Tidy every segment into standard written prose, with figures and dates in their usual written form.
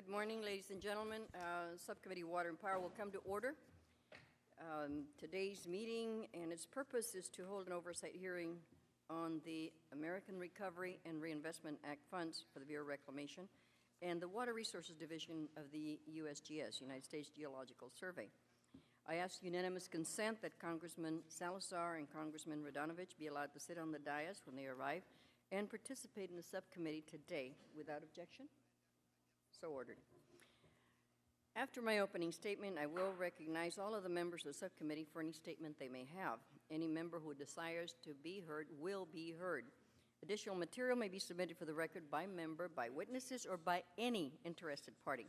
Good morning, ladies and gentlemen. Subcommittee Water and Power will come to order. Today's meeting and its purpose is to hold an oversight hearing on the American Recovery and Reinvestment Act funds for the Bureau of Reclamation and the Water Resources Division of the USGS, United States Geological Survey. I ask unanimous consent that Congressman Salazar and Congressman Radonovich be allowed to sit on the dais when they arrive and participate in the subcommittee today without objection. So ordered. After my opening statement, I will recognize all of the members of the subcommittee for any statement they may have. Any member who desires to be heard will be heard. Additional material may be submitted for the record by member, by witnesses, or by any interested party.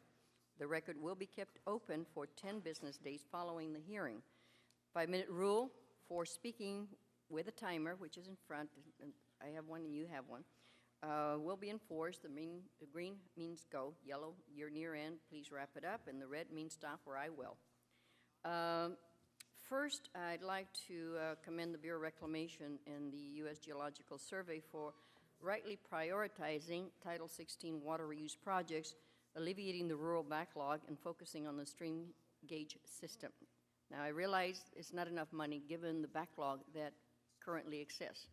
The record will be kept open for 10 business days following the hearing. 5-minute rule for speaking with a timer, which is in front. I have one and you have one. Will be enforced. The green means go. Yellow, you're near end, please wrap it up. And the red means stop, or I will. First, I'd like to commend the Bureau of Reclamation and the U.S. Geological Survey for rightly prioritizing Title 16 water reuse projects, alleviating the rural backlog, and focusing on the stream gauge system. Now, I realize it's not enough money given the backlog that currently exists.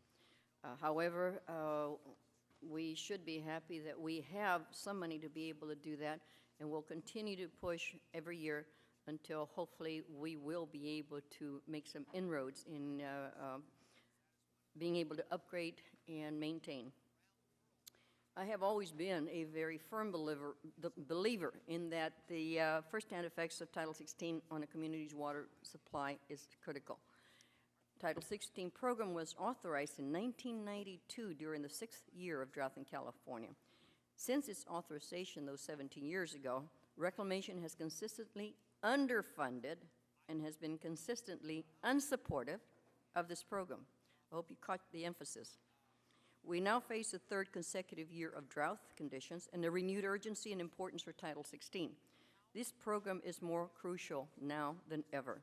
However, we should be happy that we have some money to be able to do that, and we'll continue to push every year until hopefully we will be able to make some inroads in being able to upgrade and maintain. I have always been a very firm believer in that the first-hand effects of Title 16 on a community's water supply is critical. Title 16 program was authorized in 1992 during the 6th year of drought in California. Since its authorization, those 17 years ago, Reclamation has consistently underfunded and has been consistently unsupportive of this program. I hope you caught the emphasis. We now face a third consecutive year of drought conditions and a renewed urgency and importance for Title 16. This program is more crucial now than ever.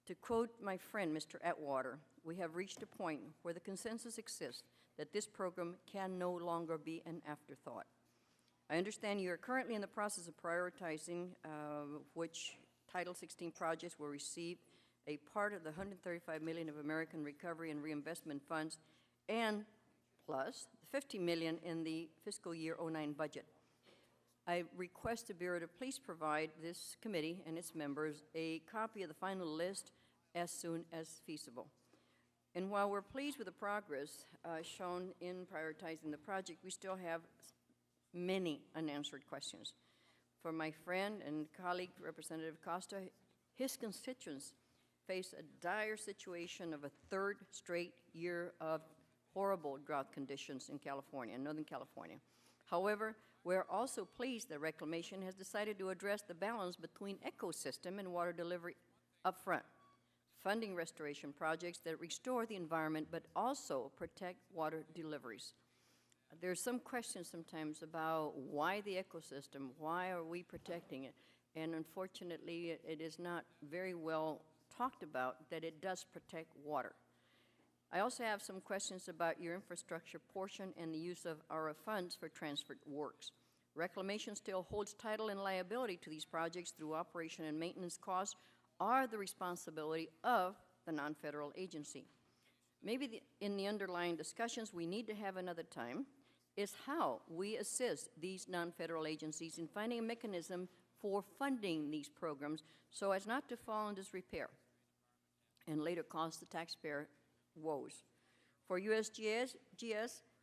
To quote my friend, Mr. Atwater, we have reached a point where the consensus exists that this program can no longer be an afterthought. I understand you are currently in the process of prioritizing which Title 16 projects will receive a part of the $135 million of American Recovery and Reinvestment funds and plus the $50 million in the fiscal year 09 budget. I request the Bureau to please provide this committee and its members a copy of the final list as soon as feasible. And while we're pleased with the progress shown in prioritizing the project, we still have many unanswered questions. For my friend and colleague, Representative Costa, his constituents face a dire situation of a third straight year of horrible drought conditions in California, Northern California. However, we're also pleased that Reclamation has decided to address the balance between ecosystem and water delivery up front, funding restoration projects that restore the environment but also protect water deliveries. There's some questions sometimes about why the ecosystem, why are we protecting it? And unfortunately, it is not very well talked about that it does protect water. I also have some questions about your infrastructure portion and the use of ARA funds for transferred works. Reclamation still holds title and liability to these projects through operation and maintenance costs are the responsibility of the non-federal agency. Maybe in the underlying discussions we need to have another time is how we assist these non-federal agencies in finding a mechanism for funding these programs so as not to fall in disrepair and later cost the taxpayer woes. For USGS,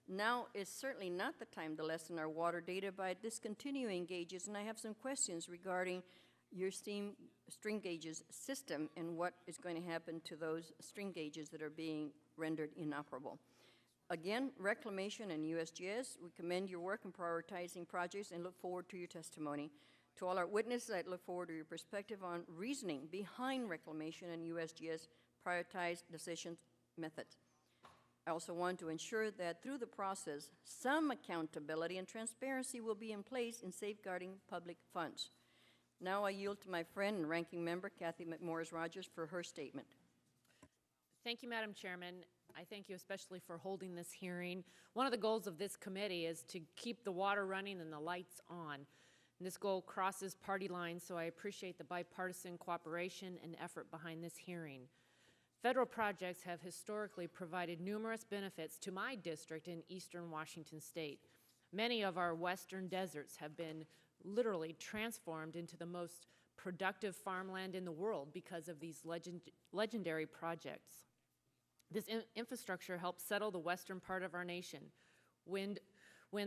now is certainly not the time to lessen our water data by discontinuing gauges, and I have some questions regarding your string gauges system and what is going to happen to those string gauges that are being rendered inoperable. Again, Reclamation and USGS, we commend your work in prioritizing projects and look forward to your testimony. To all our witnesses, I look forward to your perspective on reasoning behind Reclamation and USGS prioritized decision methods. I also want to ensure that through the process, some accountability and transparency will be in place in safeguarding public funds. Now I yield to my friend and ranking member, Kathy McMorris-Rogers, for her statement. Thank you, Madam Chairman. I thank you especially for holding this hearing. One of the goals of this committee is to keep the water running and the lights on. And this goal crosses party lines, so I appreciate the bipartisan cooperation and effort behind this hearing. Federal projects have historically provided numerous benefits to my district in eastern Washington state. Many of our western deserts have been literally transformed into the most productive farmland in the world because of these legendary projects. This infrastructure helped settle the western part of our nation, win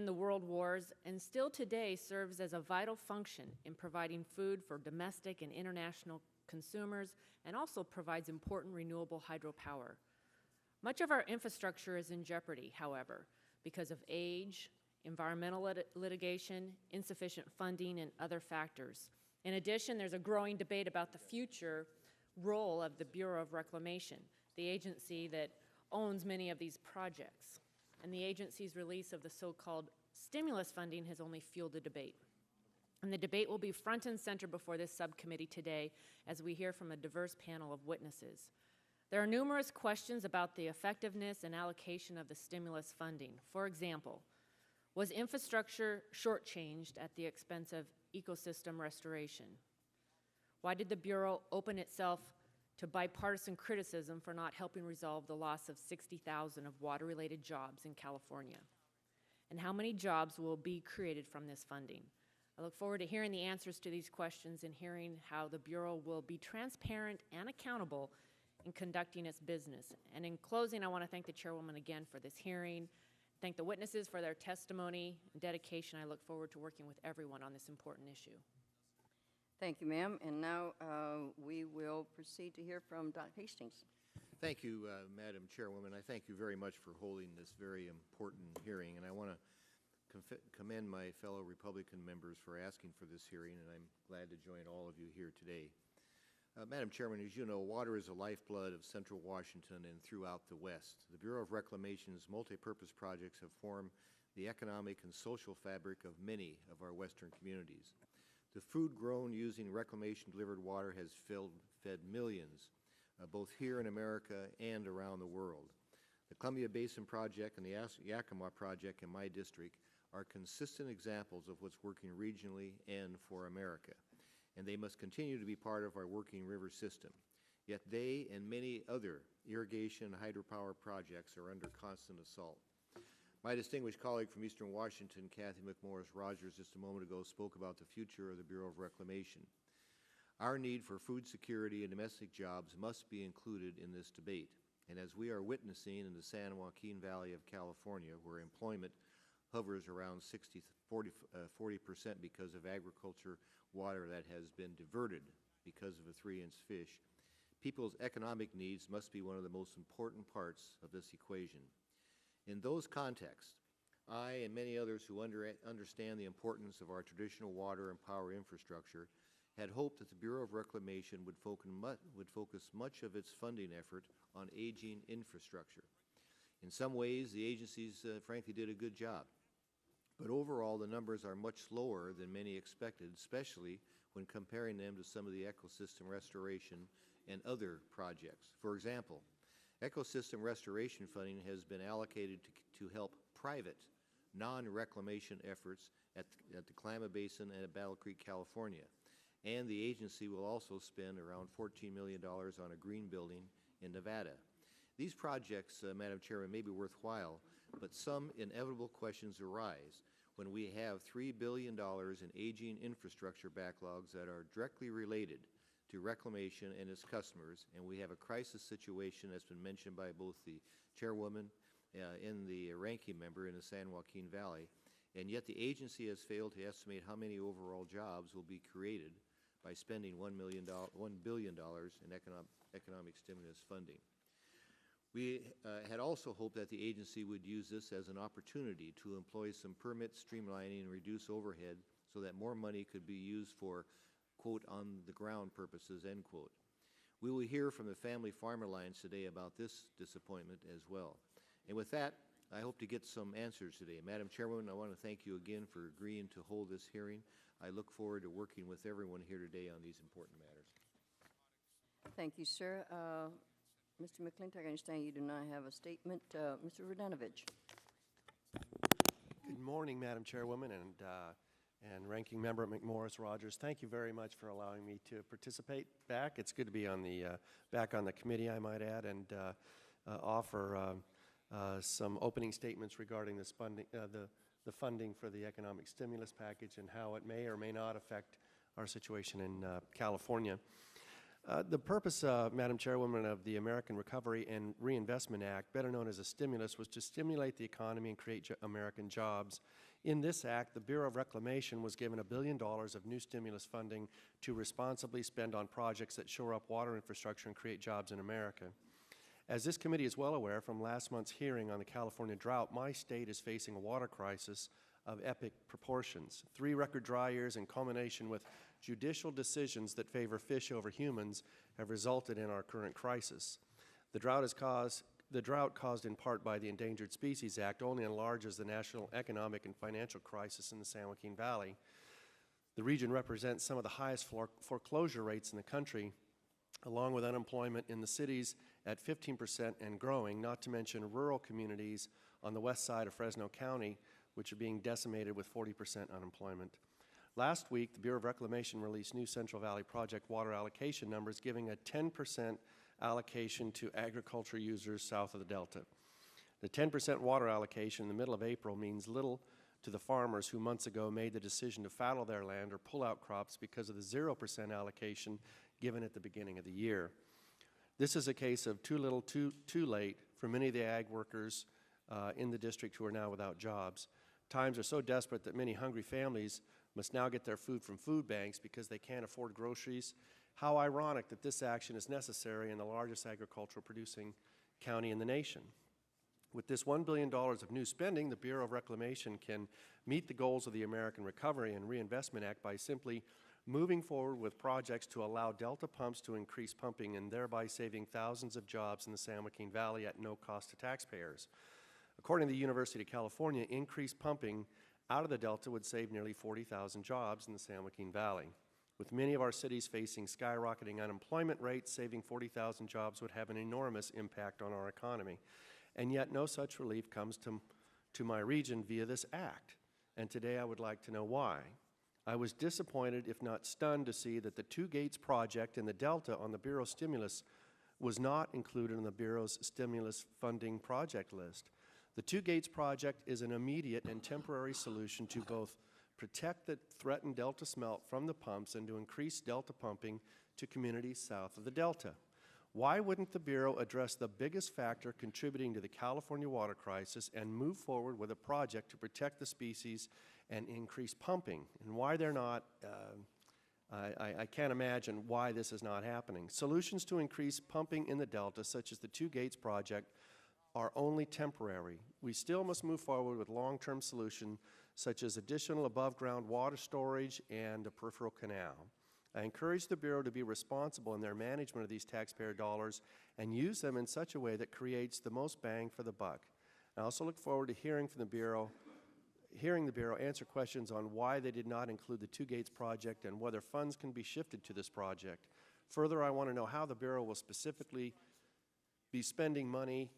the world wars, and still today serves as a vital function in providing food for domestic and international consumers, and also provides important renewable hydropower. Much of our infrastructure is in jeopardy, however, because of age, environmental litigation, insufficient funding, and other factors. In addition, there's a growing debate about the future role of the Bureau of Reclamation, the agency that owns many of these projects. And the agency's release of the so-called stimulus funding has only fueled the debate. And the debate will be front and center before this subcommittee today as we hear from a diverse panel of witnesses. There are numerous questions about the effectiveness and allocation of the stimulus funding. For example, was infrastructure shortchanged at the expense of ecosystem restoration? Why did the Bureau open itself to bipartisan criticism for not helping resolve the loss of 60,000 of water-related jobs in California? And how many jobs will be created from this funding? I look forward to hearing the answers to these questions and hearing how the Bureau will be transparent and accountable in conducting its business. And in closing, I want to thank the Chairwoman again for this hearing, thank the witnesses for their testimony and dedication. I look forward to working with everyone on this important issue. Thank you, ma'am. And now we will proceed to hear from Dr. Hastings. Thank you, Madam Chairwoman. I thank you very much for holding this very important hearing, and I want to commend my fellow Republican members for asking for this hearing, and I'm glad to join all of you here today. Madam Chairman, as you know, water is the lifeblood of central Washington and throughout the West. The Bureau of Reclamation's multi-purpose projects have formed the economic and social fabric of many of our western communities. The food grown using reclamation-delivered water has fed millions, both here in America and around the world. The Columbia Basin Project and the Yakima Project in my district are consistent examples of what's working regionally and for America, and they must continue to be part of our working river system. Yet they and many other irrigation and hydropower projects are under constant assault. My distinguished colleague from Eastern Washington, Kathy McMorris-Rogers, just a moment ago spoke about the future of the Bureau of Reclamation. Our need for food security and domestic jobs must be included in this debate. And as we are witnessing in the San Joaquin Valley of California, where employment hovers around 40% because of agriculture water that has been diverted because of a 3-inch fish, people's economic needs must be one of the most important parts of this equation. In those contexts, I and many others who understand the importance of our traditional water and power infrastructure had hoped that the Bureau of Reclamation would focus much of its funding effort on aging infrastructure. In some ways, the agencies frankly did a good job. But overall, the numbers are much lower than many expected, especially when comparing them to some of the ecosystem restoration and other projects. For example, ecosystem restoration funding has been allocated to help private, non-reclamation efforts at the Klamath Basin and at Battle Creek, California. And the agency will also spend around $14 million on a green building in Nevada. These projects, Madam Chairman, may be worthwhile, but some inevitable questions arise when we have $3 billion in aging infrastructure backlogs that are directly related to reclamation and its customers, and we have a crisis situation that's been mentioned by both the Chairwoman and the ranking member in the San Joaquin Valley, and yet the agency has failed to estimate how many overall jobs will be created by spending $1 billion in economic stimulus funding. We had also hoped that the agency would use this as an opportunity to employ some permit streamlining and reduce overhead so that more money could be used for, quote, on-the-ground purposes, end quote. We will hear from the family farmer lines today about this disappointment as well. And with that, I hope to get some answers today. Madam Chairwoman, I want to thank you again for agreeing to hold this hearing. I look forward to working with everyone here today on these important matters. Thank you, sir. Mr. McClintock, I understand you do not have a statement. Mr. Rudanovich. Good morning, Madam Chairwoman, And Ranking Member McMorris Rogers, thank you very much for allowing me to participate back. It's good to be on the back on the committee, I might add, and offer some opening statements regarding this funding, the funding for the economic stimulus package and how it may or may not affect our situation in California. The purpose, Madam Chairwoman, of the American Recovery and Reinvestment Act, better known as a stimulus, was to stimulate the economy and create American jobs. In this act, the Bureau of Reclamation was given $1 billion of new stimulus funding to responsibly spend on projects that shore up water infrastructure and create jobs in America. As this committee is well aware from last month's hearing on the California drought, my state is facing a water crisis of epic proportions. 3 record dry years in culmination with judicial decisions that favor fish over humans have resulted in our current crisis. The drought caused in part by the Endangered Species Act only enlarges the national economic and financial crisis in the San Joaquin Valley. The region represents some of the highest foreclosure rates in the country, along with unemployment in the cities at 15% and growing, not to mention rural communities on the west side of Fresno County, which are being decimated with 40% unemployment. Last week, the Bureau of Reclamation released new Central Valley Project water allocation numbers, giving a 10% allocation to agriculture users south of the Delta. The 10% water allocation in the middle of April means little to the farmers who months ago made the decision to fallow their land or pull out crops because of the 0% allocation given at the beginning of the year. This is a case of too little, too late for many of the ag workers in the district who are now without jobs. Times are so desperate that many hungry families must now get their food from food banks because they can't afford groceries. How ironic that this action is necessary in the largest agricultural producing county in the nation. With this $1 billion of new spending, the Bureau of Reclamation can meet the goals of the American Recovery and Reinvestment Act by simply moving forward with projects to allow Delta pumps to increase pumping and thereby saving thousands of jobs in the San Joaquin Valley at no cost to taxpayers. According to the University of California, increased pumping out of the Delta would save nearly 40,000 jobs in the San Joaquin Valley. With many of our cities facing skyrocketing unemployment rates, saving 40,000 jobs would have an enormous impact on our economy. And yet no such relief comes to my region via this act. And today I would like to know why. I was disappointed, if not stunned, to see that the Two Gates project in the Delta on the Bureau stimulus was not included in the Bureau's stimulus funding project list. The Two Gates project is an immediate and temporary solution to both protect the threatened Delta smelt from the pumps and to increase Delta pumping to communities south of the Delta. Why wouldn't the Bureau address the biggest factor contributing to the California water crisis and move forward with a project to protect the species and increase pumping? And why they're not, I can't imagine why this is not happening. Solutions to increase pumping in the Delta, such as the Two Gates project, are only temporary. We still must move forward with long-term solutions such as additional above-ground water storage and a peripheral canal. I encourage the Bureau to be responsible in their management of these taxpayer dollars and use them in such a way that creates the most bang for the buck. I also look forward to hearing the Bureau answer questions on why they did not include the Two Gates project and whether funds can be shifted to this project. Further, I want to know how the Bureau will specifically be spending money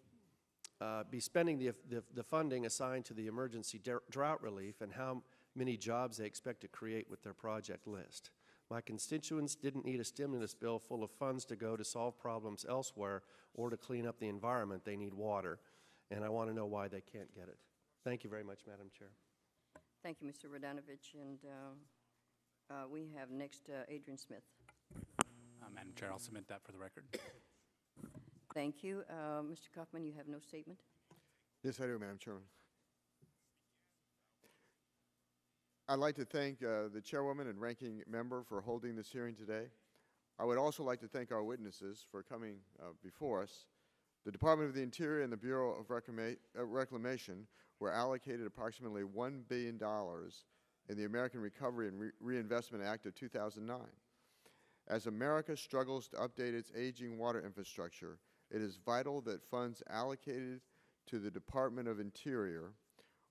the funding assigned to the emergency drought relief and how many jobs they expect to create with their project list. My constituents didn't need a stimulus bill full of funds to go to solve problems elsewhere or to clean up the environment. They need water, and I want to know why they can't get it. Thank you very much, Madam Chair. Thank you, Mr. Radanovich. And we have next Adrian Smith. Madam Chair, I'll submit that for the record. Thank you. Mr. Kaufman, you have no statement? Yes, I do, Madam Chairman. I'd like to thank the Chairwoman and Ranking Member for holding this hearing today. I would also like to thank our witnesses for coming before us. The Department of the Interior and the Bureau of Reclamation were allocated approximately $1 billion in the American Recovery and Reinvestment Act of 2009. As America struggles to update its aging water infrastructure, it is vital that funds allocated to the Department of Interior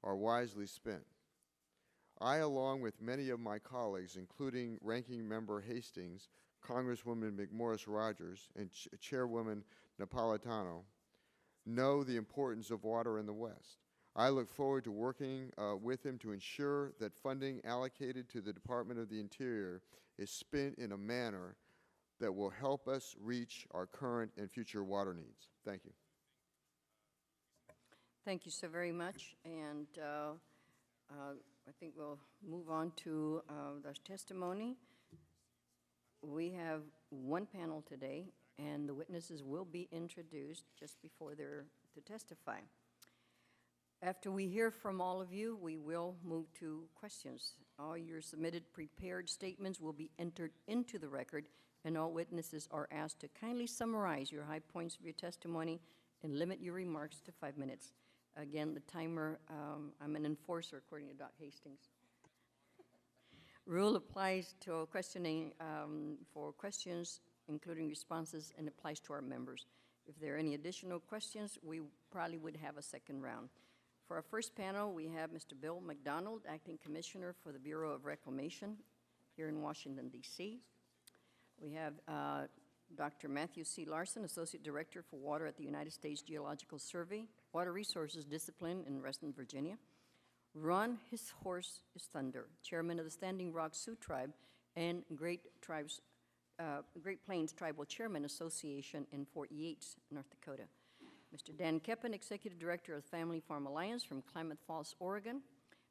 are wisely spent. I, along with many of my colleagues, including Ranking Member Hastings, Congresswoman McMorris Rogers, and Chairwoman Napolitano, know the importance of water in the West. I look forward to working with him to ensure that funding allocated to the Department of the Interior is spent in a manner that will help us reach our current and future water needs. Thank you. Thank you so very much. And I think we'll move on to the testimony. We have one panel today, and the witnesses will be introduced just before they're to testify. After we hear from all of you, we will move to questions. All your submitted prepared statements will be entered into the record, and all witnesses are asked to kindly summarize your high points of your testimony and limit your remarks to 5 minutes. Again, the timer, I'm an enforcer according to Doc Hastings. Rule applies to questioning for questions, including responses, and applies to our members. If there are any additional questions, we probably would have a second round. For our first panel, we have Mr. Bill McDonald, Acting Commissioner for the Bureau of Reclamation here in Washington, D.C. We have Dr. Matthew C. Larson, Associate Director for Water at the United States Geological Survey, Water Resources Discipline in Reston, Virginia. Ron His Horse is Thunder, Chairman of the Standing Rock Sioux Tribe and Great Plains Tribal Chairman Association in Fort Yates, North Dakota. Mr. Dan Keppen, Executive Director of Family Farm Alliance from Klamath Falls, Oregon.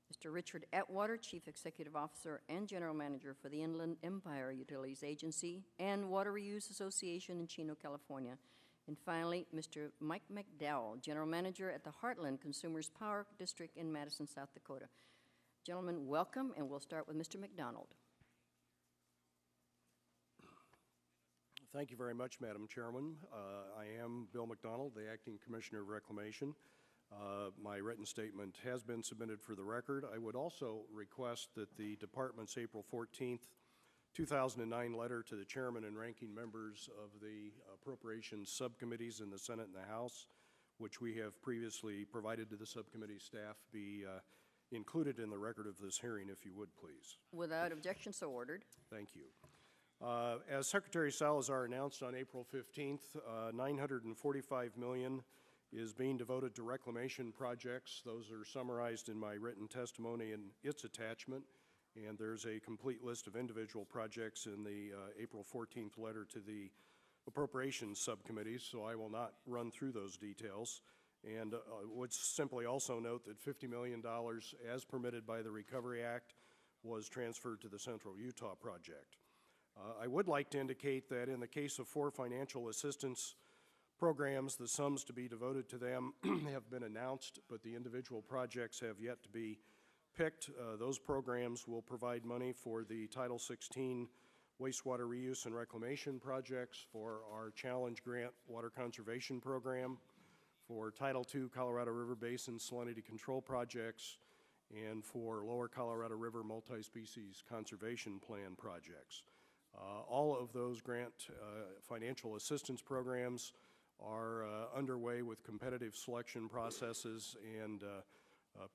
Mr. Richard Atwater, Chief Executive Officer and General Manager for the Inland Empire Utilities Agency and Water Reuse Association in Chino, California. And finally, Mr. Mike McDowell, General Manager at the Heartland Consumers Power District in Madison, South Dakota. Gentlemen, welcome, and we'll start with Mr. McDonald. Thank you very much, Madam Chairman. I am Bill McDonald, the Acting Commissioner of Reclamation. My written statement has been submitted for the record. I would also request that the Department's April 14th, 2009 letter to the Chairman and Ranking Members of the Appropriations Subcommittees in the Senate and the House, which we have previously provided to the subcommittee staff, be included in the record of this hearing, if you would, please. Without objection, so ordered. Thank you. As Secretary Salazar announced on April 15th, $945 million is being devoted to reclamation projects. Those are summarized in my written testimony and its attachment, and there's a complete list of individual projects in the April 14th letter to the Appropriations Subcommittees, so I will not run through those details. And would simply also note that $50 million, as permitted by the Recovery Act, was transferred to the Central Utah project. I would like to indicate that in the case of 4 financial assistance programs, the sums to be devoted to them have been announced, but the individual projects have yet to be picked. Those programs will provide money for the Title 16 wastewater reuse and reclamation projects, for our Challenge Grant water conservation program, for Title II Colorado River Basin salinity control projects, and for Lower Colorado River multi-species conservation plan projects. All of those grant financial assistance programs are underway with competitive selection processes and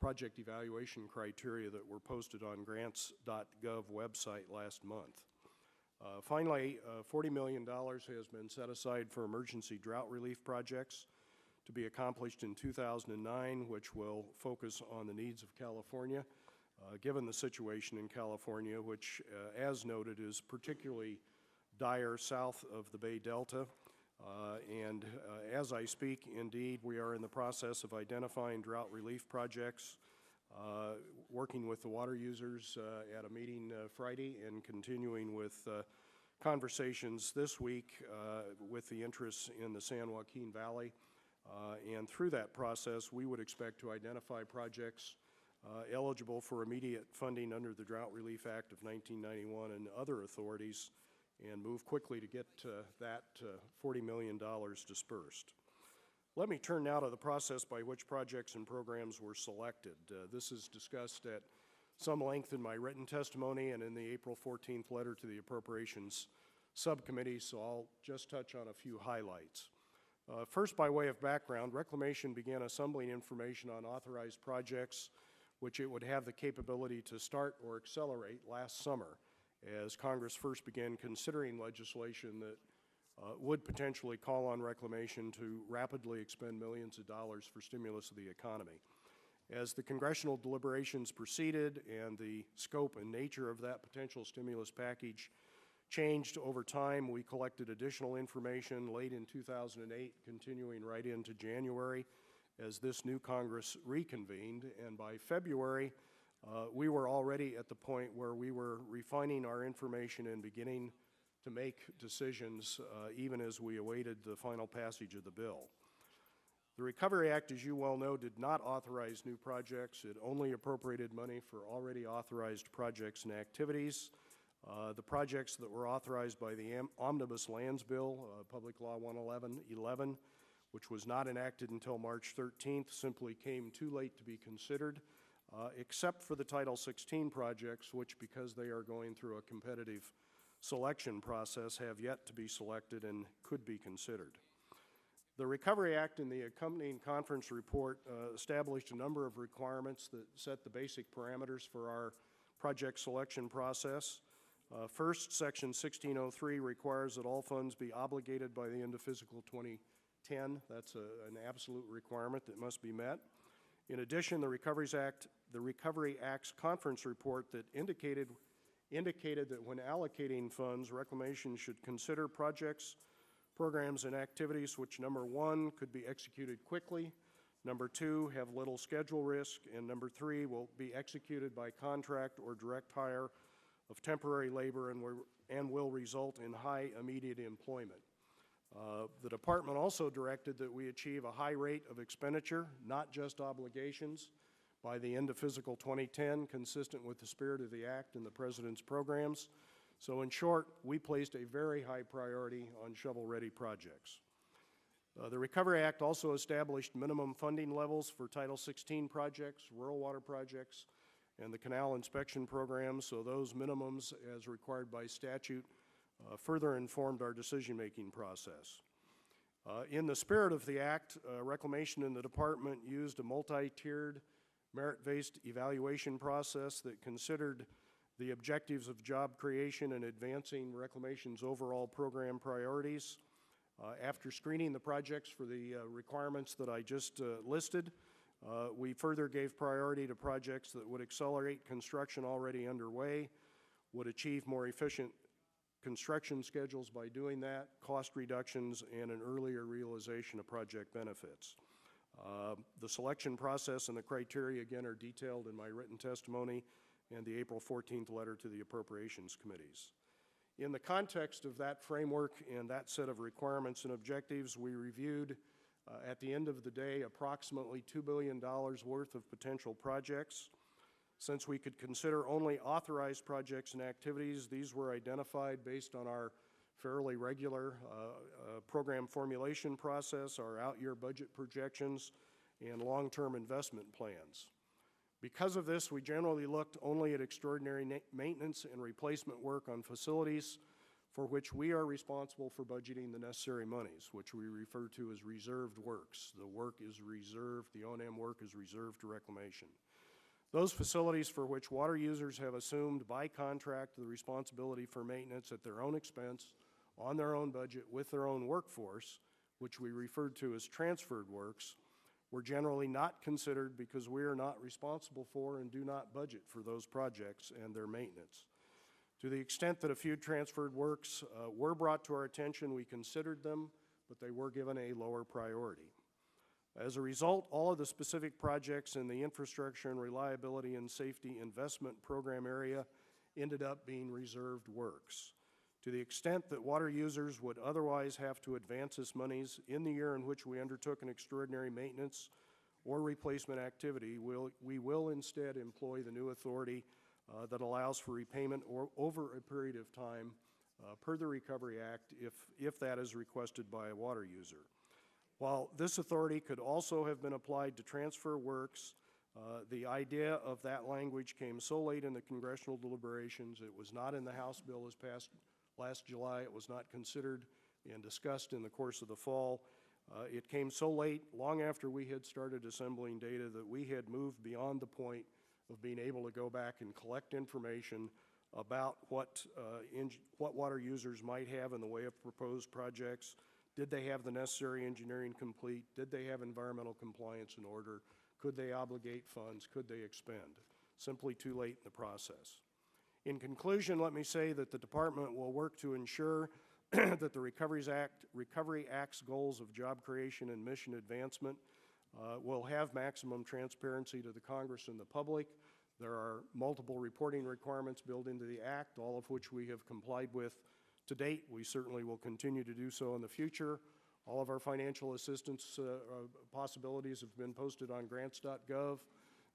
project evaluation criteria that were posted on grants.gov website last month. Finally, $40 million has been set aside for emergency drought relief projects to be accomplished in 2009, which will focus on the needs of California. Given the situation in California, which, as noted, is particularly dire south of the Bay Delta. And as I speak, indeed, we are in the process of identifying drought relief projects, working with the water users at a meeting Friday, and continuing with conversations this week with the interests in the San Joaquin Valley. And through that process, we would expect to identify projects eligible for immediate funding under the Drought Relief Act of 1991 and other authorities, and move quickly to get that $40 million dispersed. Let me turn now to the process by which projects and programs were selected. This is discussed at some length in my written testimony and in the April 14th letter to the Appropriations Subcommittee, so I'll just touch on a few highlights. First, by way of background, Reclamation began assembling information on authorized projects which it would have the capability to start or accelerate last summer, as Congress first began considering legislation that would potentially call on Reclamation to rapidly expend millions of dollars for stimulus of the economy. As the congressional deliberations proceeded and the scope and nature of that potential stimulus package changed over time, we collected additional information late in 2008, continuing right into January as this new Congress reconvened. And by February, we were already at the point where we were refining our information and beginning to make decisions even as we awaited the final passage of the bill. The Recovery Act, as you well know, did not authorize new projects. It only appropriated money for already authorized projects and activities. The projects that were authorized by the Omnibus Lands Bill, Public Law 111, which was not enacted until March 13th, simply came too late to be considered, except for the Title 16 projects, which, because they are going through a competitive selection process, have yet to be selected and could be considered. The Recovery Act and the accompanying conference report established a number of requirements that set the basic parameters for our project selection process. First, Section 1603 requires that all funds be obligated by the end of fiscal 2010. That's an absolute requirement that must be met. In addition, the Recovery Act's conference report that indicated that when allocating funds, Reclamation should consider projects, programs, and activities which, number one, could be executed quickly, number two, have little schedule risk, and number three, will be executed by contract or direct hire of temporary labor and will result in high immediate employment. The department also directed that we achieve a high rate of expenditure, not just obligations, by the end of fiscal 2010, consistent with the spirit of the Act and the President's programs. So in short, we placed a very high priority on shovel-ready projects. The Recovery Act also established minimum funding levels for Title 16 projects, rural water projects, and the canal inspection program, so those minimums, as required by statute, further informed our decision-making process. In the spirit of the Act, Reclamation and the Department used a multi-tiered, merit-based evaluation process that considered the objectives of job creation and advancing Reclamation's overall program priorities. After screening the projects for the requirements that I just listed, we further gave priority to projects that would accelerate construction already underway, would achieve more efficient construction schedules by doing that, cost reductions, and an earlier realization of project benefits. The selection process and the criteria, again, are detailed in my written testimony and the April 14th letter to the appropriations committees. In the context of that framework and that set of requirements and objectives, we reviewed at the end of the day approximately $2 billion worth of potential projects. Since we could consider only authorized projects and activities, these were identified based on our fairly regular program formulation process, our out-year budget projections, and long-term investment plans. Because of this, we generally looked only at extraordinary maintenance and replacement work on facilities for which we are responsible for budgeting the necessary monies, which we refer to as reserved works. The work is reserved, the O&M work is reserved to Reclamation. Those facilities for which water users have assumed by contract the responsibility for maintenance at their own expense, on their own budget, with their own workforce, which we referred to as transferred works, were generally not considered because we are not responsible for and do not budget for those projects and their maintenance. To the extent that a few transferred works were brought to our attention, we considered them, but they were given a lower priority. As a result, all of the specific projects in the infrastructure and reliability and safety investment program area ended up being reserved works. To the extent that water users would otherwise have to advance this monies in the year in which we undertook an extraordinary maintenance or replacement activity, we will instead employ the new authority that allows for repayment over a period of time per the Recovery Act if that is requested by a water user. While this authority could also have been applied to transfer works, the idea of that language came so late in the congressional deliberations. It was not in the House bill as passed last July. It was not considered and discussed in the course of the fall. It came so late, long after we had started assembling data, that we had moved beyond the point of being able to go back and collect information about what water users might have in the way of proposed projects. Did they have the necessary engineering complete? Did they have environmental compliance in order? Could they obligate funds? Could they expend? Simply too late in the process. In conclusion, let me say that the department will work to ensure that the Recovery Act's goals of job creation and mission advancement will have maximum transparency to the Congress and the public. There are multiple reporting requirements built into the Act, all of which we have complied with to date. We certainly will continue to do so in the future. All of our financial assistance possibilities have been posted on grants.gov.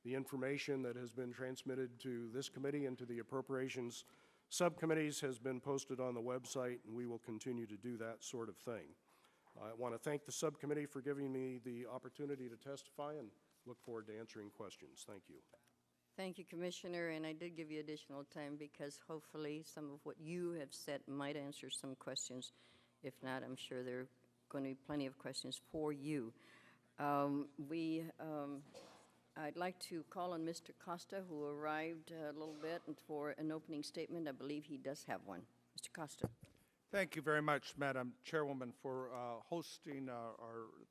The information that has been transmitted to this committee and to the appropriations subcommittees has been posted on the website, and we will continue to do that sort of thing. I want to thank the subcommittee for giving me the opportunity to testify and look forward to answering questions. Thank you. Thank you, Commissioner, and I did give you additional time because hopefully some of what you have said might answer some questions. If not, I'm sure there are going to be plenty of questions for you. I'd like to call on Mr. Costa, who arrived a little bit, and for an opening statement. I believe he does have one. Mr. Costa. Thank you very much, Madam Chairwoman, for hosting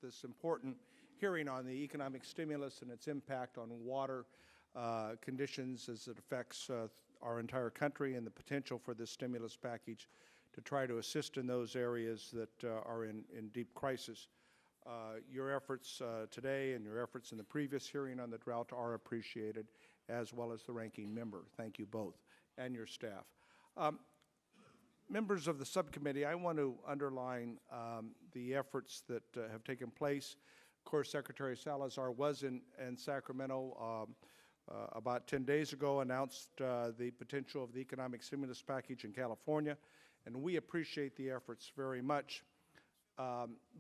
this important hearing on the economic stimulus and its impact on water conditions as it affects our entire country, and the potential for this stimulus package to try to assist in those areas that are in deep crisis. Your efforts today and your efforts in the previous hearing on the drought are appreciated, as well as the ranking member. Thank you both, and your staff. Members of the subcommittee, I want to underline the efforts that have taken place. Of course, Secretary Salazar was in Sacramento about 10 days ago, announced the potential of the economic stimulus package in California, and we appreciate the efforts very much.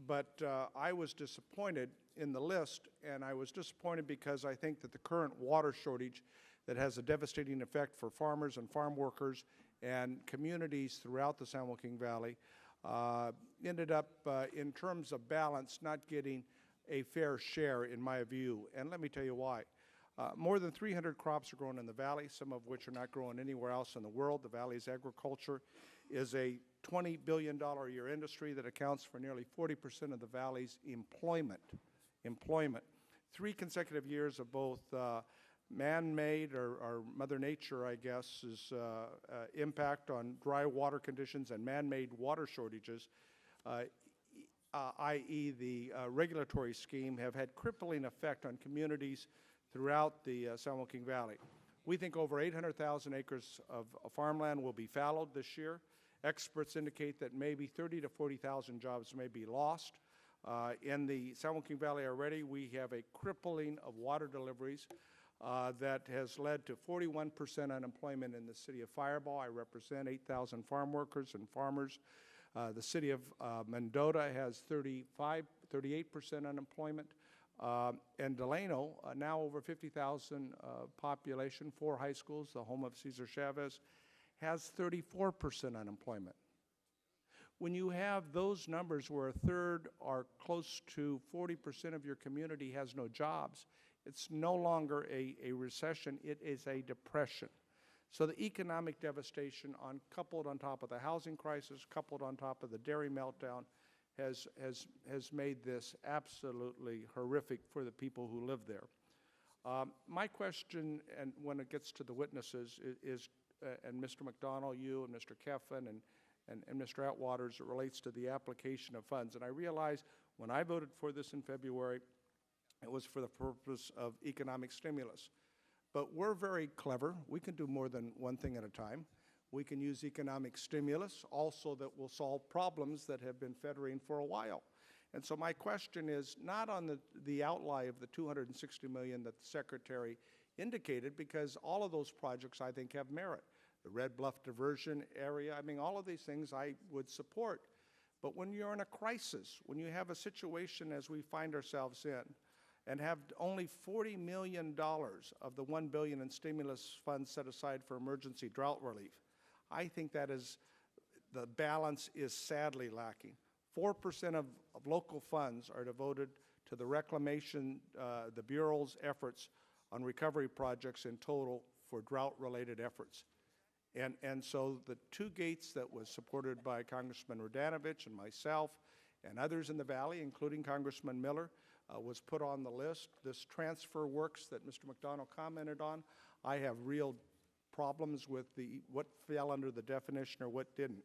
But I was disappointed in the list, and I was disappointed because I think that the current water shortage that has a devastating effect for farmers and farm workers and communities throughout the San Joaquin Valley ended up, in terms of balance, not getting a fair share, in my view. And let me tell you why. More than 300 crops are grown in the valley, some of which are not grown anywhere else in the world. The valley's agriculture is a $20 billion a year industry that accounts for nearly 40% of the valley's employment. 3 consecutive years of both man-made or Mother Nature, I guess, is impact on dry water conditions and man-made water shortages, i.e. the regulatory scheme, have had crippling effect on communities throughout the San Joaquin Valley. We think over 800,000 acres of farmland will be fallowed this year. Experts indicate that maybe 30 to 40,000 jobs may be lost. In the San Joaquin Valley already, we have a crippling of water deliveries that has led to 41% unemployment in the city of Fireball. I represent 8,000 farm workers and farmers. The city of Mendota has 38% unemployment. And Delano, now over 50,000 population, 4 high schools, the home of Cesar Chavez, has 34% unemployment. When you have those numbers where a third or close to 40% of your community has no jobs, it's no longer a recession, it is a depression. So the economic devastation coupled on top of the housing crisis, coupled on top of the dairy meltdown, has made this absolutely horrific for the people who live there. My question, and when it gets to the witnesses, is and Mr. McDonnell, you and Mr. Keffin and Mr. Atwater, as it relates to the application of funds. And I realize when I voted for this in February, it was for the purpose of economic stimulus. But we're very clever. We can do more than one thing at a time. We can use economic stimulus also that will solve problems that have been fettering for a while. And so my question is not on the outlay of the $260 million that the Secretary indicated, because all of those projects I think have merit. The Red Bluff diversion area, I mean, all of these things I would support. But when you're in a crisis, when you have a situation as we find ourselves in, and have only $40 million of the $1 billion in stimulus funds set aside for emergency drought relief, I think that is, the balance is sadly lacking. 4% of local funds are devoted to the Reclamation, the Bureau's efforts on recovery projects in total for drought-related efforts. And so the 2 gates that was supported by Congressman Radanovich and myself and others in the Valley, including Congressman Miller, was put on the list. This transfer works that Mr. McDonald commented on, I have real problems with what fell under the definition or what didn't.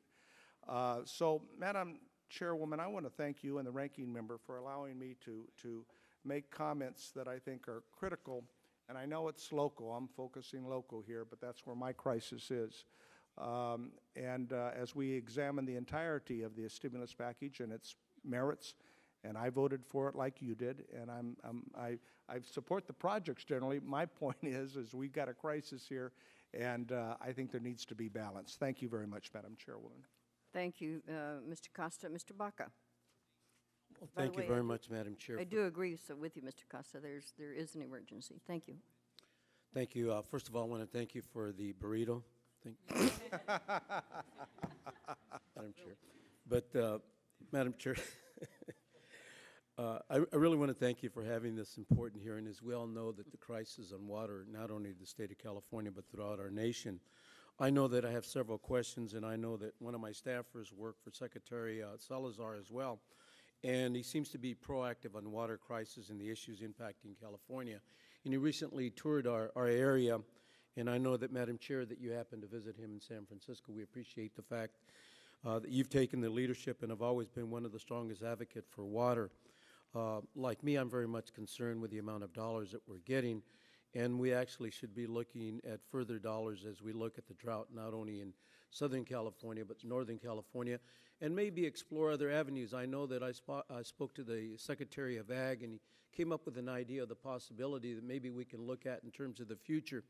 So, Madam Chairwoman, I want to thank you and the ranking member for allowing me to make comments that I think are critical. And I know it's local. I'm focusing local here, but that's where my crisis is. As we examine the entirety of the stimulus package and its merits, and I voted for it like you did, and I support the projects generally. My point is we've got a crisis here, and I think there needs to be balance. Thank you very much, Madam Chairwoman. Thank you, Mr. Costa. Mr. Baca. Well, By the thank you way, very much, Madam Chair. I do agree with you, Mr. Costa. There is an emergency. Thank you. Thank you. First of all, I want to thank you for the burrito. Madam Chair. But, Madam Chair, I really want to thank you for having this important hearing. As we all know that the crisis on water, not only the state of California, but throughout our nation. I know that I have several questions, and I know that one of my staffers worked for Secretary Salazar as well. And he seems to be proactive on water crisis and the issues impacting California. And he recently toured our area, and I know that, Madam Chair, that you happened to visit him in San Francisco. We appreciate the fact that you've taken the leadership and have always been one of the strongest advocates for water. Like me, I'm very much concerned with the amount of dollars that we're getting, and we actually should be looking at further dollars as we look at the drought, not only in Southern California, but Northern California, and maybe explore other avenues. I know that I spoke to the Secretary of Ag, and he came up with an idea of the possibility that maybe we can look at in terms of the future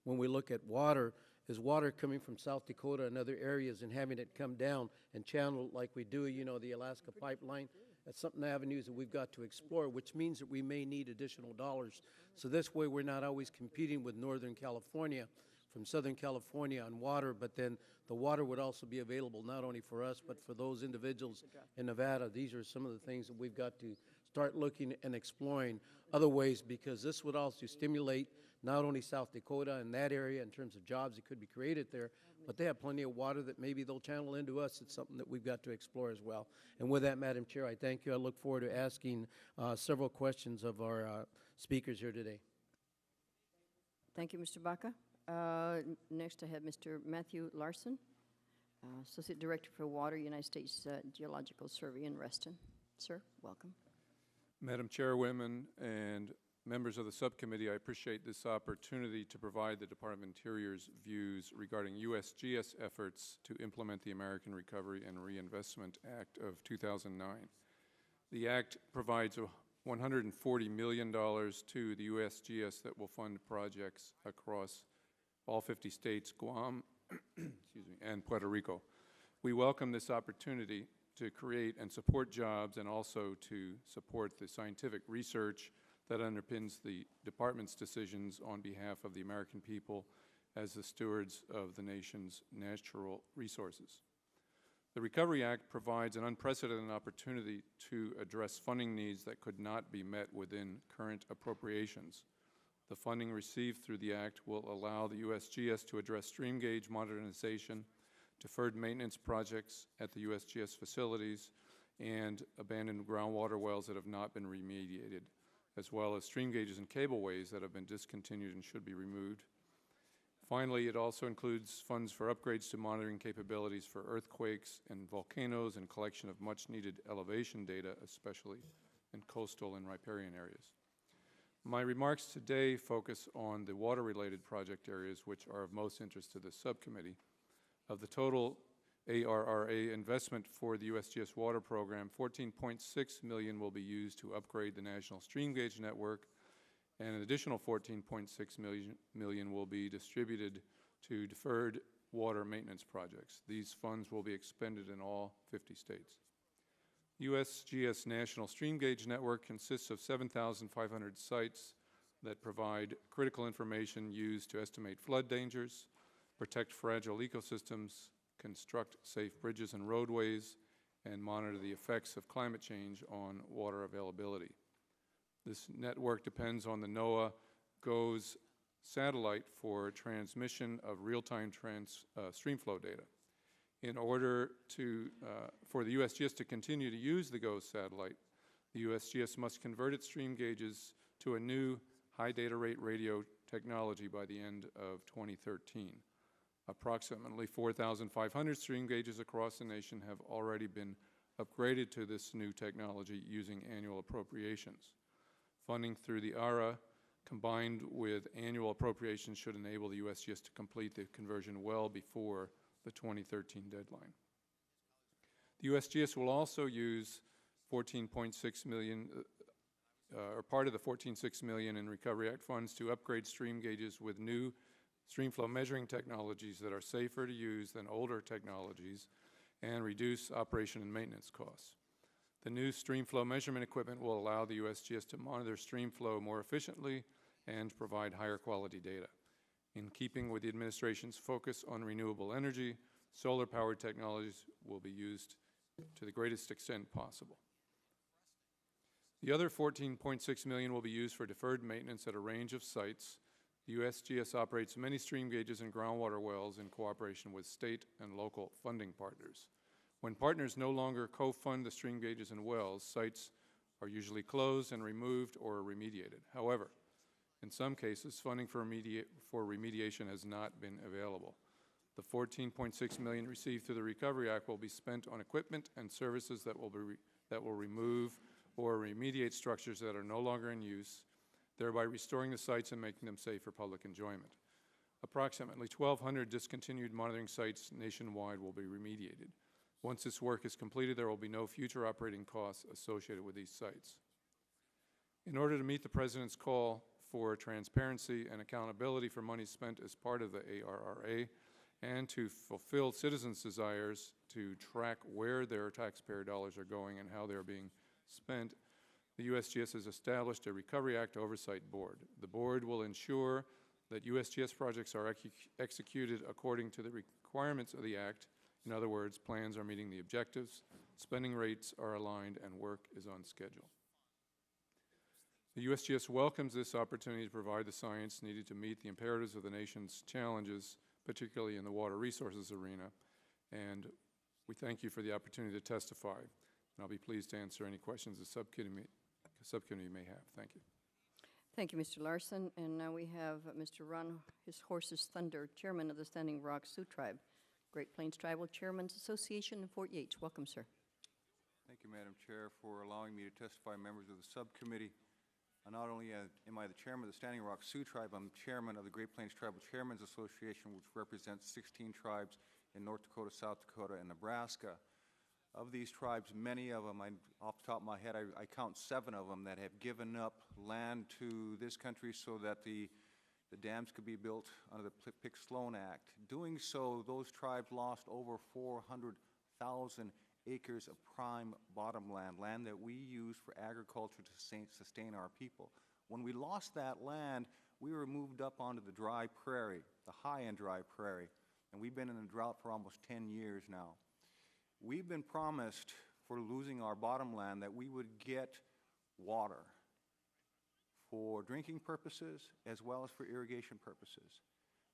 when we look at water, is water coming from South Dakota and other areas and having it come down and channeled like we do, you know, the Alaska pipeline. That's something, avenues that we've got to explore, which means that we may need additional dollars. So this way we're not always competing with Northern California from Southern California on water, but then the water would also be available not only for us, but for those individuals in Nevada. These are some of the things that we've got to start looking and exploring other ways, because this would also stimulate not only South Dakota and that area in terms of jobs that could be created there, but they have plenty of water that maybe they'll channel into us. It's something that we've got to explore as well. And with that, Madam Chair, I thank you. I look forward to asking several questions of our speakers here today. Thank you, Mr. Baca. Next, I have Mr. Matthew Larson, Associate Director for Water, United States Geological Survey in Reston. Sir, welcome. Madam Chairwoman and members of the subcommittee, I appreciate this opportunity to provide the Department of Interior's views regarding USGS efforts to implement the American Recovery and Reinvestment Act of 2009. The Act provides $140 million to the USGS that will fund projects across all 50 states, Guam excuse me, and Puerto Rico. We welcome this opportunity to create and support jobs, and also to support the scientific research that underpins the Department's decisions on behalf of the American people as the stewards of the nation's natural resources. The Recovery Act provides an unprecedented opportunity to address funding needs that could not be met within current appropriations. The funding received through the Act will allow the USGS to address stream gauge modernization, deferred maintenance projects at the USGS facilities, and abandoned groundwater wells that have not been remediated, as well as stream gauges and cableways that have been discontinued and should be removed. Finally, it also includes funds for upgrades to monitoring capabilities for earthquakes and volcanoes, and collection of much-needed elevation data, especially in coastal and riparian areas. My remarks today focus on the water-related project areas which are of most interest to this subcommittee. Of the total ARRA investment for the USGS water program, $14.6 million will be used to upgrade the national stream gauge network, and an additional $14.6 million will be distributed to deferred water maintenance projects. These funds will be expended in all 50 states. USGS National Stream Gauge Network consists of 7,500 sites that provide critical information used to estimate flood dangers, protect fragile ecosystems, construct safe bridges and roadways, and monitor the effects of climate change on water availability. This network depends on the NOAA GOES satellite for transmission of real-time stream flow data. In order for the USGS to continue to use the GOES satellite, The USGS must convert its stream gauges to a new high data rate radio technology by the end of 2013. Approximately 4,500 stream gauges across the nation have already been upgraded to this new technology using annual appropriations. Funding through the ARA combined with annual appropriations should enable the USGS to complete the conversion well before the 2013 deadline. The USGS will also use 14.6 million, or part of the 14.6 million in Recovery Act funds to upgrade stream gauges with new streamflow measuring technologies that are safer to use than older technologies and reduce operation and maintenance costs. The new streamflow measurement equipment will allow the USGS to monitor streamflow more efficiently and provide higher quality data. In keeping with the administration's focus on renewable energy, solar-powered technologies will be used to the greatest extent possible. The other 14.6 million will be used for deferred maintenance at a range of sites. The USGS operates many stream gauges and groundwater wells in cooperation with state and local funding partners. When partners no longer co-fund the stream gauges and wells, sites are usually closed and removed or remediated. However, in some cases, funding for remediation has not been available. The 14.6 million received through the Recovery Act will be spent on equipment and services that will remove or remediate structures that are no longer in use, thereby restoring the sites and making them safe for public enjoyment. Approximately 1,200 discontinued monitoring sites nationwide will be remediated. Once this work is completed, there will be no future operating costs associated with these sites. In order to meet the President's call for transparency and accountability for money spent as part of the ARRA, and to fulfill citizens' desires to track where their taxpayer dollars are going and how they're being spent, the USGS has established a Recovery Act Oversight Board. The board will ensure that USGS projects are executed according to the requirements of the Act. In other words, plans are meeting the objectives, spending rates are aligned, and work is on schedule. The USGS welcomes this opportunity to provide the science needed to meet the imperatives of the nation's challenges, particularly in the water resources arena, and we thank you for the opportunity to testify. And I'll be pleased to answer any questions the subcommittee may have. Thank you. Thank you, Mr. Larson. And now we have Mr. Ron His Horse's Thunder, Chairman of the Standing Rock Sioux Tribe, Great Plains Tribal Chairmen's Association in Fort Yates. Welcome, sir. Thank you, Madam Chair, for allowing me to testify, members of the subcommittee. Not only am I the chairman of the Standing Rock Sioux Tribe, I'm chairman of the Great Plains Tribal Chairmen's Association, which represents 16 tribes in North Dakota, South Dakota, and Nebraska. Of these tribes, many of them, off the top of my head, I count 7 of them that have given up land to this country so that the dams could be built under the Pick-Sloan Act. Doing so, those tribes lost over 400,000 acres of prime bottomland, land that we use for agriculture to sustain our people. When we lost that land, we were moved up onto the dry prairie, the high-end dry prairie, and we've been in a drought for almost 10 years now. We've been promised, for losing our bottomland, that we would get water for drinking purposes as well as for irrigation purposes.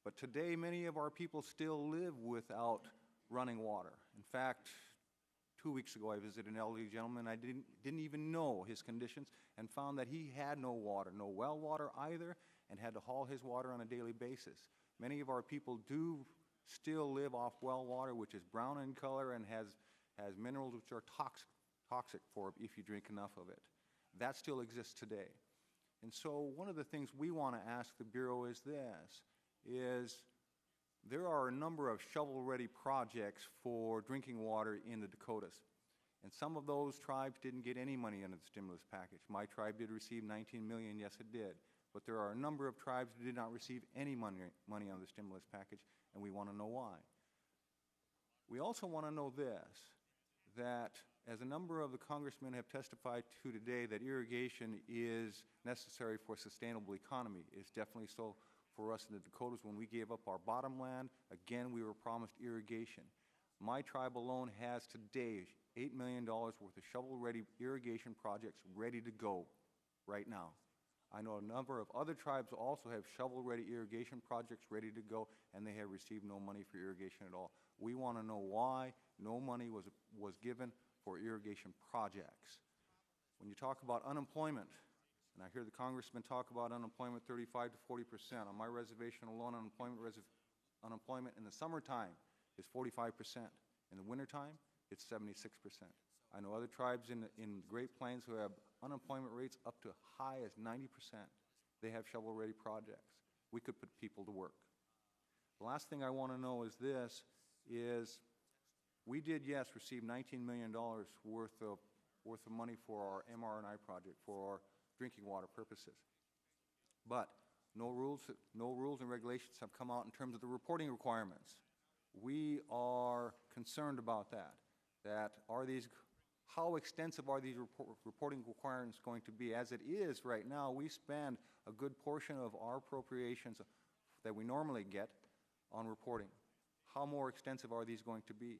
But today, many of our people still live without running water. In fact, 2 weeks ago, I visited an elderly gentleman. I didn't even know his conditions and found that he had no water, no well water either, and had to haul his water on a daily basis. Many of our people do still live off well water, which is brown in color and has minerals which are toxic for if you drink enough of it. That still exists today. And so one of the things we want to ask the Bureau is there are a number of shovel-ready projects for drinking water in the Dakotas. And some of those tribes didn't get any money under the stimulus package. My tribe did receive $19 million, yes it did. But there are a number of tribes that did not receive any money under the stimulus package, and we want to know why. We also want to know this, that as a number of the congressmen have testified to today, that irrigation is necessary for a sustainable economy. It's definitely so for us in the Dakotas. When we gave up our bottomland, again, we were promised irrigation. My tribe alone has today $8 million worth of shovel-ready irrigation projects ready to go right now. I know a number of other tribes also have shovel-ready irrigation projects ready to go, and they have received no money for irrigation at all. We want to know why no money was given for irrigation projects. When you talk about unemployment, and I hear the congressman talk about unemployment 35 to 40%. On my reservation alone, unemployment in the summertime is 45%. In the wintertime, it's 76%. I know other tribes in the Great Plains who have unemployment rates up to high as 90%. They have shovel-ready projects. We could put people to work. The last thing I want to know is this, we did, yes, receive $19 million worth of money for our MR&I project, for our drinking water purposes. But no rules and regulations have come out in terms of the reporting requirements. We are concerned about that. How extensive are these reporting requirements going to be? As it is right now, we spend a good portion of our appropriations that we normally get on reporting. How more extensive are these going to be?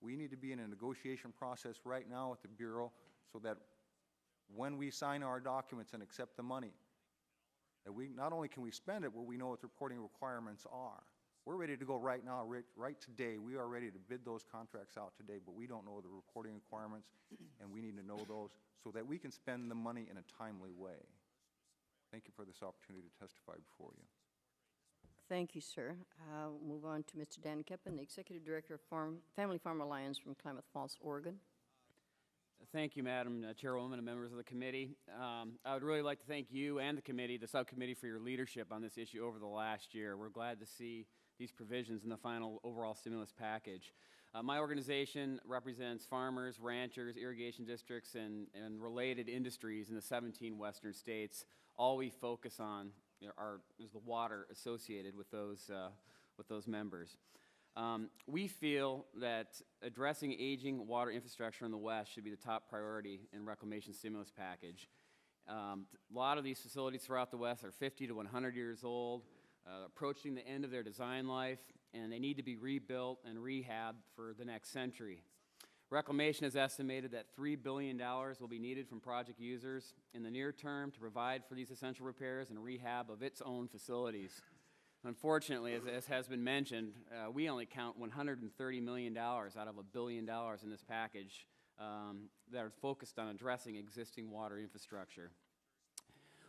We need to be in a negotiation process right now with the Bureau so that when we sign our documents and accept the money, that we not only can we spend it, but we know what the reporting requirements are. We're ready to go right now, right today. We are ready to bid those contracts out today, but we don't know the reporting requirements, and we need to know those so that we can spend the money in a timely way. Thank you for this opportunity to testify before you. Thank you, sir. We'll move on to Mr. Dan Keppen, the Executive Director of Family Farm Alliance from Klamath Falls, Oregon. Thank you, Madam Chairwoman and members of the committee. I would really like to thank you and the committee, the subcommittee, for your leadership on this issue over the last year. We're glad to see these provisions in the final overall stimulus package. My organization represents farmers, ranchers, irrigation districts, and related industries in the 17 western states. All we focus on is the water associated with those members. We feel that addressing aging water infrastructure in the West should be the top priority in Reclamation stimulus package. A lot of these facilities throughout the West are 50 to 100 years old, approaching the end of their design life, and they need to be rebuilt and rehabbed for the next century. Reclamation has estimated that $3 billion will be needed from project users in the near term to provide for these essential repairs and rehab of its own facilities. Unfortunately, as has been mentioned, we only count $130 million out of $1 billion in this package that are focused on addressing existing water infrastructure.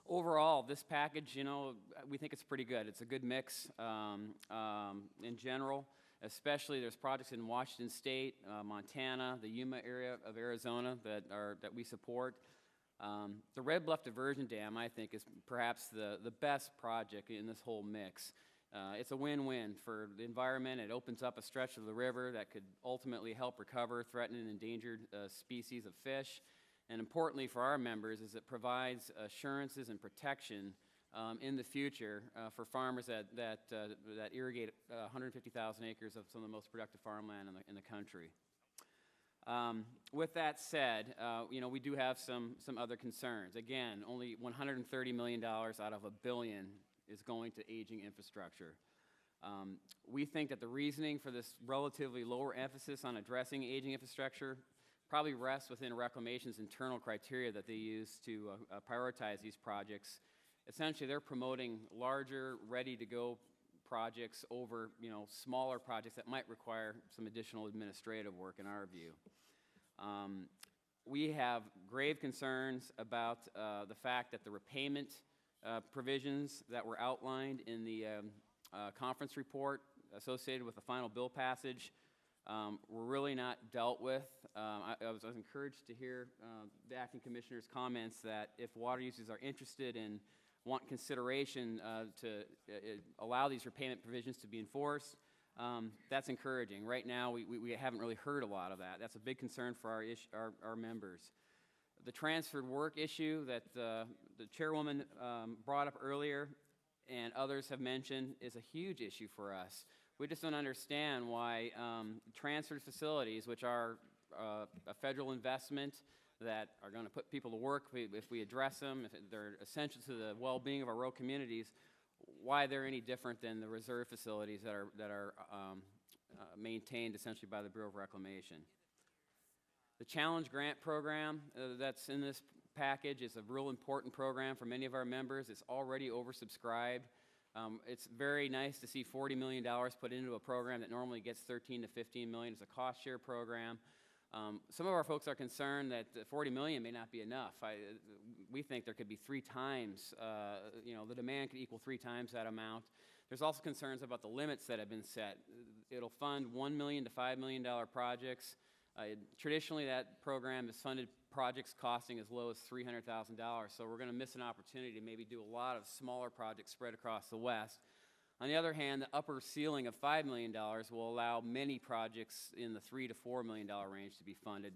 Overall, this package, we think it's pretty good. It's a good mix in general. Especially, there's projects in Washington State, Montana, the Yuma area of Arizona that we support. The Red Bluff Diversion Dam, I think, is perhaps the best project in this whole mix. It's a win-win for the environment. It opens up a stretch of the river that could ultimately help recover threatened and endangered species of fish. And importantly for our members is it provides assurances and protection in the future for farmers that irrigate 150,000 acres of some of the most productive farmland in the country. With that said, we do have some other concerns. Again, only $130 million out of $1 billion is going to aging infrastructure. We think that the reasoning for this relatively lower emphasis on addressing aging infrastructure probably rests within Reclamation's internal criteria that they use to prioritize these projects. Essentially, they're promoting larger, ready-to-go projects over, smaller projects that might require some additional administrative work, in our view. We have grave concerns about the fact that the repayment provisions that were outlined in the conference report associated with the final bill passage were really not dealt with. I was encouraged to hear the acting commissioner's comments that if water users are interested in want consideration to allow these repayment provisions to be enforced, that's encouraging. Right now, we haven't really heard a lot of that. That's a big concern for our members. The transferred work issue that the chairwoman brought up earlier and others have mentioned is a huge issue for us. We just don't understand why transferred facilities, which are a federal investment that are going to put people to work if we address them, if they're essential to the well-being of our rural communities, why they're any different than the reserve facilities that are maintained essentially by the Bureau of Reclamation. The Challenge Grant Program that's in this package is a real important program for many of our members. It's already oversubscribed. It's very nice to see $40 million put into a program that normally gets $13 to $15 million. It's a cost share program. Some of our folks are concerned that $40 million may not be enough. We think there could be 3 times, the demand could equal 3 times that amount. There's also concerns about the limits that have been set. It'll fund $1 million to $5 million projects. Traditionally, that program has funded projects costing as low as $300,000, so we're going to miss an opportunity to maybe do a lot of smaller projects spread across the West. On the other hand, the upper ceiling of $5 million will allow many projects in the $3 to $4 million range to be funded,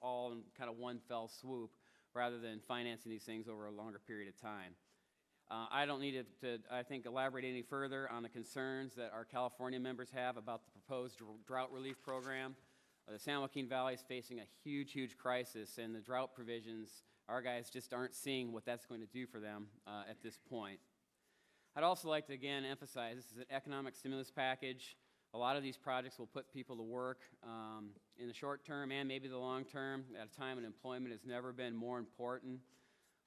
all in kind of one fell swoop, rather than financing these things over a longer period of time. I don't need to, I think, elaborate any further on the concerns that our California members have about the proposed drought relief program. The San Joaquin Valley is facing a huge, huge crisis, and the drought provisions, our guys just aren't seeing what that's going to do for them at this point. I'd also like to, again, emphasize this is an economic stimulus package. A lot of these projects will put people to work in the short term and maybe the long term at a time when employment has never been more important.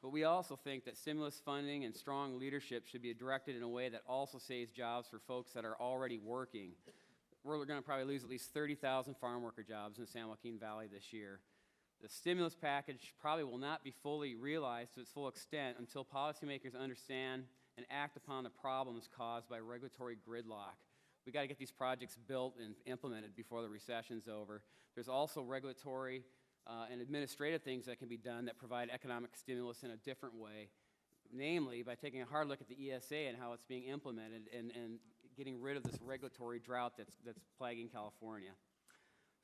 But we also think that stimulus funding and strong leadership should be directed in a way that also saves jobs for folks that are already working. We're going to probably lose at least 30,000 farm worker jobs in the San Joaquin Valley this year. The stimulus package probably will not be fully realized to its full extent until policymakers understand and act upon the problems caused by regulatory gridlock. We've got to get these projects built and implemented before the recession's over. There's also regulatory and administrative things that can be done that provide economic stimulus in a different way, namely by taking a hard look at the ESA and how it's being implemented and getting rid of this regulatory drought that's plaguing California.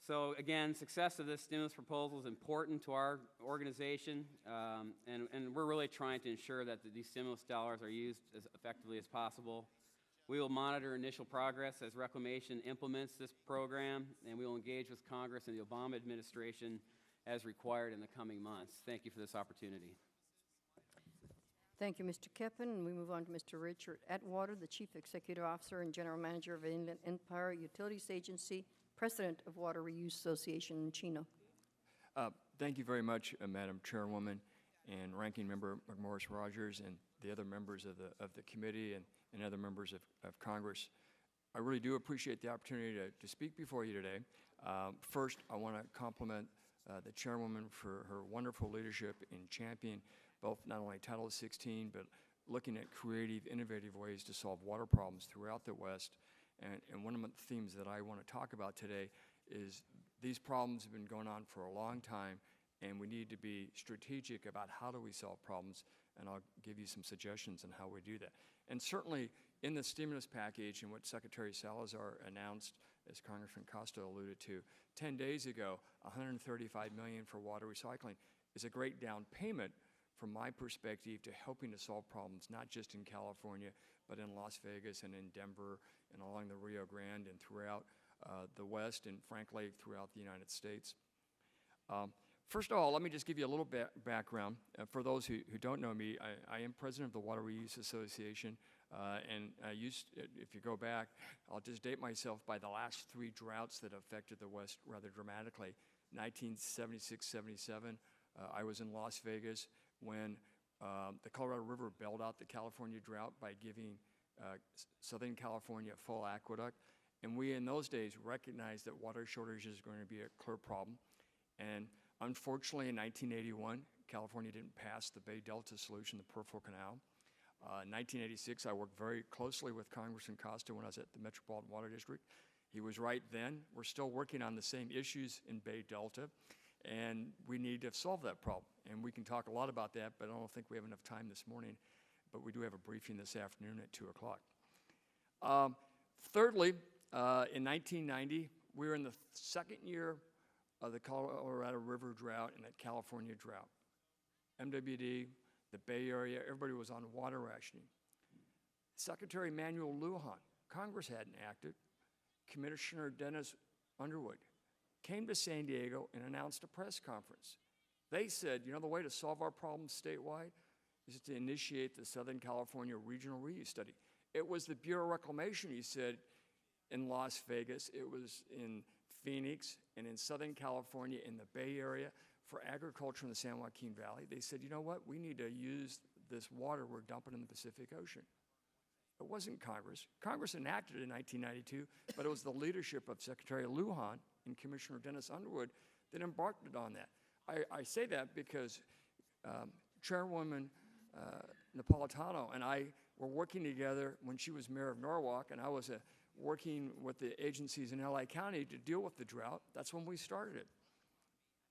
So again, success of this stimulus proposal is important to our organization, and we're really trying to ensure that these stimulus dollars are used as effectively as possible. We will monitor initial progress as Reclamation implements this program, and we will engage with Congress and the Obama administration as required in the coming months. Thank you for this opportunity. Thank you, Mr. Keppen. And we move on to Mr. Richard Atwater, the Chief Executive Officer and General Manager of Inland Empire Utilities Agency, President of Water Reuse Association in Chino. Thank you very much, Madam Chairwoman and Ranking Member McMorris Rogers and the other members of the committee and other members of Congress. I really do appreciate the opportunity to speak before you today. First, I want to compliment the Chairwoman for her wonderful leadership in championing both not only Title 16, but looking at creative, innovative ways to solve water problems throughout the West. And one of the themes that I want to talk about today is these problems have been going on for a long time, and we need to be strategic about how do we solve problems, and I'll give you some suggestions on how we do that. And certainly in the stimulus package and what Secretary Salazar announced, as Congressman Costa alluded to, 10 days ago, $135 million for water recycling is a great down payment from my perspective to helping to solve problems, not just in California, but in Las Vegas and in Denver and along the Rio Grande and throughout the West and, frankly, throughout the United States. First of all, let me just give you a little background. For those who don't know me, I am president of the Water Reuse Association, and if you go back, I'll just date myself by the last 3 droughts that affected the West rather dramatically. 1976-77, I was in Las Vegas when the Colorado River bailed out the California drought by giving Southern California a full aqueduct. And we, in those days, recognized that water shortage is going to be a clear problem. And unfortunately, in 1981, California didn't pass the Bay Delta solution, the Peripheral Canal. In 1986, I worked very closely with Congressman Costa when I was at the Metropolitan Water District. He was right then. We're still working on the same issues in Bay Delta, and we need to solve that problem. And we can talk a lot about that, but I don't think we have enough time this morning. But we do have a briefing this afternoon at 2 o'clock. Thirdly, in 1990, we were in the 2nd year of the Colorado River drought and the California drought. MWD, the Bay Area, everybody was on water rationing. Secretary Emanuel Lujan, Congress hadn't acted. Commissioner Dennis Underwood came to San Diego and announced a press conference. They said, you know, the way to solve our problems statewide is to initiate the Southern California Regional Reuse Study. It was the Bureau of Reclamation, he said, in Las Vegas. It was in Phoenix and in Southern California in the Bay Area for agriculture in the San Joaquin Valley. They said, you know what, we need to use this water we're dumping in the Pacific Ocean. It wasn't Congress. Congress enacted it in 1992, but it was the leadership of Secretary Lujan and Commissioner Dennis Underwood that embarked on that. I say that because Chairwoman Napolitano and I were working together when she was mayor of Norwalk, and I was working with the agencies in LA County to deal with the drought. That's when we started it.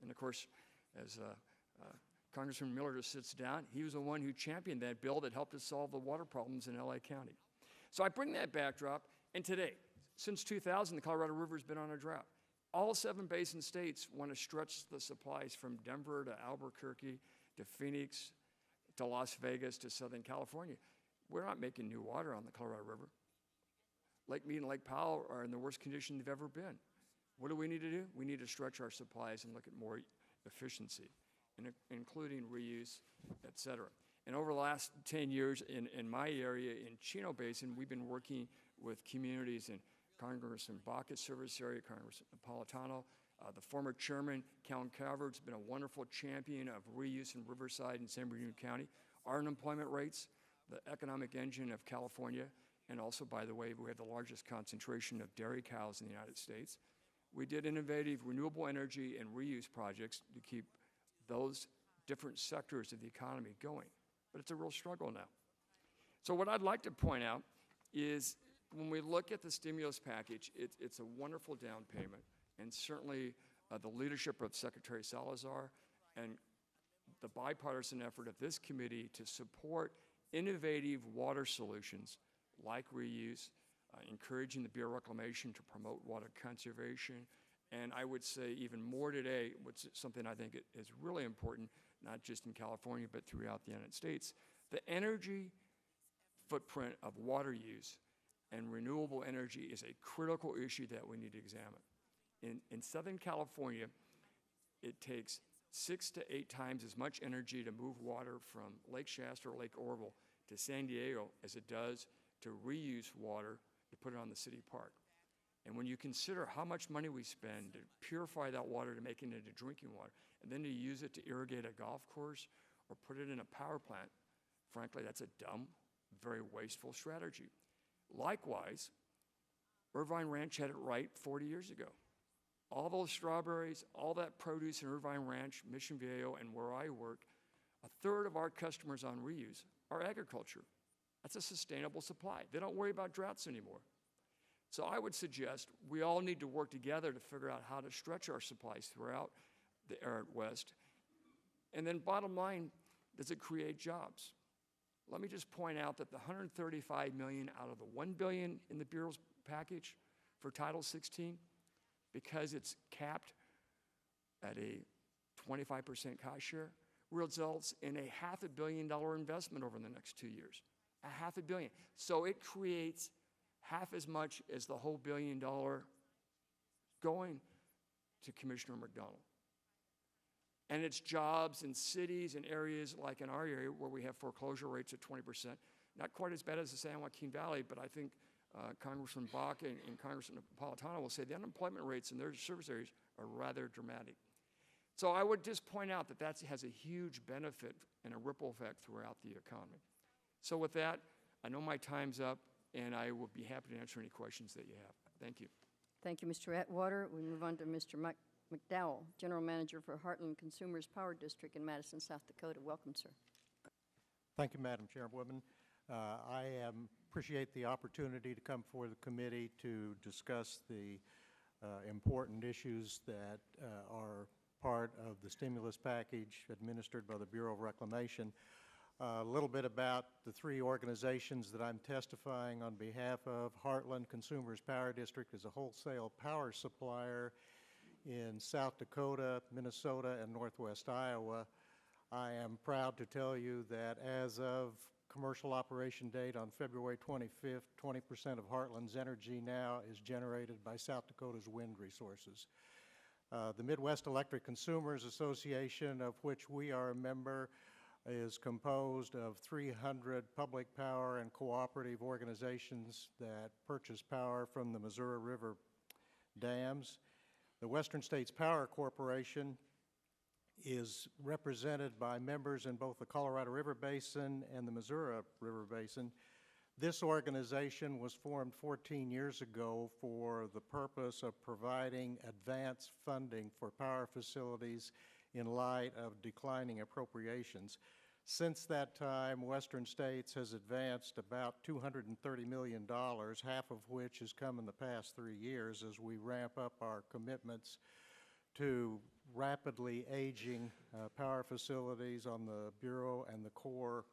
And of course, as Congressman Miller just sits down, he was the one who championed that bill that helped us solve the water problems in LA County. So I bring that backdrop, and today, since 2000, the Colorado River has been on a drought. All 7 basin states want to stretch the supplies from Denver to Albuquerque to Phoenix to Las Vegas to Southern California. We're not making new water on the Colorado River. Lake Mead and Lake Powell are in the worst condition they've ever been. What do we need to do? We need to stretch our supplies and look at more efficiency, including reuse, et cetera. And over the last 10 years in my area, in Chino Basin, we've been working with communities in Congressman Baca's service area, Congressman Napolitano. The former chairman, Callan Calvert's been a wonderful champion of reuse in Riverside and San Bernardino County. Our unemployment rates, the economic engine of California, and also, by the way, we have the largest concentration of dairy cows in the United States. We did innovative renewable energy and reuse projects to keep those different sectors of the economy going. But it's a real struggle now. So what I'd like to point out is when we look at the stimulus package, it's a wonderful down payment, and certainly the leadership of Secretary Salazar and the bipartisan effort of this committee to support innovative water solutions like reuse, encouraging the Bureau of Reclamation to promote water conservation, and I would say even more today, which is something I think is really important, not just in California, but throughout the United States, the energy footprint of water use and renewable energy is a critical issue that we need to examine. In Southern California, it takes 6 to 8 times as much energy to move water from Lake Shasta or Lake Orville to San Diego as it does to reuse water to put it on the city park. And when you consider how much money we spend to purify that water to make it into drinking water, and then to use it to irrigate a golf course or put it in a power plant, frankly, that's a dumb, very wasteful strategy. Likewise, Irvine Ranch had it right 40 years ago. All those strawberries, all that produce in Irvine Ranch, Mission Viejo, and where I work, 1/3 of our customers on reuse are agriculture. That's a sustainable supply. They don't worry about droughts anymore. So I would suggest we all need to work together to figure out how to stretch our supplies throughout the arid West. And then bottom line, does it create jobs? Let me just point out that the $135 million out of the $1 billion in the Bureau's package for Title 16, because it's capped at a 25% cost share, results in a $500 million investment over the next 2 years. $500 million. So it creates half as much as the whole $1 billion going to Commissioner McDonald. And it's jobs in cities and areas like in our area where we have foreclosure rates at 20%. Not quite as bad as the San Joaquin Valley, but I think Congressman Baca and Congressman Napolitano will say the unemployment rates in their service areas are rather dramatic. So I would just point out that that has a huge benefit and a ripple effect throughout the economy. So with that, I know my time's up, and I will be happy to answer any questions that you have. Thank you. Thank you, Mr. Atwater. We move on to Mr. McDowell, General Manager for Heartland Consumers Power District in Madison, South Dakota. Welcome, sir. Thank you, Madam Chairwoman. I appreciate the opportunity to come before the committee to discuss the important issues that are part of the stimulus package administered by the Bureau of Reclamation. A little bit about the 3 organizations that I'm testifying on behalf of. Heartland Consumers Power District is a wholesale power supplier in South Dakota, Minnesota, and Northwest Iowa. I am proud to tell you that as of commercial operation date on February 25th, 20% of Heartland's energy now is generated by South Dakota's wind resources. The Midwest Electric Consumers Association, of which we are a member, is composed of 300 public power and cooperative organizations that purchase power from the Missouri River dams. The Western States Power Corporation is represented by members in both the Colorado River Basin and the Missouri River Basin. This organization was formed 14 years ago for the purpose of providing advance funding for power facilities in light of declining appropriations. Since that time, Western States has advanced about $230 million, half of which has come in the past 3 years as we ramp up our commitments to rapidly aging power facilities on the Bureau and the Corps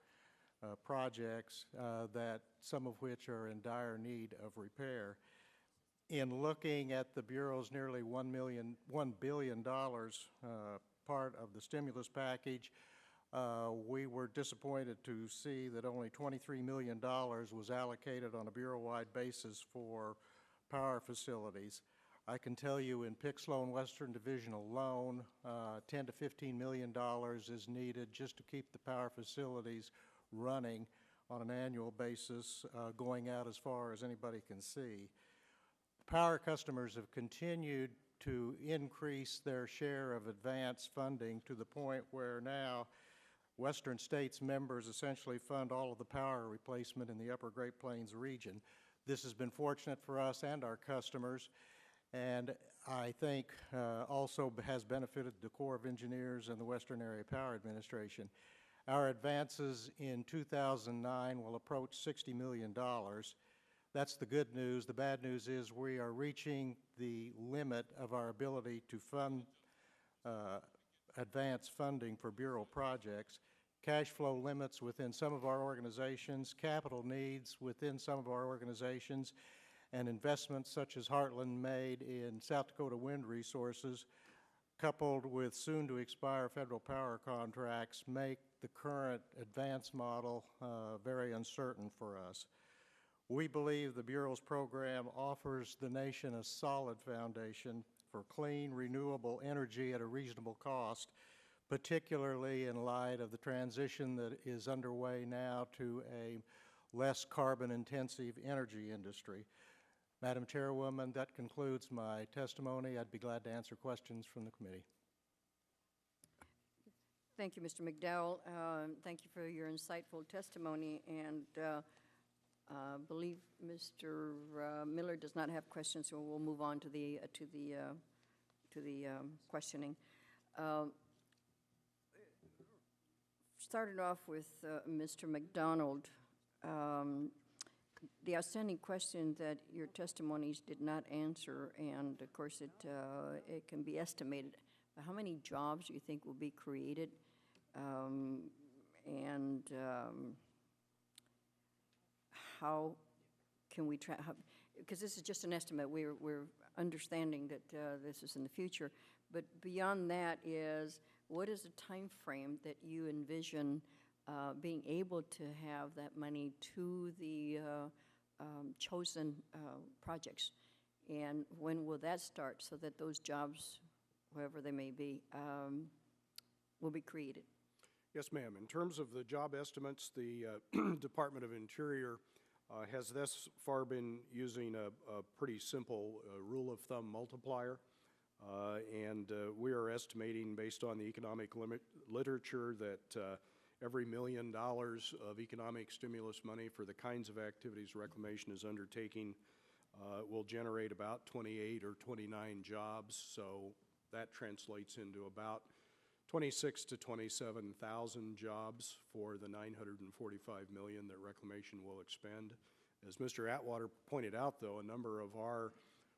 projects, that some of which are in dire need of repair. In looking at the Bureau's nearly $1 billion part of the stimulus package, we were disappointed to see that only $23 million was allocated on a Bureau-wide basis for power facilities. I can tell you in Pick Sloan Western Division alone, $10 to $15 million is needed just to keep the power facilities running on an annual basis, going out as far as anybody can see. Power customers have continued to increase their share of advance funding to the point where now Western States members essentially fund all of the power replacement in the Upper Great Plains region. This has been fortunate for us and our customers, and I think also has benefited the Corps of Engineers and the Western Area Power Administration. Our advances in 2009 will approach $60 million. That's the good news. The bad news is we are reaching the limit of our ability to fund advance funding for Bureau projects. Cash flow limits within some of our organizations, capital needs within some of our organizations, and investments such as Heartland made in South Dakota wind resources, coupled with soon-to-expire federal power contracts, make the current advance model very uncertain for us. We believe the Bureau's program offers the nation a solid foundation for clean, renewable energy at a reasonable cost, particularly in light of the transition that is underway now to a less carbon-intensive energy industry. Madam Chairwoman, that concludes my testimony. I'd be glad to answer questions from the committee. Thank you, Mr. McDowell. Thank you for your insightful testimony, and believe Mr. Miller does not have questions, so we'll move on to the questioning. Started off with Mr. McDonald. The outstanding question that your testimonies did not answer, and of course it can be estimated, but how many jobs do you think will be created? How can we try, because this is just an estimate, we're understanding that this is in the future, but beyond that is, what is the time frame that you envision being able to have that money to the chosen projects? And when will that start so that those jobs, wherever they may be, will be created? Yes, ma'am. In terms of the job estimates, the Department of Interior has thus far been using a pretty simple rule of thumb multiplier. And we are estimating, based on the economic literature, that every $1 million of economic stimulus money for the kinds of activities Reclamation is undertaking will generate about 28 or 29 jobs. So that translates into about 26 to 27,000 jobs for the $945 million that Reclamation will expend. As Mr. Atwater pointed out, though, a number of our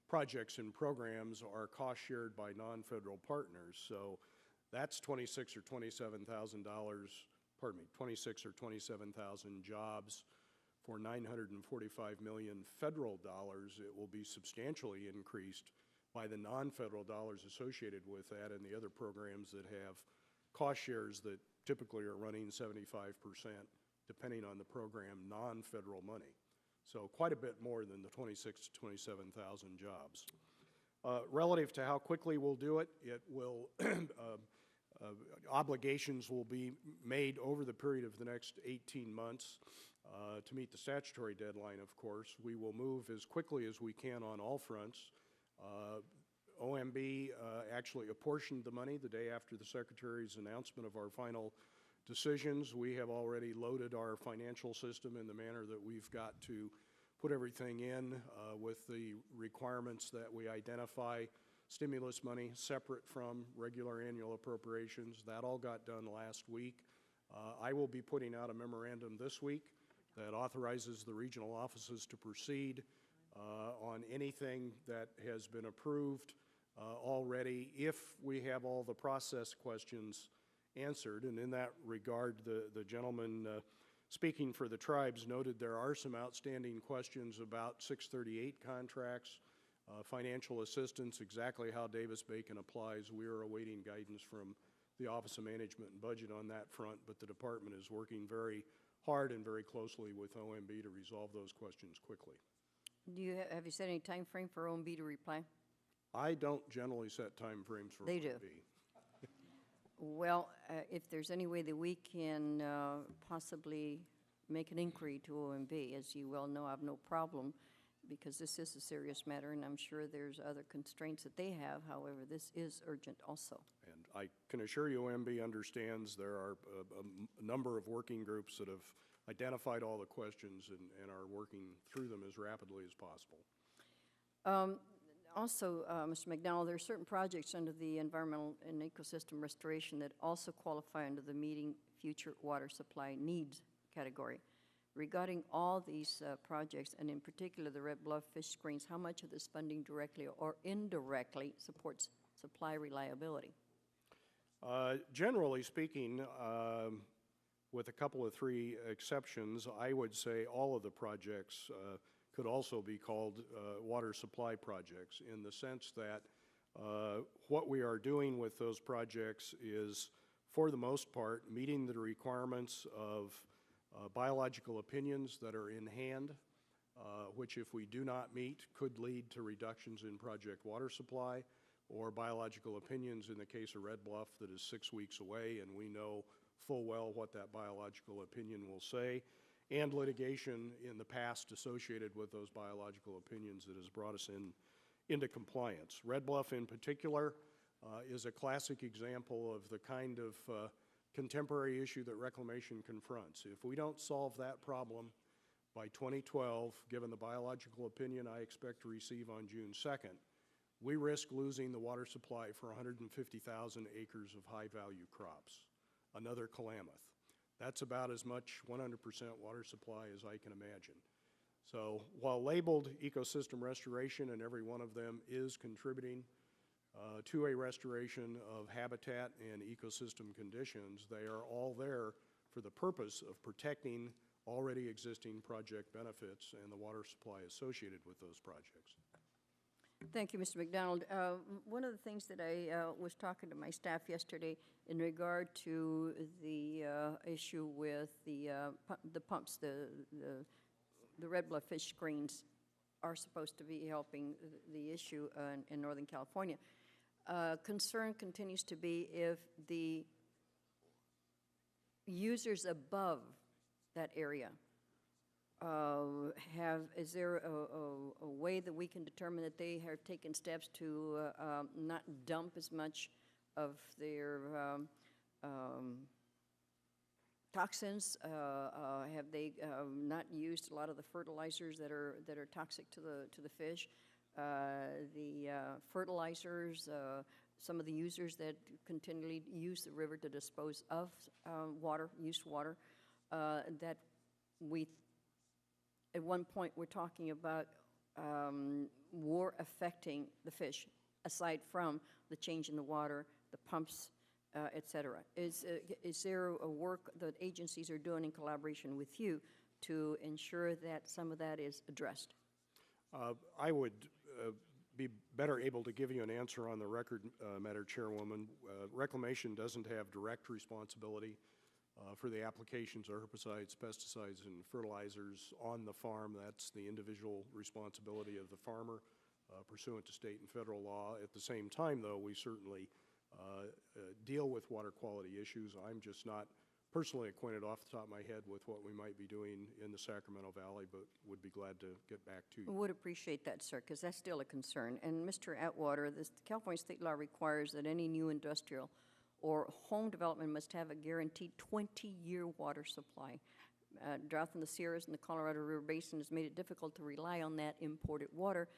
projects and programs are cost shared by non-federal partners. So that's 26 or $27,000, pardon me, 26 or 27,000 jobs for $945 million federal dollars. It will be substantially increased by the non-federal dollars associated with that and the other programs that have cost shares that typically are running 75%, depending on the program, non-federal money. So quite a bit more than the 26 to 27,000 jobs. Relative to how quickly we'll do it, it will obligations will be made over the period of the next 18 months to meet the statutory deadline, of course. We will move as quickly as we can on all fronts. OMB actually apportioned the money the day after the Secretary's announcement of our final decisions. We have already loaded our financial system in the manner that we've got to put everything in with the requirements that we identify stimulus money separate from regular annual appropriations. That all got done last week. I will be putting out a memorandum this week that authorizes the regional offices to proceed on anything that has been approved already if we have all the process questions answered. And in that regard, the gentleman speaking for the tribes noted there are some outstanding questions about 638 contracts, financial assistance, exactly how Davis-Bacon applies. We are awaiting guidance from the Office of Management and Budget on that front, but the department is working very hard and very closely with OMB to resolve those questions quickly. Have you set any time frame for OMB to reply? I don't generally set time frames for They OMB. do. Well, if there's any way that we can possibly make an inquiry to OMB, as you well know, I have no problem, because this is a serious matter, and I'm sure there's other constraints that they have. However, this is urgent also. And I can assure you OMB understands there are a number of working groups that have identified all the questions and are working through them as rapidly as possible. Also, Mr. McDonald, there are certain projects under the Environmental and Ecosystem Restoration that also qualify under the Meeting Future Water Supply Needs category. Regarding all these projects, and in particular the Red Bluff fish screens, how much of this funding directly or indirectly supports supply reliability? Generally speaking, with a couple of three exceptions, I would say all of the projects could also be called water supply projects, in the sense that what we are doing with those projects is, for the most part, meeting the requirements of biological opinions that are in hand, which if we do not meet could lead to reductions in project water supply, or biological opinions in the case of Red Bluff that is 6 weeks away and we know full well what that biological opinion will say, and litigation in the past associated with those biological opinions that has brought us into compliance. Red Bluff in particular is a classic example of the kind of contemporary issue that Reclamation confronts. If we don't solve that problem by 2012, given the biological opinion I expect to receive on June 2nd, we risk losing the water supply for 150,000 acres of high-value crops, another Klamath. That's about as much 100% water supply as I can imagine. So while labeled ecosystem restoration, and every one of them is contributing to a restoration of habitat and ecosystem conditions, they are all there for the purpose of protecting already existing project benefits and the water supply associated with those projects. Thank you, Mr. McDonald. One of the things that I was talking to my staff yesterday in regard to the issue with the pumps, the Red Bluff fish screens are supposed to be helping the issue in Northern California. Concern continues to be if the users above that area is there a way that we can determine that they have taken steps to not dump as much of their toxins? Have they not used a lot of the fertilizers that are toxic to the fish? The fertilizers, some of the users that continually use the river to dispose of used water, that we at one point we're talking about war affecting the fish, aside from the change in the water, the pumps, et cetera. Is there a work that agencies are doing in collaboration with you to ensure that some of that is addressed? I would be better able to give you an answer on the record, Madam Chairwoman. Reclamation doesn't have direct responsibility for the applications of herbicides, pesticides, and fertilizers on the farm. That's the individual responsibility of the farmer pursuant to state and federal law. At the same time, though, we certainly deal with water quality issues. I'm just not personally acquainted off the top of my head with what we might be doing in the Sacramento Valley, but would be glad to get back to you. Would appreciate that, sir, because that's still a concern. And Mr. Atwater, the California state law requires that any new industrial or home development must have a guaranteed 20-year water supply. Drought in the Sierras and the Colorado River Basin has made it difficult to rely on that imported water.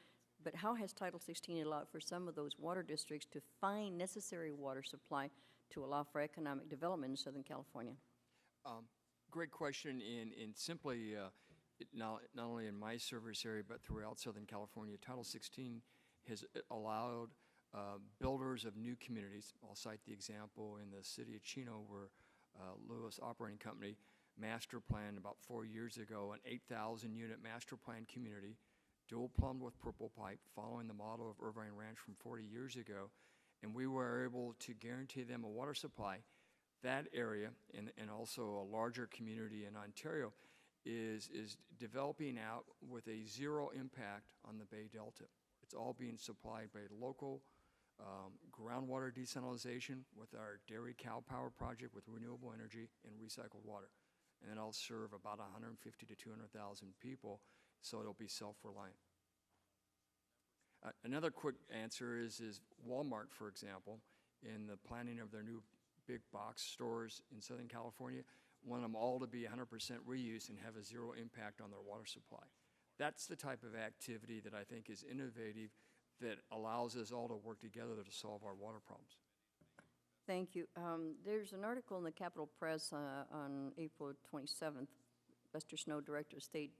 But how has Title 16 allowed for some of those water districts to find necessary water supply to allow for economic development in Southern California? Great question, and simply, not only in my service area, but throughout Southern California, Title 16 has allowed builders of new communities. I'll cite the example in the city of Chino, where Lewis Operating Company master planned about 4 years ago an 8,000-unit master plan community, dual plumbed with purple pipe, following the model of Irvine Ranch from 40 years ago, and we were able to guarantee them a water supply. That area, and also a larger community in Ontario, is developing out with a zero impact on the Bay Delta. It's all being supplied by local groundwater desalination with our dairy cow power project with renewable energy and recycled water. And then I'll serve about 150 to 200,000 people, so it'll be self-reliant. Another quick answer is Walmart, for example, in the planning of their new big box stores in Southern California, want them all to be 100% reuse and have a zero impact on their water supply. That's the type of activity that I think is innovative, that allows us all to work together to solve our water problems. Thank you. There's an article in the Capitol Press on April 27th. Lester Snow, Director of State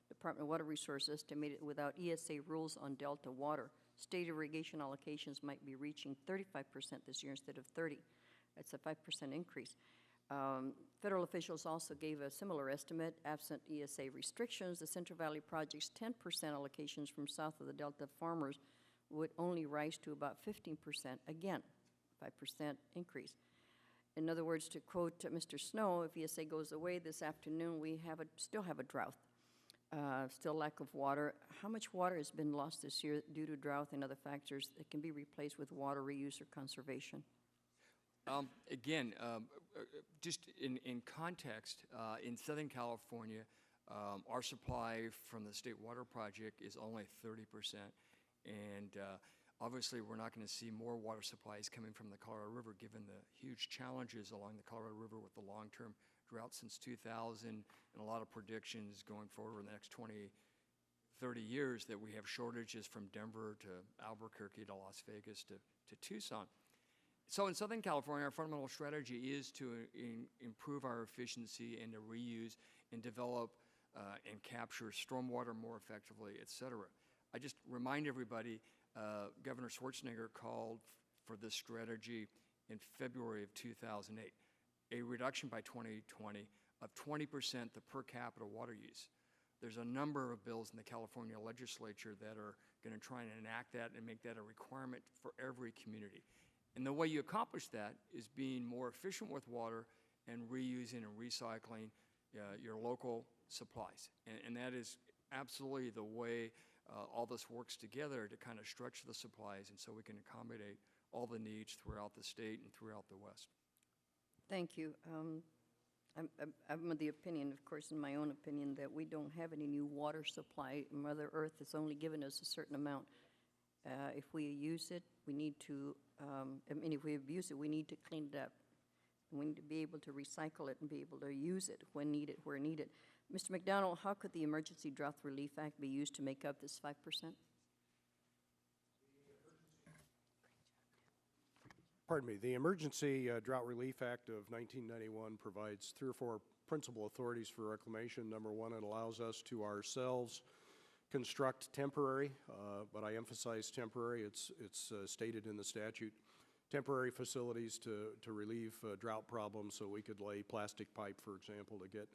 Department of Water Resources, estimated without ESA rules on Delta water, state irrigation allocations might be reaching 35% this year instead of 30%. That's a 5% increase. Federal officials also gave a similar estimate. Absent ESA restrictions, the Central Valley Project's 10% allocations from south of the Delta farmers would only rise to about 15%. Again, 5% increase. In other words, to quote Mr. Snow, if ESA goes away this afternoon, we still have a drought, still lack of water. How much water has been lost this year due to drought and other factors that can be replaced with water reuse or conservation? Again, just in context, in Southern California, our supply from the State Water Project is only 30%, and obviously we're not going to see more water supplies coming from the Colorado River, given the huge challenges along the Colorado River with the long-term drought since 2000, and a lot of predictions going forward in the next 20, 30 years that we have shortages from Denver to Albuquerque to Las Vegas to Tucson. So in Southern California, our fundamental strategy is to improve our efficiency and to reuse and develop and capture stormwater more effectively, et cetera. I just remind everybody, Governor Schwarzenegger called for this strategy in February of 2008, a reduction by 2020 of 20% the per capita water use. There's a number of bills in the California legislature that are going to try and enact that and make that a requirement for every community. And the way you accomplish that is being more efficient with water and reusing and recycling your local supplies. And that is absolutely the way all this works together to kind of stretch the supplies, and so we can accommodate all the needs throughout the state and throughout the West. Thank you. I'm of the opinion, of course, in my own opinion, that we don't have any new water supply. Mother Earth has only given us a certain amount. If we use it, we need to, if we abuse it, we need to clean it up. We need to be able to recycle it and be able to use it when needed, where needed. Mr. McDonald, how could the Emergency Drought Relief Act be used to make up this 5%? Pardon me. The Emergency Drought Relief Act of 1991 provides 3 or 4 principal authorities for reclamation. Number one, it allows us to ourselves construct temporary, but I emphasize temporary, it's stated in the statute, temporary facilities to relieve drought problems. So we could lay plastic pipe, for example, to get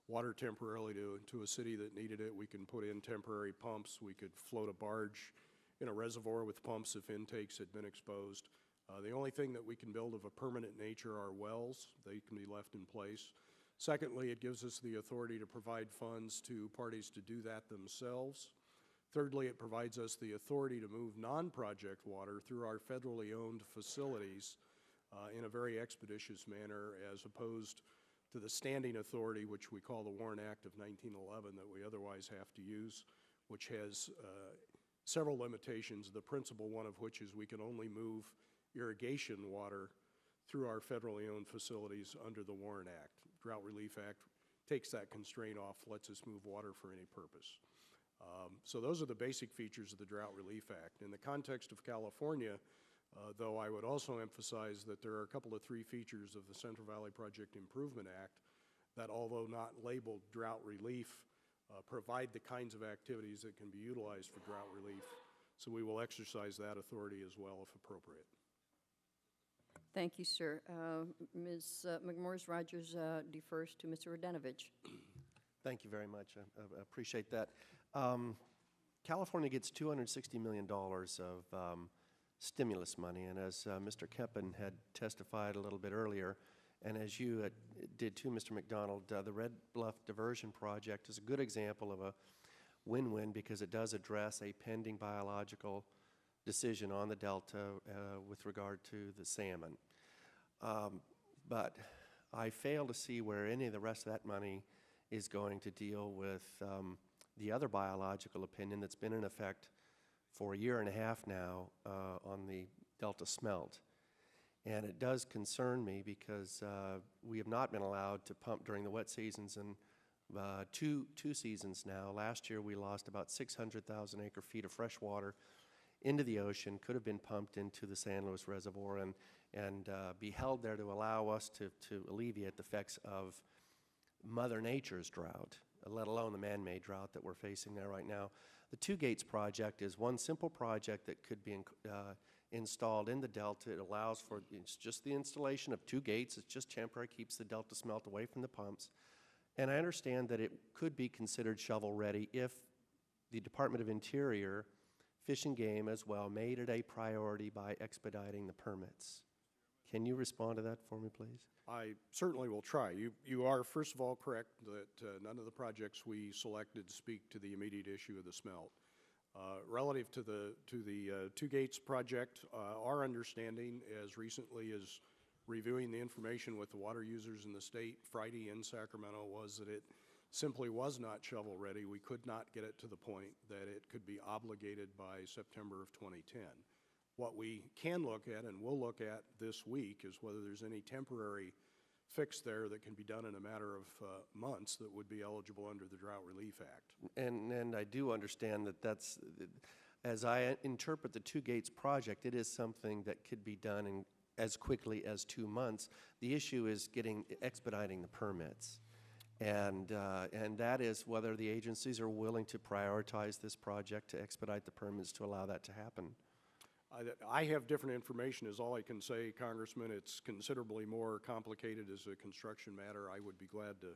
water temporarily to a city that needed it. We can put in temporary pumps. We could float a barge in a reservoir with pumps if intakes had been exposed. The only thing that we can build of a permanent nature are wells. They can be left in place. Secondly, it gives us the authority to provide funds to parties to do that themselves. Thirdly, it provides us the authority to move non-project water through our federally owned facilities in a very expeditious manner, as opposed to the standing authority, which we call the Warren Act of 1911, that we otherwise have to use, which has several limitations, the principal one of which is we can only move irrigation water through our federally owned facilities under the Warren Act. Drought Relief Act takes that constraint off, lets us move water for any purpose. So those are the basic features of the Drought Relief Act. In the context of California, though, I would also emphasize that there are a couple of three features of the Central Valley Project Improvement Act that, although not labeled drought relief, provide the kinds of activities that can be utilized for drought relief. So we will exercise that authority as well if appropriate. Thank you, sir. Ms. McMorris-Rogers defers to Mr. Radanovich. Thank you very much. I appreciate that. California gets $260 million of stimulus money, and as Mr. Keppen had testified a little bit earlier, and as you did too, Mr. McDonald, the Red Bluff Diversion Project is a good example of a win-win because it does address a pending biological decision on the Delta with regard to the salmon. But I fail to see where any of the rest of that money is going to deal with the other biological opinion that's been in effect for a year and a half now on the Delta smelt. And it does concern me because we have not been allowed to pump during the wet seasons in two seasons now. Last year we lost about 600,000 acre-feet of fresh water into the ocean, could have been pumped into the San Luis Reservoir and be held there to allow us to alleviate the effects of Mother Nature's drought, let alone the man-made drought that we're facing there right now. The Two Gates project is one simple project that could be installed in the Delta. It allows for, it's just the installation of two gates. It's just temporary, keeps the Delta smelt away from the pumps. And I understand that it could be considered shovel-ready if the Department of Interior, Fish and Game as well, made it a priority by expediting the permits. Can you respond to that for me, please? I certainly will try. You are, first of all, correct that none of the projects we selected speak to the immediate issue of the smelt. Relative to the Two Gates project, our understanding as recently as reviewing the information with the water users in the state Friday in Sacramento was that it simply was not shovel ready. We could not get it to the point that it could be obligated by September of 2010. What we can look at and will look at this week is whether there's any temporary fix there that can be done in a matter of months that would be eligible under the Drought Relief Act. And I do understand that that's, as I interpret the Two Gates project, it is something that could be done in as quickly as 2 months. The issue is expediting the permits. And that is whether the agencies are willing to prioritize this project to expedite the permits to allow that to happen. I have different information is all I can say, Congressman. It's considerably more complicated as a construction matter. I would be glad to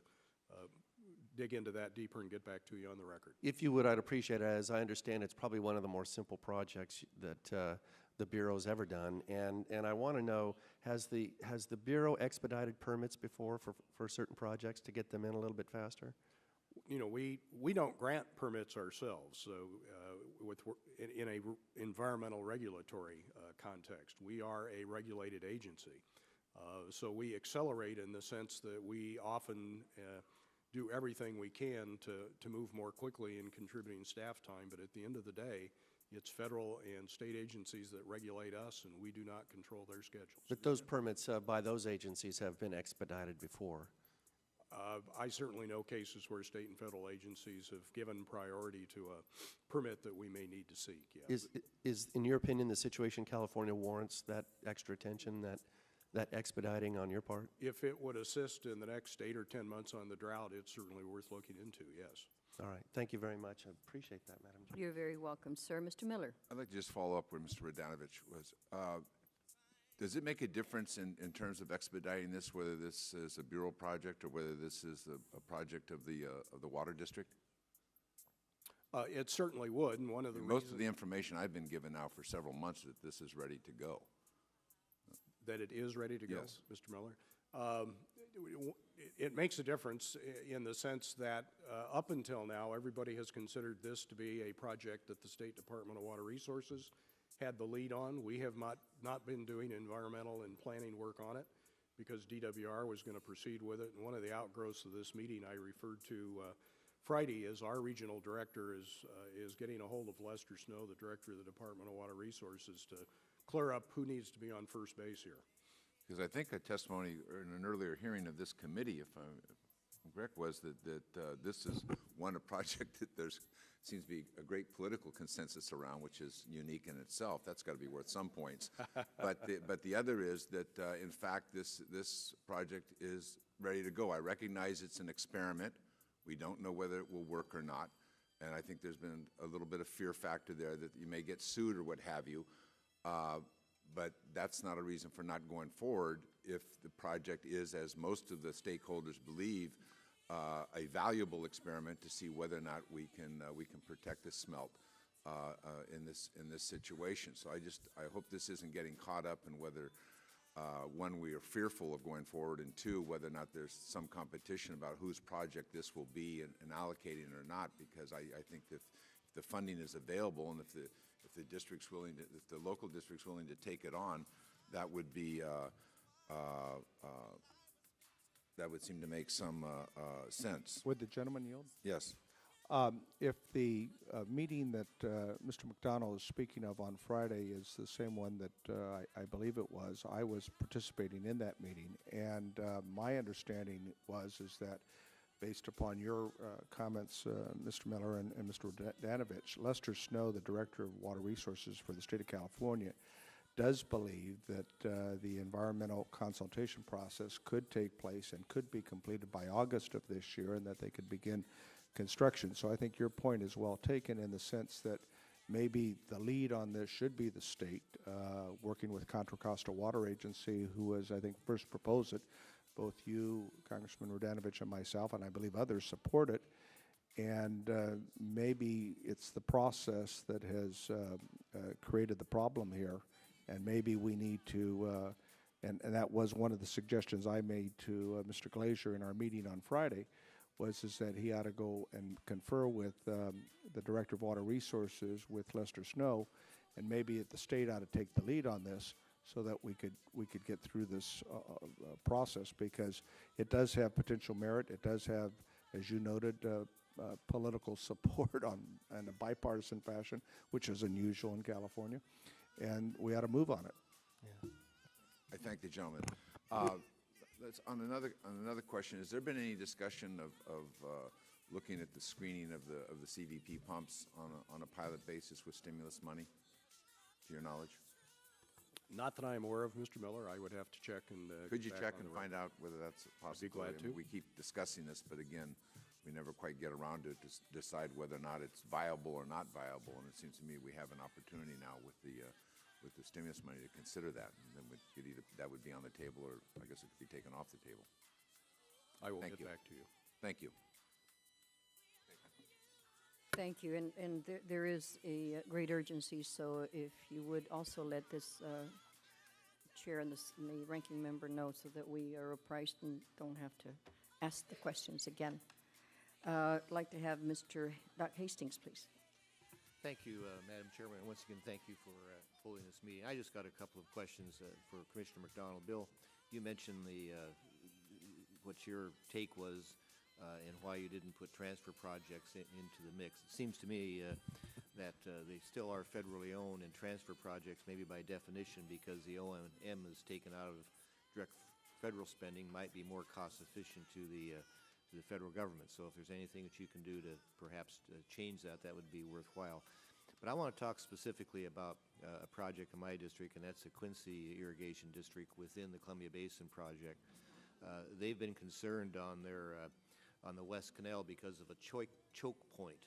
dig into that deeper and get back to you on the record. If you would, I'd appreciate it. As I understand, it's probably one of the more simple projects that the Bureau's ever done. And I want to know, has the Bureau expedited permits before for certain projects to get them in a little bit faster? You know, we don't grant permits ourselves, so in a environmental regulatory context. We are a regulated agency. So we accelerate in the sense that we often do everything we can to move more quickly in contributing staff time, but at the end of the day, it's federal and state agencies that regulate us, and we do not control their schedules. But those permits by those agencies have been expedited before. I certainly know cases where state and federal agencies have given priority to a permit that we may need to seek, yes. Is in your opinion, the situation in California warrants that extra attention, that expediting on your part? If it would assist in the next 8 or 10 months on the drought, it's certainly worth looking into, yes. All right. Thank you very much. I appreciate that, Madam Chair. You're very welcome, sir. Mr. Miller. I'd like to just follow up where Mr. Radanovich was. Does it make a difference in terms of expediting this, whether this is a Bureau project or whether this is a project of the Water District? It certainly would, and one of the most of the information I've been given now for several months that this is ready to go. That it is ready to go, yes. Mr. Miller. It makes a difference in the sense that up until now, everybody has considered this to be a project that the State Department of Water Resources had the lead on. We have not been doing environmental and planning work on it because DWR was going to proceed with it. And one of the outgrowths of this meeting I referred to Friday is our regional director is getting a hold of Lester Snow, the director of the Department of Water Resources, to clear up who needs to be on first base here. Because I think a testimony or in an earlier hearing of this committee, if I'm correct, was that this is one, a project that there's seems to be a great political consensus around, which is unique in itself. That's got to be worth some points. But the other is that, in fact, this project is ready to go. I recognize it's an experiment. We don't know whether it will work or not. And I think there's been a little bit of fear factor there that you may get sued or what have you. But that's not a reason for not going forward if the project is, as most of the stakeholders believe, a valuable experiment to see whether or not we can protect the smelt in this situation. So I hope this isn't getting caught up in whether one, we are fearful of going forward, and two, whether or not there's some competition about whose project this will be and allocating it or not. Because I think that if the funding is available and if the district's willing to, if the local district's willing to take it on, that would be that would seem to make some sense. Would the gentleman yield? Yes. If the meeting that Mr. McDonald is speaking of on Friday is the same one that I believe it was, I was participating in that meeting, and my understanding is that based upon your comments, Mr. Miller and Mr. Danovich, Lester Snow, the Director of Water Resources for the state of California, does believe that the environmental consultation process could take place and could be completed by August of this year, and that they could begin construction. So I think your point is well taken in the sense that maybe the lead on this should be the state, working with Contra Costa Water Agency, who has, I think, first proposed it. Both you, Congressman Rudanovich, and myself, and I believe others, support it. And maybe it's the process that has created the problem here. And maybe we need to, and that was one of the suggestions I made to Mr. Glazier in our meeting on Friday, is that he ought to go and confer with the Director of Water Resources, with Lester Snow, and maybe the state ought to take the lead on this so that we could get through this process, because it does have potential merit. It does have, as you noted, political support in a bipartisan fashion, which is unusual in California, and we ought to move on it. Yeah. I thank the gentleman. On another question, has there been any discussion of looking at the screening of the CVP pumps on a pilot basis with stimulus money, to your knowledge? Not that I am aware of, Mr. Miller. I would have to check and could you check and find out whether that's possible? I'd be glad to. We keep discussing this, but again, we never quite get around to it to decide whether or not it's viable or not viable. And it seems to me we have an opportunity now with the stimulus money to consider that, and then that would be on the table, or I guess it could be taken off the table. I will get back to you. Thank you. Thank you, and there is a great urgency, so if you would also let this chair and the ranking member know so that we are apprised and don't have to ask the questions again. I'd like to have Mr. Doc Hastings, please. Thank you, Madam Chairman. And once again, thank you for holding this meeting. I just got a couple of questions for Commissioner McDonald. Bill, you mentioned what your take was and why you didn't put transfer projects into the mix. It seems to me that they still are federally owned, and transfer projects, maybe by definition, because the O&M is taken out of direct federal spending, might be more cost efficient to the federal government. So if there's anything that you can do to perhaps change that, that would be worthwhile. But I want to talk specifically about a project in my district, and that's the Quincy Irrigation District within the Columbia Basin project. They've been concerned on the West Canal because of a choke point.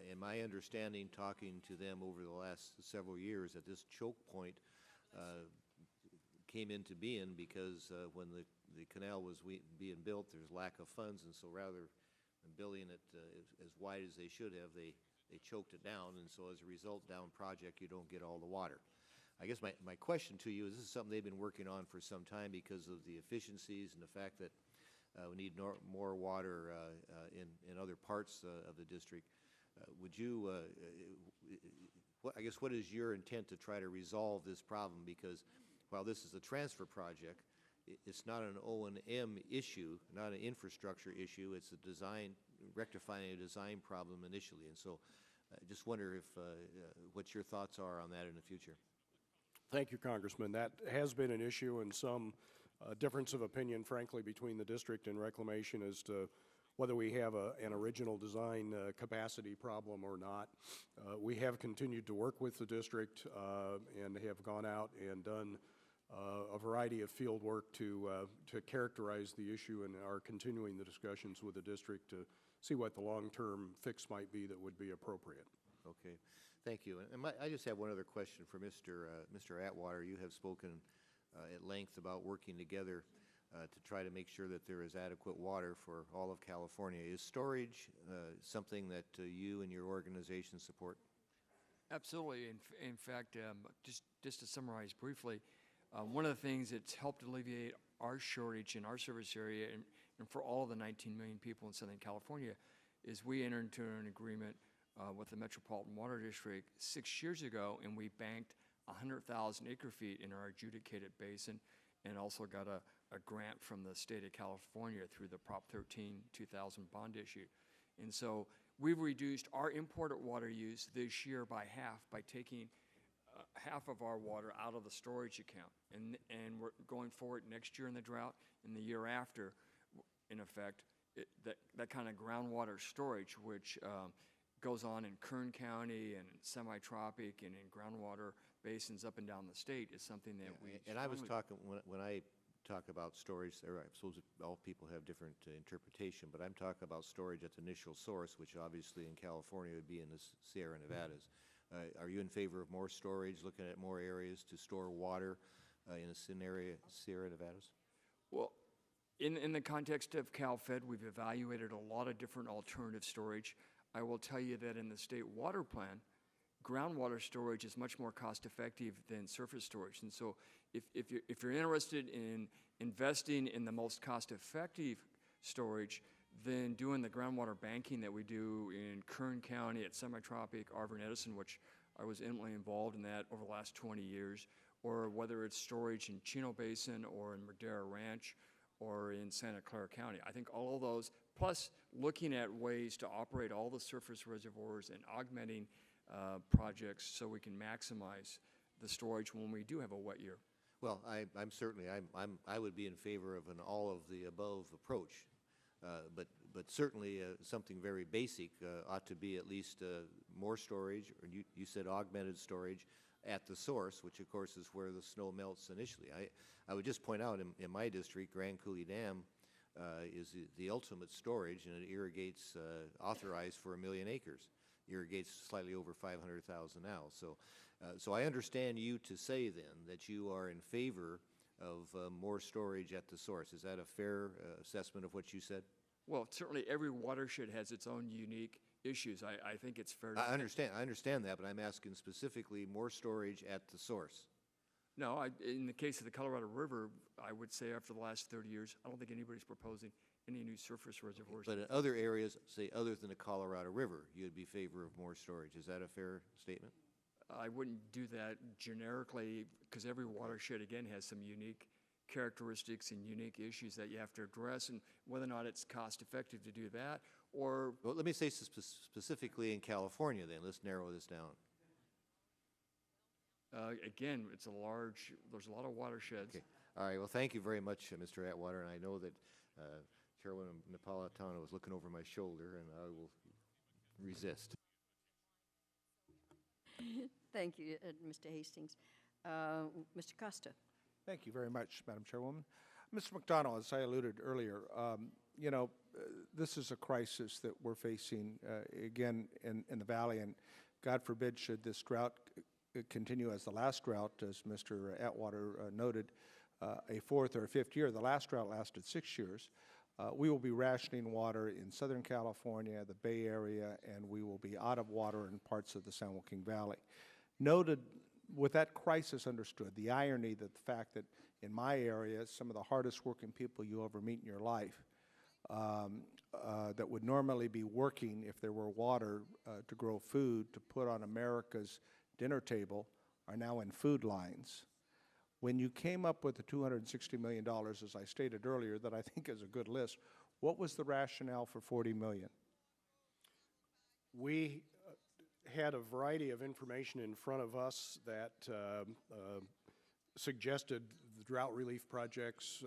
And my understanding, talking to them over the last several years, that this choke point came into being because when the canal was being built, there's lack of funds, and so rather than building it as wide as they should have, they choked it down, and so as a result, down project, you don't get all the water. I guess my question to you is, this is something they've been working on for some time because of the efficiencies and the fact that we need more water in other parts of the district. Would you, I guess, what is your intent to try to resolve this problem? Because while this is a transfer project, it's not an O&M issue, not an infrastructure issue. It's a design, rectifying a design problem initially. And so I just wonder if what your thoughts are on that in the future. Thank you, Congressman. That has been an issue and some difference of opinion, frankly, between the district and Reclamation as to whether we have an original design capacity problem or not. We have continued to work with the district and have gone out and done a variety of field work to characterize the issue, and are continuing the discussions with the district to see what the long-term fix might be that would be appropriate. Okay, thank you. And I just have one other question for Mr. Atwater. You have spoken at length about working together to try to make sure that there is adequate water for all of California. Is storage something that you and your organization support? Absolutely. In fact, just to summarize briefly, one of the things that's helped alleviate our shortage in our service area and for all of the 19 million people in Southern California is we entered into an agreement with the Metropolitan Water District 6 years ago, and we banked 100,000 acre-feet in our adjudicated basin, and also got a grant from the state of California through the Prop 13 2000 bond issue. And so we've reduced our imported water use this year by half by taking half of our water out of the storage account. And we're going forward next year in the drought and the year after, in effect, that kind of groundwater storage, which goes on in Kern County and in semi-tropic and in groundwater basins up and down the state, is something that we... And I was talking, when I talk about storage, I suppose all people have different interpretation, but I'm talking about storage at the initial source, which obviously in California would be in the Sierra Nevadas. Are you in favor of more storage, looking at more areas to store water in the Sierra Nevadas? Well, in the context of CalFed, we've evaluated a lot of different alternative storage. I will tell you that in the state water plan, groundwater storage is much more cost-effective than surface storage. And so if you're interested in investing in the most cost-effective storage, then doing the groundwater banking that we do in Kern County at Semi-Tropic, Arvin Edison, which I was intimately involved in that over the last 20 years, or whether it's storage in Chino Basin or in Madera Ranch or in Santa Clara County. I think all of those, plus looking at ways to operate all the surface reservoirs and augmenting projects so we can maximize the storage when we do have a wet year. Well, I would be in favor of an all of the above approach, but certainly something very basic ought to be at least more storage, or you said augmented storage at the source, which of course is where the snow melts initially. I would just point out in my district, Grand Coulee Dam is the ultimate storage, and it irrigates, authorized for 1 million acres. Irrigates slightly over 500,000 now. So I understand you to say then that you are in favor of more storage at the source. Is that a fair assessment of what you said? Well, certainly every watershed has its own unique issues. I think it's fair to say. I understand that, but I'm asking specifically more storage at the source. No, in the case of the Colorado River, I would say after the last 30 years, I don't think anybody's proposing any new surface reservoirs. But in other areas, say other than the Colorado River, you'd be in favor of more storage. Is that a fair statement? I wouldn't do that generically, because every watershed, again, has some unique characteristics and unique issues that you have to address, and whether or not it's cost effective to do that, or... Well, let me say specifically in California then. Let's narrow this down. Again, there's a lot of watersheds. Okay. All right, well, thank you very much, Mr. Atwater, and I know that Chairwoman Napolitano is looking over my shoulder, and I will resist. Thank you, Mr. Hastings. Mr. Costa. Thank you very much, Madam Chairwoman. Mr. McDonald, as I alluded earlier, you know, this is a crisis that we're facing again in the valley, and God forbid should this drought continue as the last drought, as Mr. Atwater noted, a fourth or a fifth year. The last drought lasted 6 years. We will be rationing water in Southern California, the Bay Area, and we will be out of water in parts of the San Joaquin Valley. Noted, with that crisis understood, the irony that the fact that in my area, some of the hardest working people you ever meet in your life that would normally be working if there were water to grow food to put on America's dinner table are now in food lines. When you came up with the $260 million, as I stated earlier, that I think is a good list, what was the rationale for $40 million? We had a variety of information in front of us that suggested the drought relief projects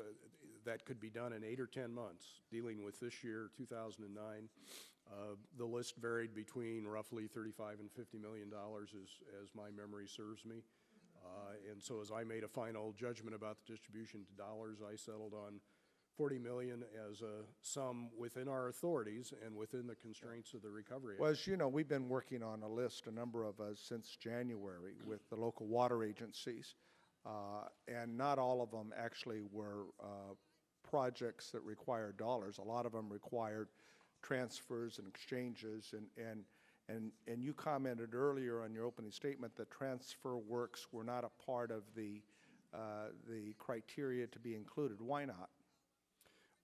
that could be done in 8 or 10 months, dealing with this year, 2009. The list varied between roughly $35 and $50 million, as my memory serves me. And so as I made a final judgment about the distribution to dollars, I settled on $40 million as a sum within our authorities and within the constraints of the Recovery Act. Well, as you know, we've been working on a list, a number of us, since January with the local water agencies, and not all of them actually were projects that required dollars. A lot of them required transfers and exchanges, and you commented earlier on your opening statement that transfer works were not a part of the criteria to be included. Why not?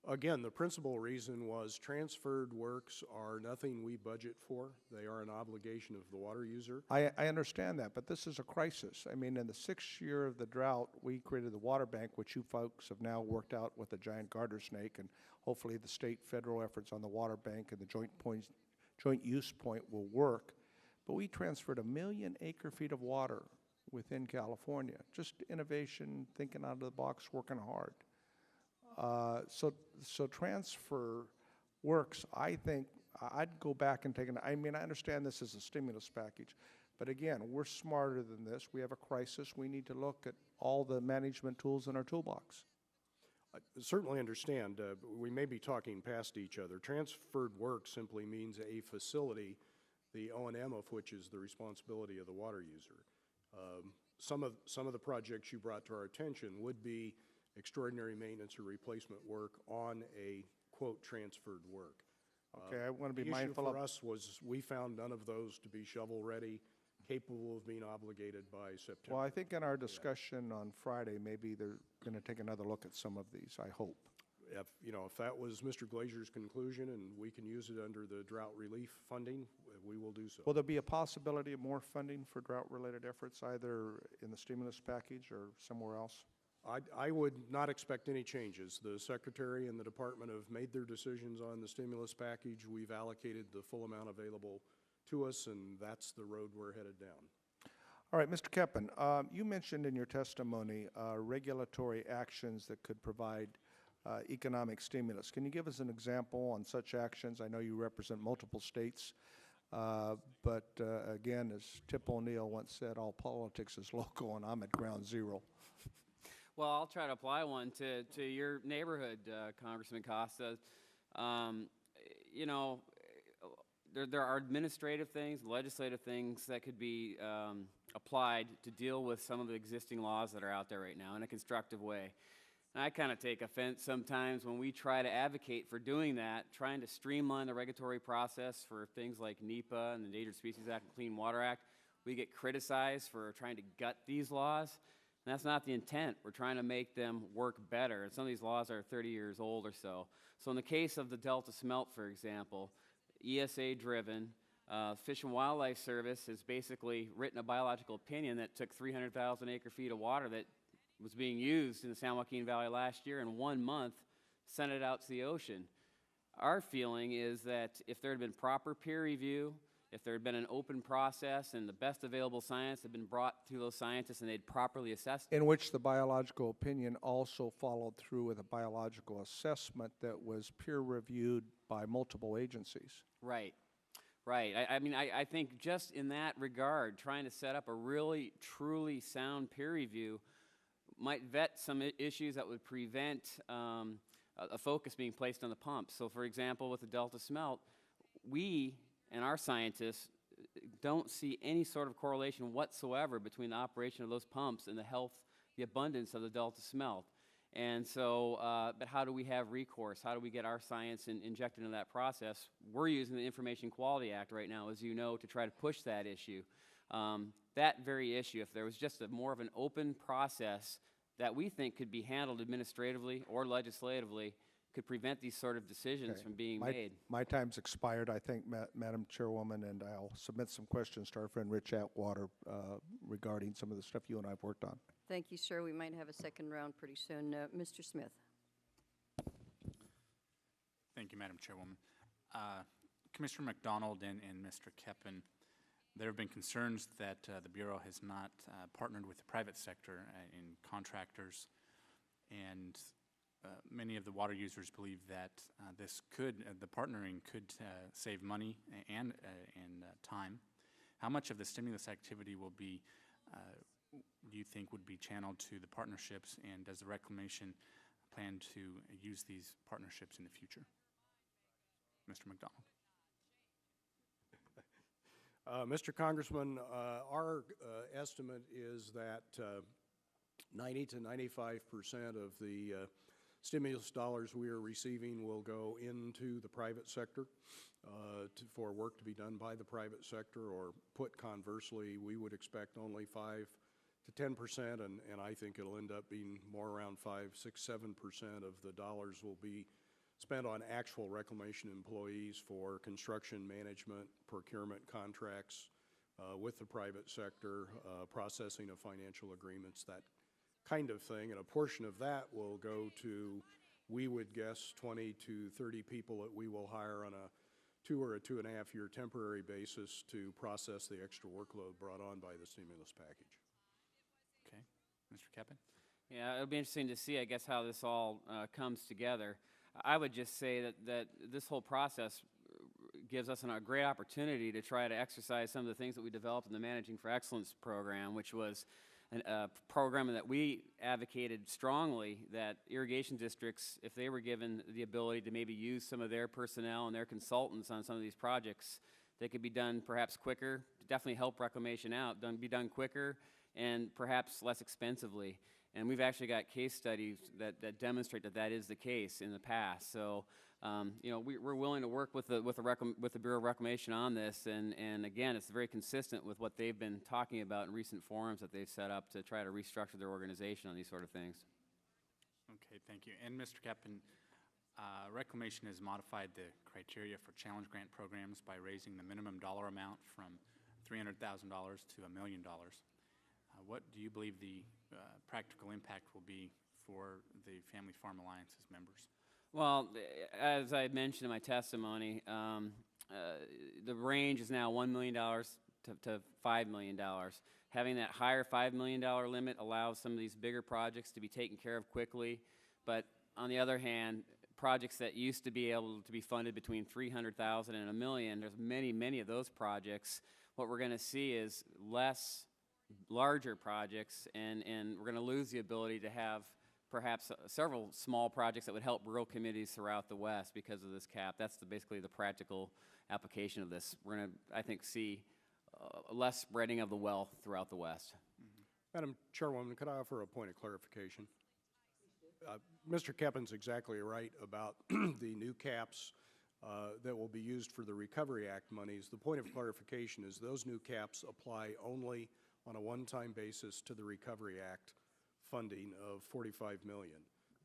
Again, the principal reason was transferred works are nothing we budget for. They are an obligation of the water user. I understand that, but this is a crisis. I mean, in the 6th year of the drought, we created the water bank, which you folks have now worked out with a giant garter snake, and hopefully the state federal efforts on the water bank and the joint use point will work. But we transferred 1 million acre-feet of water within California. Just innovation, thinking out of the box, working hard. So transfer works, I think, I'd go back and take I mean, I understand this is a stimulus package, but again, we're smarter than this. We have a crisis. We need to look at all the management tools in our toolbox. I certainly understand. We may be talking past each other. Transferred work simply means a facility, the O&M of which is the responsibility of the water user. Some of the projects you brought to our attention would be extraordinary maintenance or replacement work on a, quote, transferred work. Okay, I want to be mindful. mindful The issue for of us was we found none of those to be shovel-ready, capable of being obligated by September. Well, I think in our discussion on Friday, maybe they're going to take another look at some of these, I hope. If that was Mr. Glazer's conclusion and we can use it under the drought relief funding, we will do so. Will there be a possibility of more funding for drought-related efforts, either in the stimulus package or somewhere else? I would not expect any changes. The Secretary and the Department have made their decisions on the stimulus package. We've allocated the full amount available to us, and that's the road we're headed down. All right, Mr. Keppen, you mentioned in your testimony regulatory actions that could provide economic stimulus. Can you give us an example on such actions? I know you represent multiple states, but again, as Tip O'Neill once said, all politics is local, and I'm at ground zero. Well, I'll try to apply one to your neighborhood, Congressman Costa. You know, there are administrative things, legislative things that could be applied to deal with some of the existing laws that are out there right now in a constructive way. And I kind of take offense sometimes when we try to advocate for doing that, trying to streamline the regulatory process for things like NEPA and the Endangered Species Act and Clean Water Act. We get criticized for trying to gut these laws. And that's not the intent. We're trying to make them work better. And some of these laws are 30 years old or so. So in the case of the Delta Smelt, for example, ESA-driven, Fish and Wildlife Service has basically written a biological opinion that took 300,000 acre-feet of water that was being used in the San Joaquin Valley last year in 1 month, sent it out to the ocean. Our feeling is that if there had been proper peer review, if there had been an open process and the best available science had been brought to those scientists and they'd properly assessed it. In which the biological opinion also followed through with a biological assessment that was peer-reviewed by multiple agencies. Right, right. I mean, I think just in that regard, trying to set up a really, truly sound peer review might vet some issues that would prevent a focus being placed on the pumps. So, for example, with the Delta Smelt, we and our scientists don't see any sort of correlation whatsoever between the operation of those pumps and the health, the abundance of the Delta Smelt. And so, but how do we have recourse? How do we get our science injected into that process? We're using the Information Quality Act right now, as you know, to try to push that issue. That very issue, if there was just more of an open process that we think could be handled administratively or legislatively, could prevent these sort of decisions from being made. My time's expired, I think, Madam Chairwoman, and I'll submit some questions to our friend Rich Atwater regarding some of the stuff you and I have worked on. Thank you, sir. We might have a second round pretty soon. Mr. Smith. Thank you, Madam Chairwoman. Commissioner McDonald and Mr. Keppen, There have been concerns that the Bureau has not partnered with the private sector in contractors, and many of the water users believe that the partnering could save money and time. How much of the stimulus activity will be, do you think, would be channeled to the partnerships, and does the Reclamation plan to use these partnerships in the future? Mr. McDonald. Mr. Congressman, our estimate is that 90 to 95% of the stimulus dollars we are receiving will go into the private sector for work to be done by the private sector, or put conversely, we would expect only 5 to 10%, and I think it'll end up being more around 5, 6, 7% of the dollars will be spent on actual reclamation employees for construction management, procurement contracts with the private sector, processing of financial agreements, that kind of thing. And a portion of that will go to, we would guess, 20 to 30 people that we will hire on a 2 or a 2.5 year temporary basis to process the extra workload brought on by the stimulus package. Okay. Mr. Keppen? Yeah, it'll be interesting to see, I guess, how this all comes together. I would just say that this whole process gives us a great opportunity to try to exercise some of the things that we developed in the Managing for Excellence program, which was a program that we advocated strongly that irrigation districts, if they were given the ability to maybe use some of their personnel and their consultants on some of these projects, they could be done perhaps quicker, definitely help reclamation out, be done quicker, and perhaps less expensively. And we've actually got case studies that demonstrate that that is the case in the past. So, you know, we're willing to work with the Bureau of Reclamation on this, and again, it's very consistent with what they've been talking about in recent forums that they've set up to try to restructure their organization on these sort of things. Okay, thank you. And Mr. Keppen, Reclamation has modified the criteria for challenge grant programs by raising the minimum dollar amount from $300,000 to $1 million. What do you believe the practical impact will be for the Family Farm Alliance's members? Well, as I mentioned in my testimony, the range is now $1 million to $5 million. Having that higher $5 million limit allows some of these bigger projects to be taken care of quickly. But on the other hand, projects that used to be able to be funded between $300,000 and $1 million, there's many of those projects. What we're going to see is less larger projects, and we're going to lose the ability to have perhaps several small projects that would help rural communities throughout the West because of this cap. That's basically the practical application of this. We're going to, I think, see less spreading of the wealth throughout the West. Madam Chairwoman, could I offer a point of clarification? Mr. Keppen's exactly right about the new caps that will be used for the Recovery Act monies. The point of clarification is those new caps apply only on a one-time basis to the Recovery Act funding of $45 million.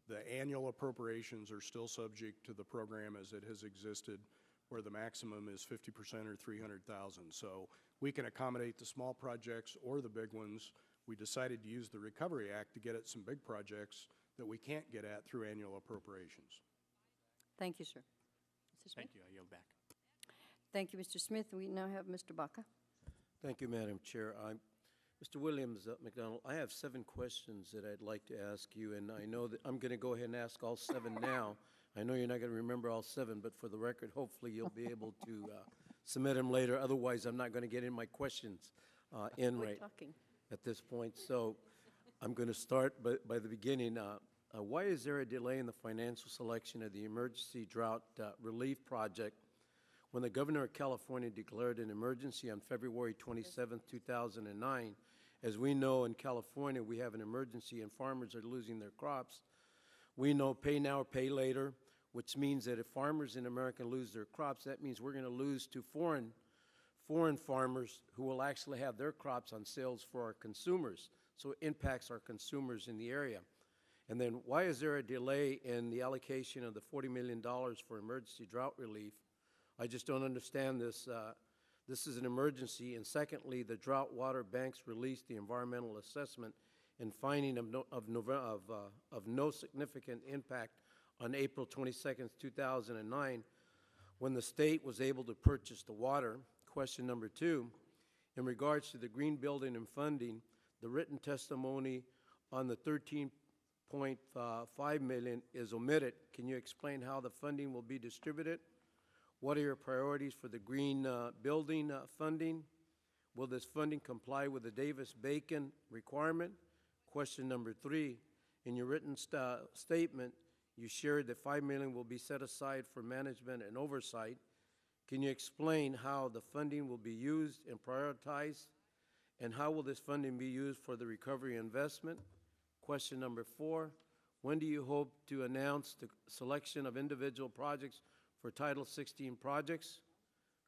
The annual appropriations are still subject to the program as it has existed, where the maximum is 50% or $300,000. So we can accommodate the small projects or the big ones. We decided to use the Recovery Act to get at some big projects that we can't get at through annual appropriations. Thank you, sir. Mr. Smith? Thank you. I yield back. Thank you, Mr. Smith. We now have Mr. Baca. Thank you, Madam Chair. Mr. Williams McDonald, I have 7 questions that I'd like to ask you, and I know that I'm going to go ahead and ask all 7 now. I know you're not going to remember all 7, but for the record, hopefully you'll be able to submit them later. Otherwise, I'm not going to get in my questions right at this point. So I'm going to start by the beginning. Why is there a delay in the financial selection of the Emergency Drought Relief Project when the Governor of California declared an emergency on February 27, 2009? As we know, in California, we have an emergency and farmers are losing their crops. We know pay now or pay later, which means that if farmers in America lose their crops, that means we're going to lose to foreign farmers who will actually have their crops on sales for our consumers. So it impacts our consumers in the area. And then why is there a delay in the allocation of the $40 million for emergency drought relief? I just don't understand this. This is an emergency. And secondly, the drought water banks released the environmental assessment and finding of no significant impact on April 22nd, 2009, when the state was able to purchase the water. Question number 2, In regards to the green building and funding, the written testimony on the 13.5 million is omitted. Can you explain how the funding will be distributed? What are your priorities for the green building funding? Will this funding comply with the Davis-Bacon requirement? Question number 3, in your written statement, you shared that $5 million will be set aside for management and oversight. Can you explain how the funding will be used and prioritized? And how will this funding be used for the recovery investment? Question number 4, when do you hope to announce the selection of individual projects for Title 16 projects?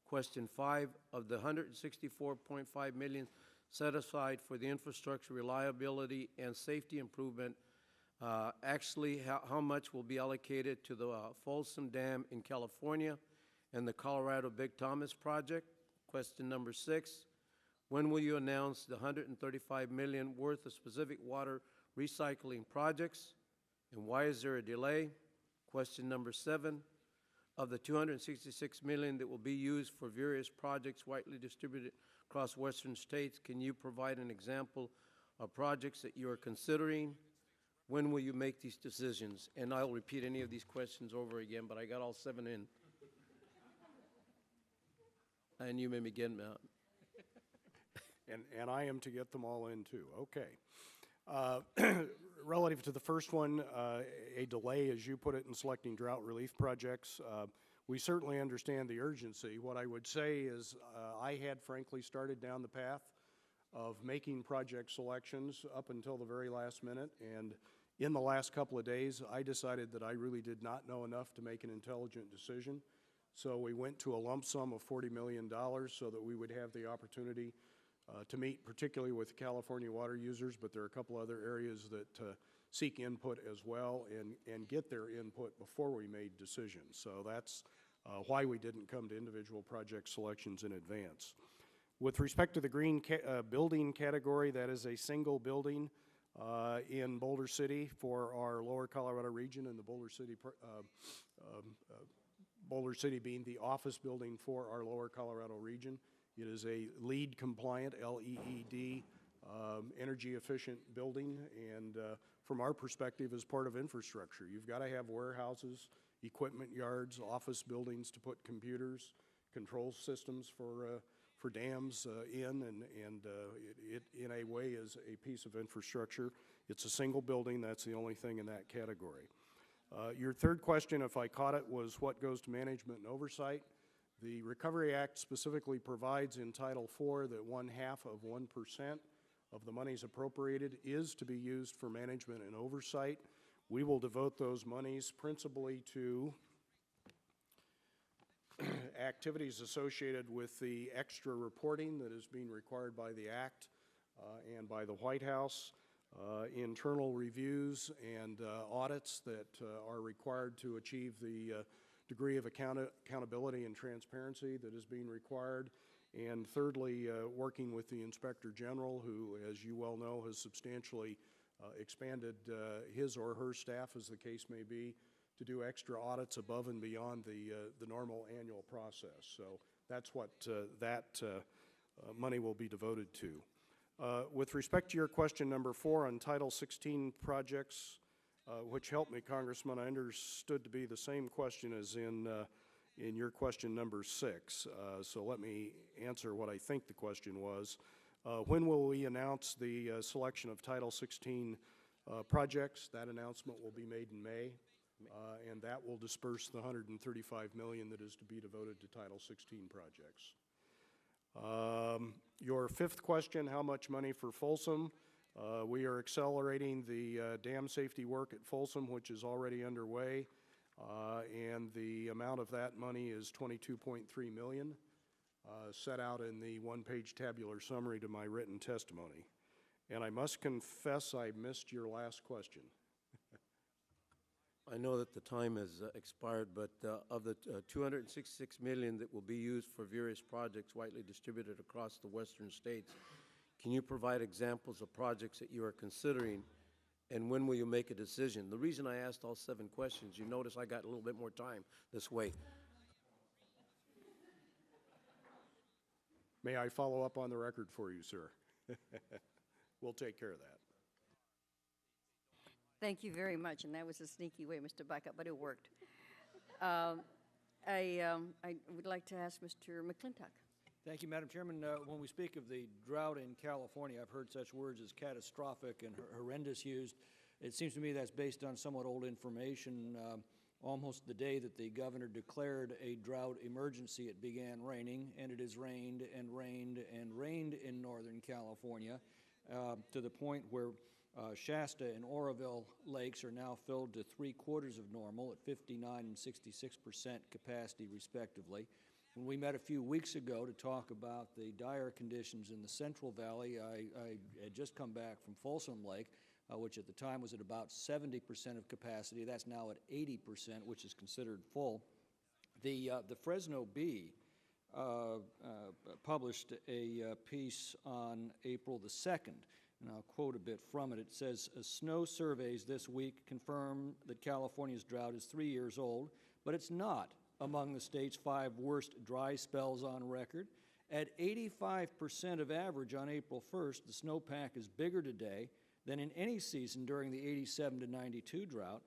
Question 5, of the $164.5 million set aside for the infrastructure reliability and safety improvement, actually how much will be allocated to the Folsom Dam in California and the Colorado Big Thomas project? Question number 6, when will you announce the $135 million worth of specific water recycling projects, and why is there a delay? Question number 7, of the $266 million that will be used for various projects widely distributed across western states, can you provide an example of projects that you are considering? When will you make these decisions? And I'll repeat any of these questions over again, but I got all 7 in. And you may begin, Matt. And I am to get them all in too. Okay. Relative to the first one, a delay, as you put it, in selecting drought relief projects, we certainly understand the urgency. What I would say is I had frankly started down the path of making project selections up until the very last minute, and in the last couple of days I decided that I really did not know enough to make an intelligent decision. So we went to a lump sum of $40 million so that we would have the opportunity to meet particularly with California water users, but there are a couple other areas that seek input as well and get their input before we made decisions. So that's why we didn't come to individual project selections in advance. With respect to the green building category, that is a single building in Boulder City for our Lower Colorado region, and the Boulder City being the office building for our Lower Colorado region. It is a LEED compliant, L-E-E-D, energy efficient building, and from our perspective is part of infrastructure. You've got to have warehouses, equipment yards, office buildings to put computers, control systems for dams in, and it in a way is a piece of infrastructure. It's a single building. That's the only thing in that category. Your third question, if I caught it, was what goes to management and oversight. The Recovery Act specifically provides in Title IV that 0.5% of the monies appropriated is to be used for management and oversight. We will devote those monies principally to activities associated with the extra reporting that is being required by the Act and by the White House, internal reviews and audits that are required to achieve the degree of accountability and transparency that is being required, and thirdly, working with the Inspector General, who, as you well know, has substantially expanded his or her staff, as the case may be, to do extra audits above and beyond the normal annual process. So that's what that money will be devoted to. With respect to your question number 4 on Title 16 projects, which helped me, Congressman, I understood to be the same question as in your question number 6. So let me answer what I think the question was. When will we announce the selection of Title 16 projects? That announcement will be made in May, and that will disperse the $135 million that is to be devoted to Title 16 projects. Your 5th question, how much money for Folsom? We are accelerating the dam safety work at Folsom, which is already underway, and the amount of that money is $22.3 million, set out in the one-page tabular summary to my written testimony. And I must confess I missed your last question. I know that the time has expired, but of the $266 million that will be used for various projects widely distributed across the western states, can you provide examples of projects that you are considering, and when will you make a decision? The reason I asked all 7 questions, you notice I got a little bit more time this way. May I follow up on the record for you, sir? We'll take care of that. Thank you very much, and that was a sneaky way, Mr. Backup, but it worked. I would like to ask Mr. McClintock. Thank you, Madam Chairman. When we speak of the drought in California, I've heard such words as catastrophic and horrendous used. It seems to me that's based on somewhat old information. Almost the day that the governor declared a drought emergency, it began raining, and it has rained and rained and rained in Northern California to the point where Shasta and Oroville lakes are now filled to 3/4 of normal at 59% and 66% capacity, respectively. When we met a few weeks ago to talk about the dire conditions in the Central Valley, I had just come back from Folsom Lake, which at the time was at about 70% of capacity. That's now at 80%, which is considered full. The Fresno Bee published a piece on April the 2nd, and I'll quote a bit from it. It says, "Snow surveys this week confirm that California's drought is 3 years old, but it's not among the state's 5 worst dry spells on record. At 85% of average on April 1st, the snowpack is bigger today than in any season during the 87 to 92 drought,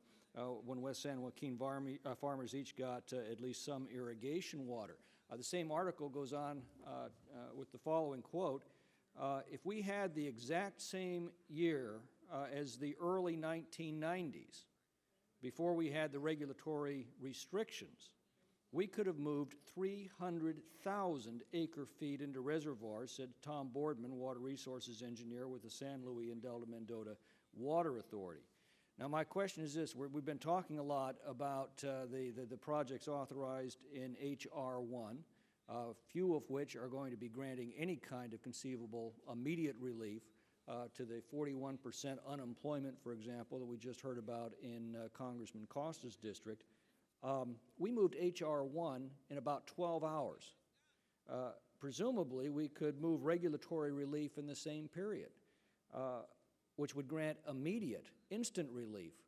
when West San Joaquin farmers each got at least some irrigation water." The same article goes on with the following quote, "If we had the exact same year as the early 1990s, before we had the regulatory restrictions, we could have moved 300,000 acre-feet into reservoirs," said Tom Boardman, water resources engineer with the San Luis and Delta Mendota Water Authority. Now, my question is this. We've been talking a lot about the projects authorized in H.R. 1, few of which are going to be granting any kind of conceivable immediate relief to the 41% unemployment, for example, that we just heard about in Congressman Costa's district. We moved H.R. 1 in about 12 hours. Presumably, we could move regulatory relief in the same period, which would grant immediate, instant relief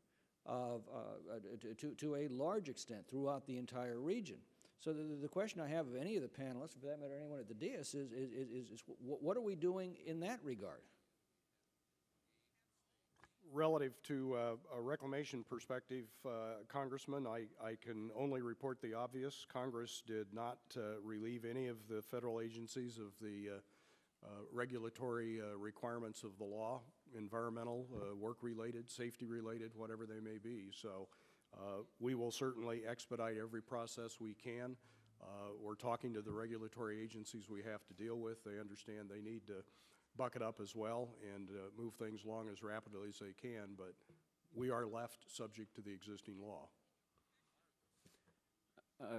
to a large extent throughout the entire region. So the question I have of any of the panelists, for that matter anyone at the dais, is what are we doing in that regard? Relative to a reclamation perspective, Congressman, I can only report the obvious. Congress did not relieve any of the federal agencies of the regulatory requirements of the law, environmental, work-related, safety-related, whatever they may be. So we will certainly expedite every process we can. We're talking to the regulatory agencies we have to deal with. They understand they need to bucket up as well and move things along as rapidly as they can, but we are left subject to the existing law.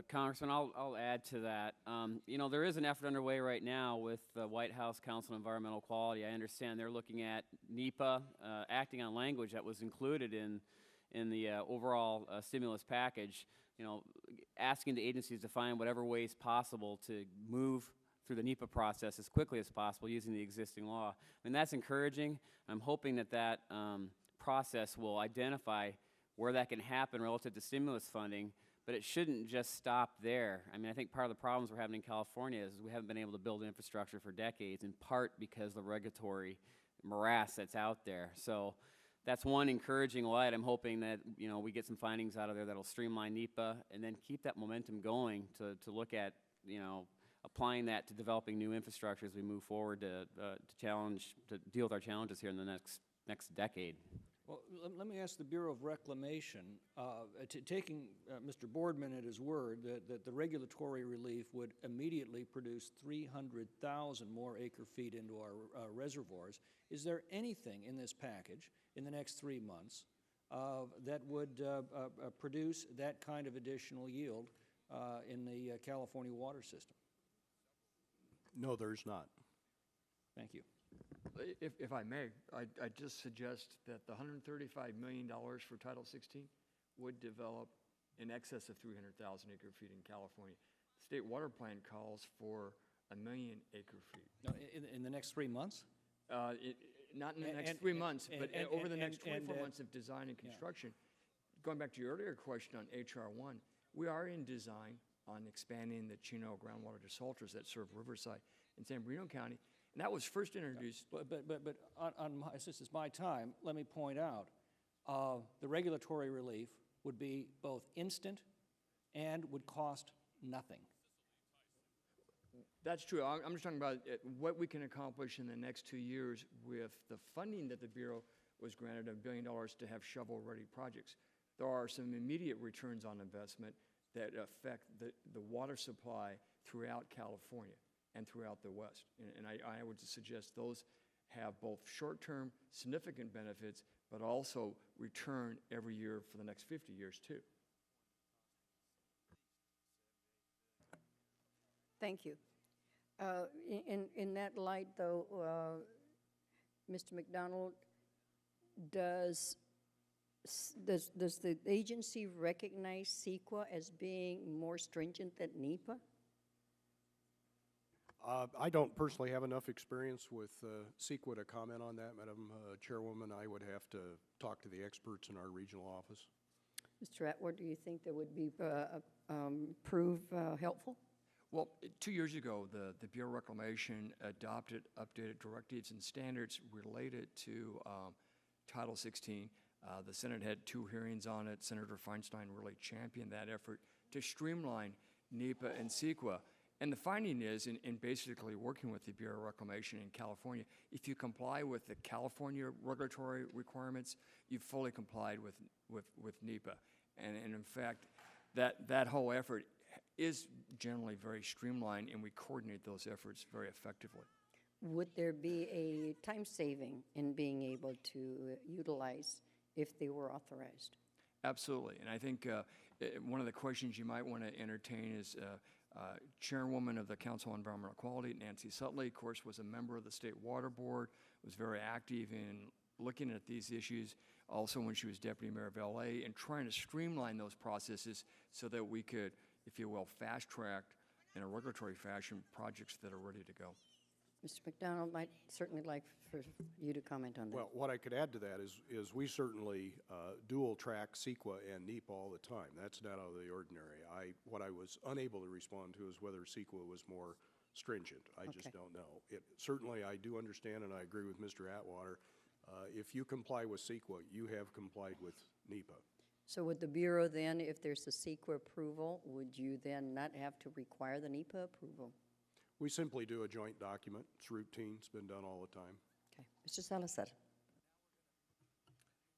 Congressman, I'll add to that. You know, there is an effort underway right now with the White House Council on Environmental Quality. I understand they're looking at NEPA, acting on language that was included in the overall stimulus package, you know, asking the agencies to find whatever ways possible to move through the NEPA process as quickly as possible using the existing law. I mean, that's encouraging. I'm hoping that that process will identify where that can happen relative to stimulus funding, but it shouldn't just stop there. I mean, I think part of the problems we're having in California is we haven't been able to build infrastructure for decades, in part because of the regulatory morass that's out there. So that's one encouraging light. I'm hoping that, you know, we get some findings out of there that'll streamline NEPA and then keep that momentum going to look at, you know, applying that to developing new infrastructure as we move forward to deal with our challenges here in the next decade. Well, let me ask the Bureau of Reclamation, taking Mr. Boardman at his word that the regulatory relief would immediately produce 300,000 more acre-feet into our reservoirs, is there anything in this package in the next 3 months that would produce that kind of additional yield in the California water system? No, there's not. Thank you. If I may, I just suggest that the $135 million for Title 16 would develop in excess of 300,000 acre-feet in California. The state water plan calls for 1 million acre-feet. No, in the next 3 months? Not in the next 3 months, but over the next 24 months of design and construction. Yeah. Going back to your earlier question on H.R. 1, we are in design on expanding the Chino groundwater desalters that serve Riverside. in San Bernardino County. And that was first introduced. But on my, since it's my time, let me point out, the regulatory relief would be both instant and would cost nothing. That's true. I'm just talking about what we can accomplish in the next 2 years with the funding that the Bureau was granted of $1 billion to have shovel-ready projects. There are some immediate returns on investment that affect the water supply throughout California and throughout the West. And I would suggest those have both short-term significant benefits, but also return every year for the next 50 years too. Thank you. In that light, though, Mr. McDonald, does the agency recognize CEQA as being more stringent than NEPA? I don't personally have enough experience with CEQA to comment on that, Madam Chairwoman. I would have to talk to the experts in our regional office. Mr. Atwood, do you think that would be prove helpful? Well, 2 years ago, the Bureau of Reclamation adopted updated directives and standards related to Title 16. The Senate had 2 hearings on it. Senator Feinstein really championed that effort to streamline NEPA and CEQA. And the finding is, in basically working with the Bureau of Reclamation in California, if you comply with the California regulatory requirements, you've fully complied with NEPA. And in fact, that whole effort is generally very streamlined, and we coordinate those efforts very effectively. Would there be a time saving in being able to utilize if they were authorized? Absolutely. And I think one of the questions you might want to entertain is Chairwoman of the Council on Environmental Quality, Nancy Sutley, of course, was a member of the State Water Board, was very active in looking at these issues, also when she was Deputy Mayor of LA, and trying to streamline those processes so that we could, if you will, fast-track in a regulatory fashion projects that are ready to go. Mr. McDonald, I'd certainly like for you to comment on that. Well, what I could add to that is we certainly dual track CEQA and NEPA all the time. That's not out of the ordinary. What I was unable to respond to is whether CEQA was more stringent. I just don't know. Certainly, I do understand, and I agree with Mr. Atwater. If you comply with CEQA, you have complied with NEPA. So would the Bureau then, if there's a CEQA approval, would you then not have to require the NEPA approval? We simply do a joint document. It's routine. It's been done all the time. Okay. Mr. Salazar.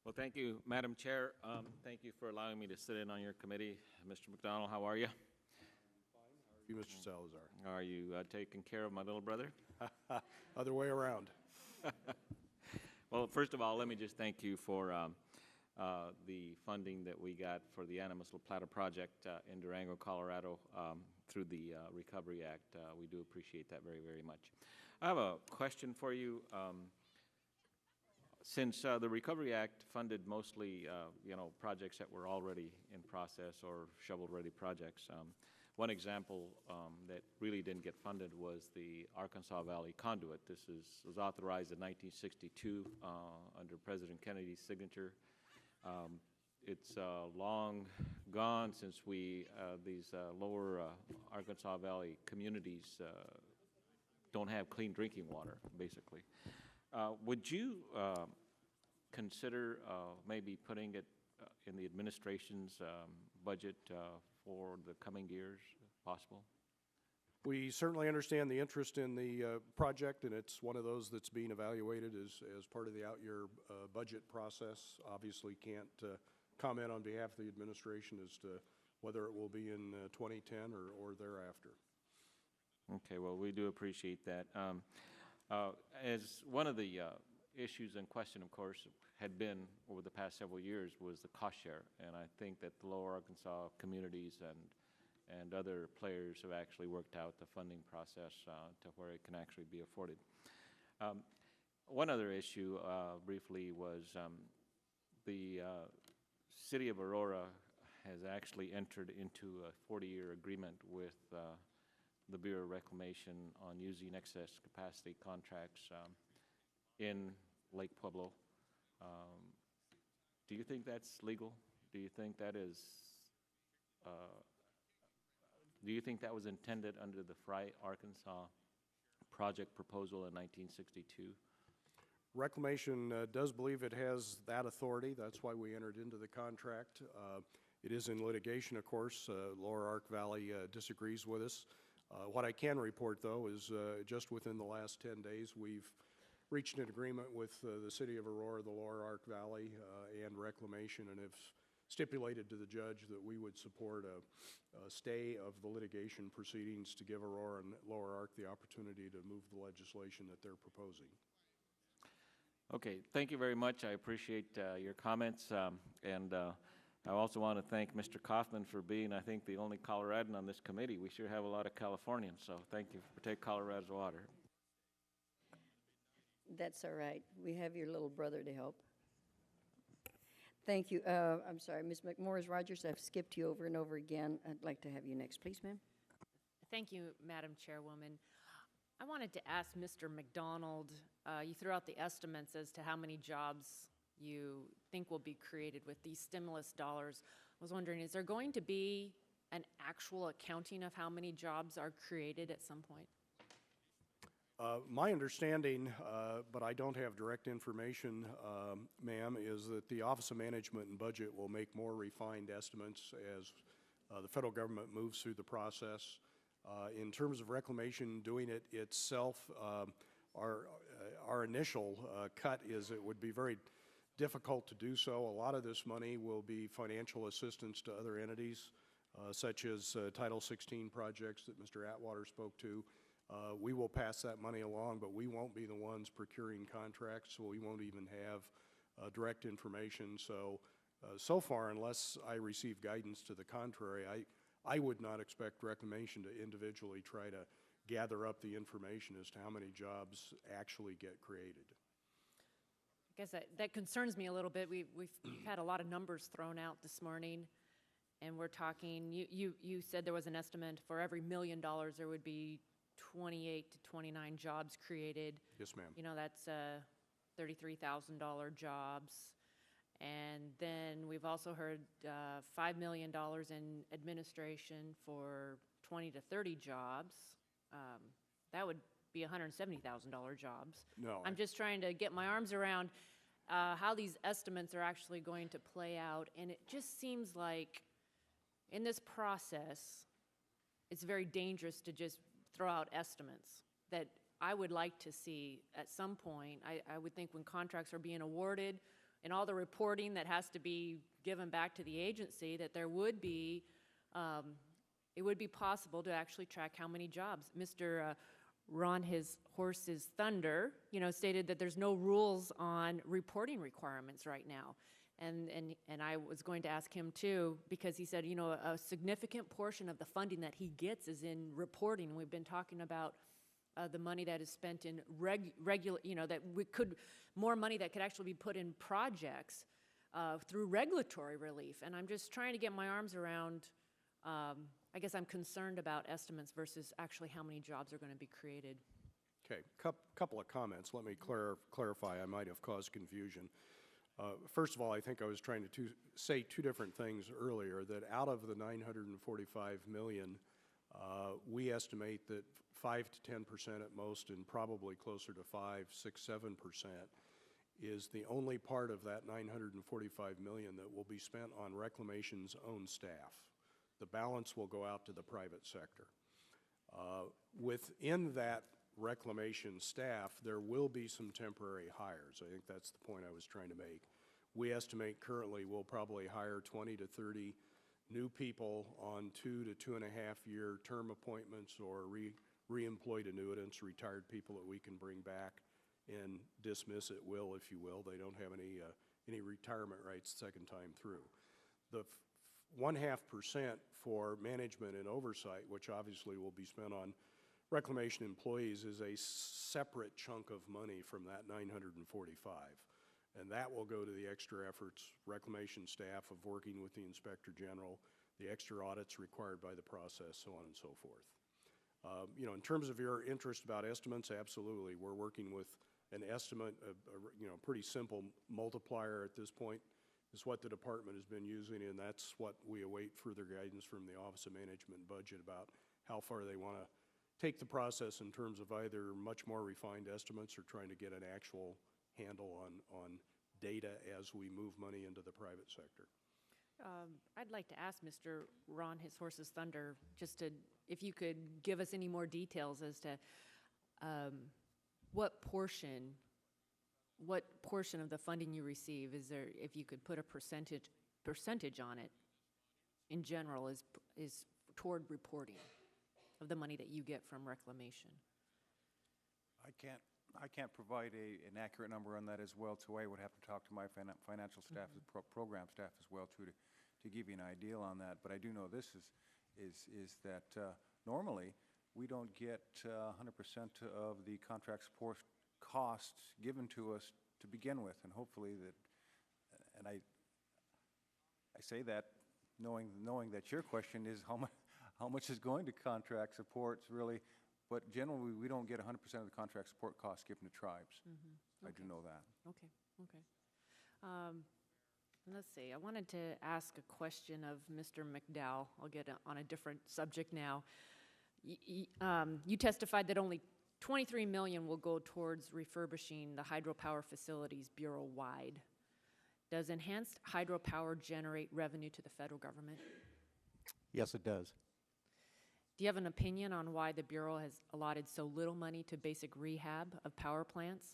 Well, thank you, Madam Chair. Thank you for allowing me to sit in on your committee. Mr. McDonald, how are you? Fine. How are you, Mr. Salazar? Are you taking care of my little brother? Other way around. Well, first of all, let me just thank you for the funding that we got for the Animas La Plata project in Durango, Colorado, through the Recovery Act. We do appreciate that very, very much. I have a question for you. Since the Recovery Act funded mostly, projects that were already in process or shovel-ready projects, one example that really didn't get funded was the Arkansas Valley Conduit. This was authorized in 1962 under President Kennedy's signature. It's long gone since these lower Arkansas Valley communities don't have clean drinking water, basically. Would you consider maybe putting it in the administration's budget for the coming years, if possible? We certainly understand the interest in the project, and it's one of those that's being evaluated as part of the out-year budget process. Obviously can't comment on behalf of the administration as to whether it will be in 2010 or thereafter. Okay, well, we do appreciate that. As one of the issues in question, of course, had been over the past several years was the cost share, and I think that the lower Arkansas communities and other players have actually worked out the funding process to where it can actually be afforded. One other issue, briefly, was the City of Aurora has actually entered into a 40-year agreement with the Bureau of Reclamation on using excess capacity contracts in Lake Pueblo. Do you think that's legal? Do you think that is? Do you think that was intended under the Fry Arkansas project proposal in 1962? Reclamation does believe it has that authority. That's why we entered into the contract. It is in litigation, of course. Lower Ark Valley disagrees with us. What I can report, though, is just within the last 10 days, we've reached an agreement with the City of Aurora, the Lower Ark Valley, and Reclamation, and have stipulated to the judge that we would support a stay of the litigation proceedings to give Aurora and Lower Ark the opportunity to move the legislation that they're proposing. Okay, thank you very much. I appreciate your comments, and I also want to thank Mr. Kaufman for being, I think, the only Coloradan on this committee. We sure have a lot of Californians, so thank you for taking Colorado's water. That's all right. We have your little brother to help. Thank you. I'm sorry, Ms. McMorris Rogers, I've skipped you over and over again. I'd like to have you next, please, ma'am. Thank you, Madam Chairwoman. I wanted to ask Mr. McDonald, you threw out the estimates as to how many jobs you think will be created with these stimulus dollars. I was wondering, is there going to be an actual accounting of how many jobs are created at some point? My understanding, but I don't have direct information, ma'am, is that the Office of Management and Budget will make more refined estimates as the federal government moves through the process. In terms of Reclamation doing it itself, our initial cut is it would be very difficult to do so. A lot of this money will be financial assistance to other entities, such as Title 16 projects that Mr. Atwater spoke to. We will pass that money along, but we won't be the ones procuring contracts, so we won't even have direct information. So far, unless I receive guidance to the contrary, I would not expect Reclamation to individually try to gather up the information as to how many jobs actually get created. I guess that concerns me a little bit. We've had a lot of numbers thrown out this morning, and we're talking, you said there was an estimate for every $1 million there would be 28 to 29 jobs created. Yes, ma'am. You know, that's $33,000 jobs. And then we've also heard $5 million in administration for 20 to 30 jobs. That would be $170,000 jobs. No. I'm just trying to get my arms around how these estimates are actually going to play out. And it just seems like in this process, it's very dangerous to just throw out estimates that I would like to see at some point. I would think when contracts are being awarded and all the reporting that has to be given back to the agency, that there would be, it would be possible to actually track how many jobs. Mr. Ron, his horse's thunder, you know, stated that there's no rules on reporting requirements right now. And I was going to ask him too, because he said, you know, a significant portion of the funding that he gets is in reporting. We've been talking about the money that is spent in regular, you know, that we could, more money that could actually be put in projects through regulatory relief. And I'm just trying to get my arms around, I guess I'm concerned about estimates versus actually how many jobs are going to be created. Okay, couple of comments. Let me clarify. I might have caused confusion. First of all, I think I was trying to say two different things earlier, that out of the $945 million, we estimate that 5 to 10% at most, and probably closer to 5, 6, 7%, is the only part of that $945 million that will be spent on Reclamation's own staff. The balance will go out to the private sector. Within that Reclamation staff, there will be some temporary hires. I think that's the point I was trying to make. We estimate currently we'll probably hire 20 to 30 new people on 2 to 2.5 year term appointments, or re-employed annuitants, retired people that we can bring back and dismiss at will, if you will. They don't have any retirement rights second time through. The 0.5% for management and oversight, which obviously will be spent on Reclamation employees, is a separate chunk of money from that 945, and that will go to the extra efforts, Reclamation staff of working with the Inspector General, the extra audits required by the process, so on and so forth. You know, in terms of your interest about estimates, absolutely. We're working with an estimate, you know, pretty simple multiplier at this point is what the department has been using, and that's what we await further guidance from the Office of Management and Budget about how far they want to take the process in terms of either much more refined estimates or trying to get an actual handle on data as we move money into the private sector. I'd like to ask Mr. Ron His Horse's Thunder just to, if you could give us any more details as to what portion of the funding you receive is there, if you could put a percentage on it in general, is toward reporting of the money that you get from reclamation. I can't provide an accurate number on that as well, too. I would have to talk to my financial staff, program staff as well, too, to give you an idea on that. But I do know this is that normally we don't get 100% of the contract support costs given to us to begin with, and hopefully that, and I say that knowing that your question is how much is going to contract supports really. But generally, we don't get 100% of the contract support costs given to tribes. Mm-hmm. Okay. I do know that. Okay, okay. Let's see, I wanted to ask a question of Mr. McDowell. I'll get on a different subject now. You testified that only $23 million will go towards refurbishing the hydropower facilities Bureau-wide. Does enhanced hydropower generate revenue to the federal government? Yes, it does. Do you have an opinion on why the Bureau has allotted so little money to basic rehab of power plants?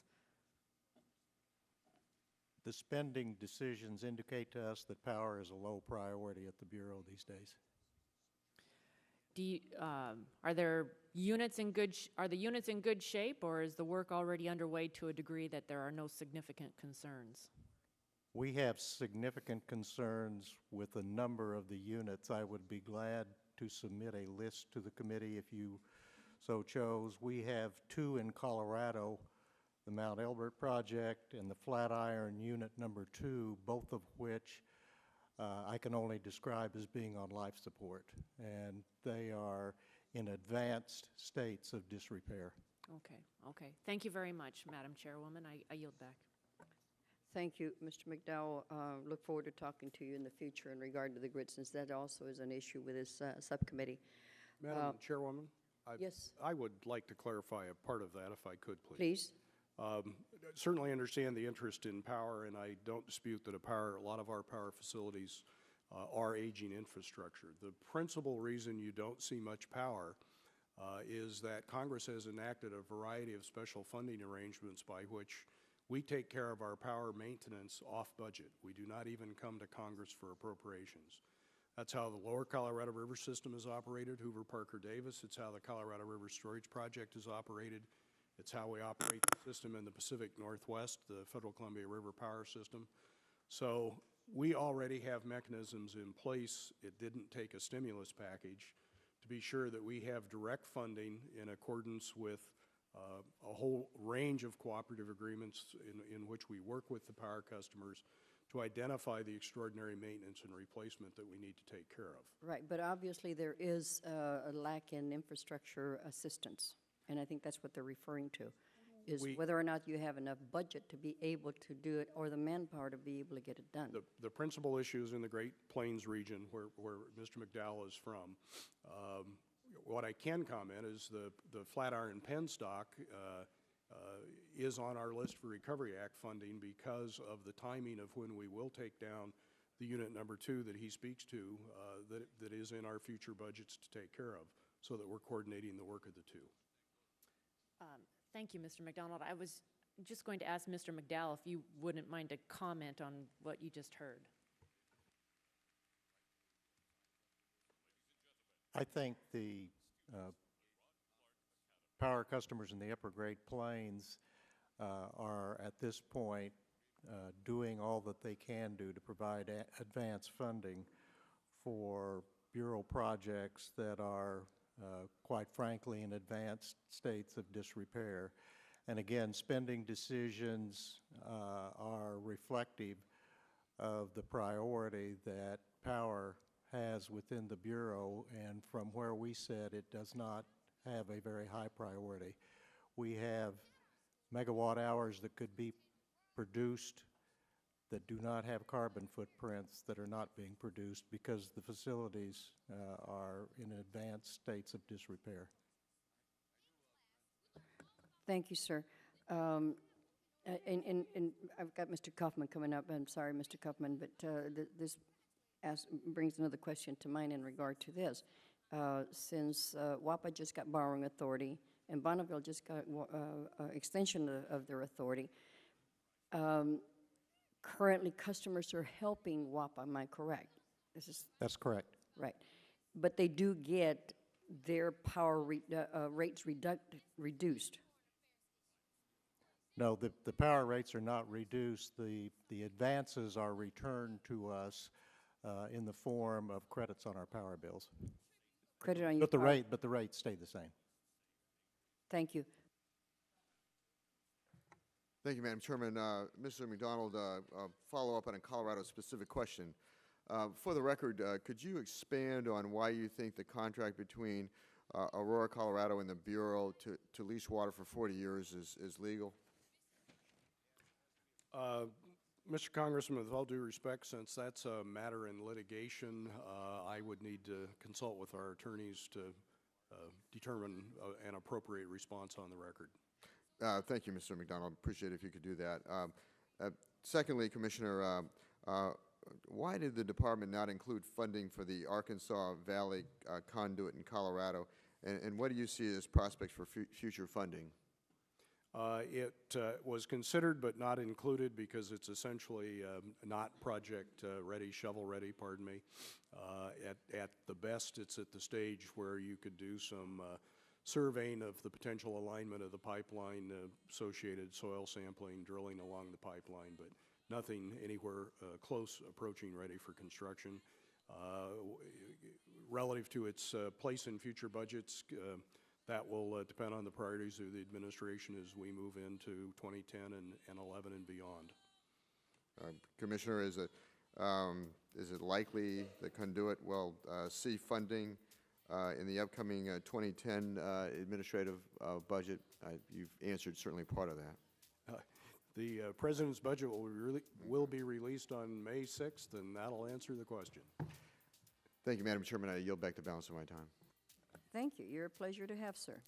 The spending decisions indicate to us that power is a low priority at the Bureau these days. Do you, are the units in good shape, or is the work already underway to a degree that there are no significant concerns? We have significant concerns with a number of the units. I would be glad to submit a list to the committee if you so chose. We have two in Colorado, the Mount Elbert project and the Flatiron Unit number 2, both of which I can only describe as being on life support, and they are in advanced states of disrepair. Okay, okay. Thank you very much, Madam Chairwoman. I yield back. Thank you, Mr. McDowell. Look forward to talking to you in the future in regard to the grid, since that also is an issue with this subcommittee. Madam Chairwoman? Yes. I would like to clarify a part of that, if I could, please. Please. Certainly understand the interest in power, and I don't dispute that a lot of our power facilities are aging infrastructure. The principal reason you don't see much power is that Congress has enacted a variety of special funding arrangements by which we take care of our power maintenance off budget. We do not even come to Congress for appropriations. That's how the Lower Colorado River system is operated, Hoover Parker Davis. It's how the Colorado River Storage Project is operated. It's how we operate the system in the Pacific Northwest, the Federal Columbia River Power System. So we already have mechanisms in place. It didn't take a stimulus package to be sure that we have direct funding in accordance with a whole range of cooperative agreements in which we work with the power customers to identify the extraordinary maintenance and replacement that we need to take care of. Right, but obviously there is a lack in infrastructure assistance, and I think that's what they're referring to, is whether or not you have enough budget to be able to do it or the manpower to be able to get it done. The principal issues in the Great Plains region where Mr. McDowell is from, what I can comment is the Flatiron penstock is on our list for Recovery Act funding because of the timing of when we will take down the unit number 2 that he speaks to that is in our future budgets to take care of, so that we're coordinating the work of the two. Thank you, Mr. McDonald. I was just going to ask Mr. McDowell if you wouldn't mind to comment on what you just heard. I think the power customers in the upper Great Plains are at this point doing all that they can do to provide advance funding for Bureau projects that are quite frankly in advanced states of disrepair. And again, spending decisions are reflective of the priority that power has within the Bureau, and from where we sit, it does not have a very high priority. We have megawatt hours that could be produced that do not have carbon footprints that are not being produced because the facilities are in advanced states of disrepair. Thank you, sir. And I've got Mr. Kaufman coming up. I'm sorry, Mr. Kaufman, but this brings another question to mind in regard to this. Since WAPA just got borrowing authority and Bonneville just got extension of their authority, currently customers are helping WAPA, am I correct? That's correct. Right. But they do get their power rates reduced. No, the power rates are not reduced. The advances are returned to us in the form of credits on our power bills. Credit on your But the rates stay the same. Thank you. Thank you, Madam Chairman. Mr. McDonald, follow up on a Colorado-specific question. For the record, could you expand on why you think the contract between Aurora, Colorado and the Bureau to lease water for 40 years is legal? Mr. Congressman, with all due respect, since that's a matter in litigation, I would need to consult with our attorneys to determine an appropriate response on the record. Thank you, Mr. McDonald. Appreciate it if you could do that. Secondly, Commissioner, why did the department not include funding for the Arkansas Valley conduit in Colorado, and what do you see as prospects for future funding? It was considered but not included because it's essentially not project ready, shovel ready, pardon me. At the best, it's at the stage where you could do some surveying of the potential alignment of the pipeline, associated soil sampling, drilling along the pipeline, but nothing anywhere close approaching ready for construction. Relative to its place in future budgets, that will depend on the priorities of the administration as we move into 2010 and 11 and beyond. Commissioner, is it likely the conduit will see funding in the upcoming 2010 administrative budget? You've answered certainly part of that. The President's budget will be released on May 6th, and that'll answer the question. Thank you, Madam Chairman. I yield back the balance of my time. Thank you. You're a pleasure to have, sir.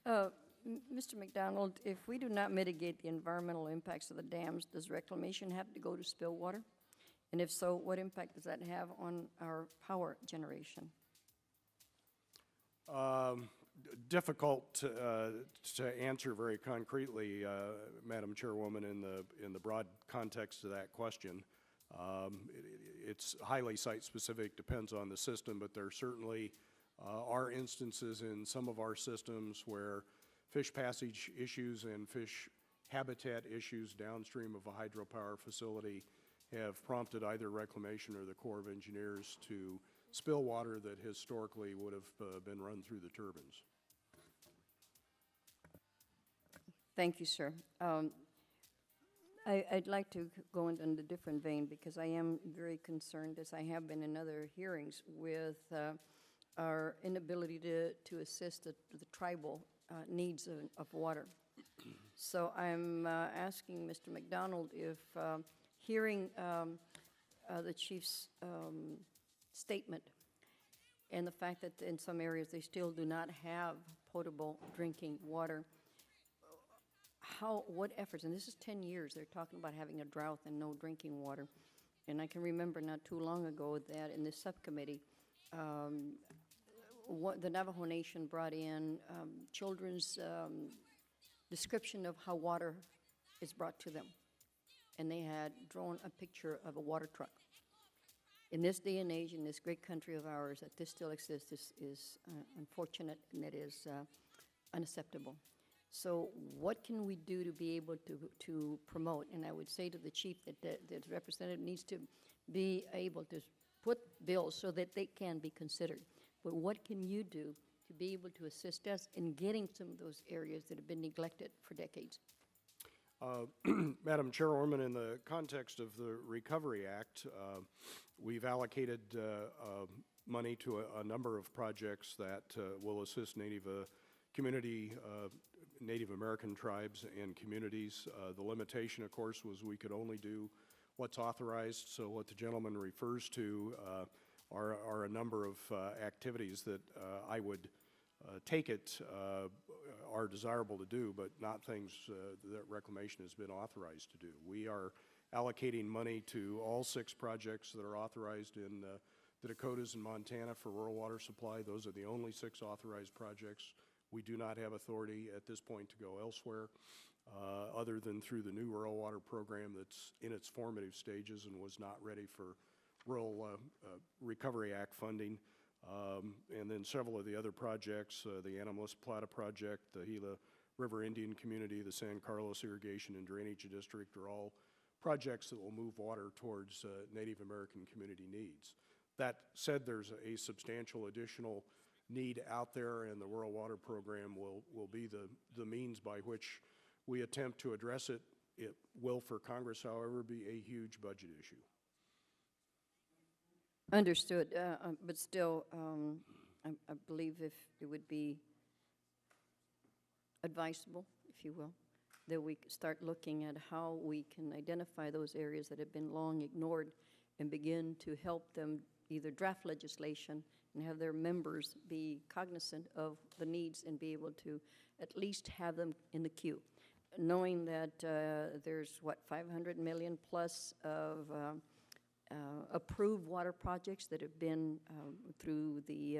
Mr. McDonald, if we do not mitigate the environmental impacts of the dams, does reclamation have to go to spill water? And if so, what impact does that have on our power generation? Difficult to answer very concretely, Madam Chairwoman, in the broad context of that question. It's highly site-specific, depends on the system, but there certainly are instances in some of our systems where fish passage issues and fish habitat issues downstream of a hydropower facility have prompted either Reclamation or the Corps of Engineers to spill water that historically would have been run through the turbines. Thank you, sir. I'd like to go in a different vein because I am very concerned, as I have been in other hearings, with our inability to assist the tribal needs of water. So I'm asking Mr. McDonald if hearing the chief's statement and the fact that in some areas they still do not have potable drinking water, what efforts, and this is 10 years, they're talking about having a drought and no drinking water. And I can remember not too long ago that in this subcommittee, the Navajo Nation brought in children's description of how water is brought to them. And they had drawn a picture of a water truck. In this day and age, in this great country of ours, that this still exists is unfortunate, and it is unacceptable. So what can we do to be able to promote? And I would say to the chief that the representative needs to be able to put bills so that they can be considered. But what can you do to be able to assist us in getting some of those areas that have been neglected for decades? Madam Chairwoman, in the context of the Recovery Act, we've allocated money to a number of projects that will assist Native American tribes and communities. The limitation, of course, was we could only do what's authorized. So what the gentleman refers to are a number of activities that I would take it are desirable to do, but not things that Reclamation has been authorized to do. We are allocating money to all 6 projects that are authorized in the Dakotas and Montana for rural water supply. Those are the only 6 authorized projects. We do not have authority at this point to go elsewhere, other than through the new rural water program that's in its formative stages and was not ready for Rural Recovery Act funding. And then several of the other projects, the Animalis Plata project, the Gila River Indian Community, the San Carlos Irrigation and Drainage District are all projects that will move water towards Native American community needs. That said, there's a substantial additional need out there, and the Rural Water Program will be the means by which we attempt to address it. It will, for Congress, however, be a huge budget issue. Understood, but still, I believe if it would be advisable, if you will, that we start looking at how we can identify those areas that have been long ignored and begin to help them either draft legislation and have their members be cognizant of the needs and be able to at least have them in the queue. Knowing that there's, what, 500 million plus of approved water projects that have been through the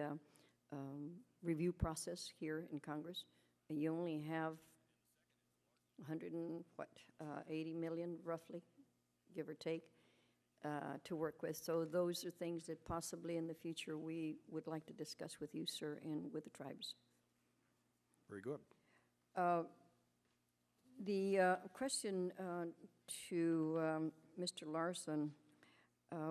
review process here in Congress, and you only have 80 million roughly, give or take, to work with. So those are things that possibly in the future we would like to discuss with you, sir, and with the tribes. Very good. The question to Mr. Larson,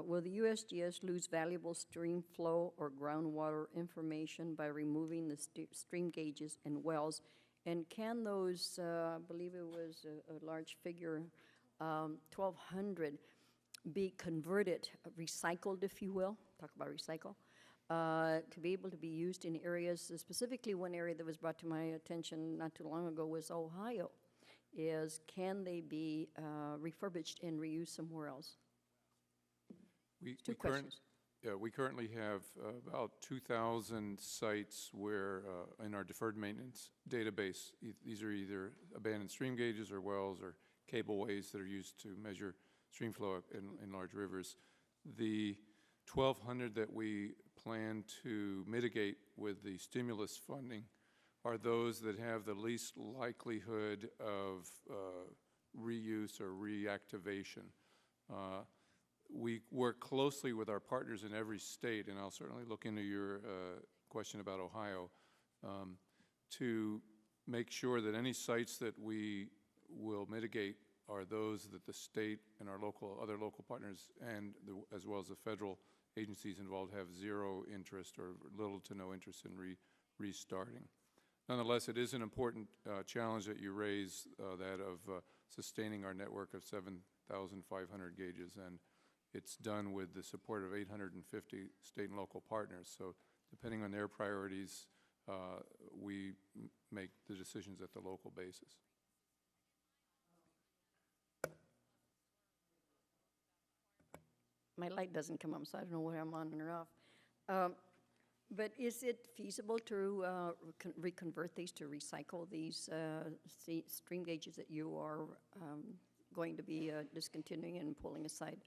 will the USGS lose valuable stream flow or groundwater information by removing the stream gauges and wells? And can those, I believe it was a large figure, 1,200, be converted, recycled, if you will, talk about recycle, to be able to be used in areas, specifically one area that was brought to my attention not too long ago was Ohio, is can they be refurbished and reused somewhere else? We currently have about 2,000 sites where, in our deferred maintenance database, these are either abandoned stream gauges or wells or cableways that are used to measure stream flow in large rivers. The 1,200 that we plan to mitigate with the stimulus funding are those that have the least likelihood of reuse or reactivation. We work closely with our partners in every state, and I'll certainly look into your question about Ohio, to make sure that any sites that we will mitigate are those that the state and our other local partners and as well as the federal agencies involved have zero interest or little to no interest in restarting. Nonetheless, it is an important challenge that you raise, that of sustaining our network of 7,500 gauges, and it's done with the support of 850 state and local partners. So depending on their priorities, we make the decisions at the local basis. My light doesn't come on, so I don't know whether I'm on or off. But is it feasible to reconvert these, to recycle these stream gauges that you are going to be discontinuing and pulling aside?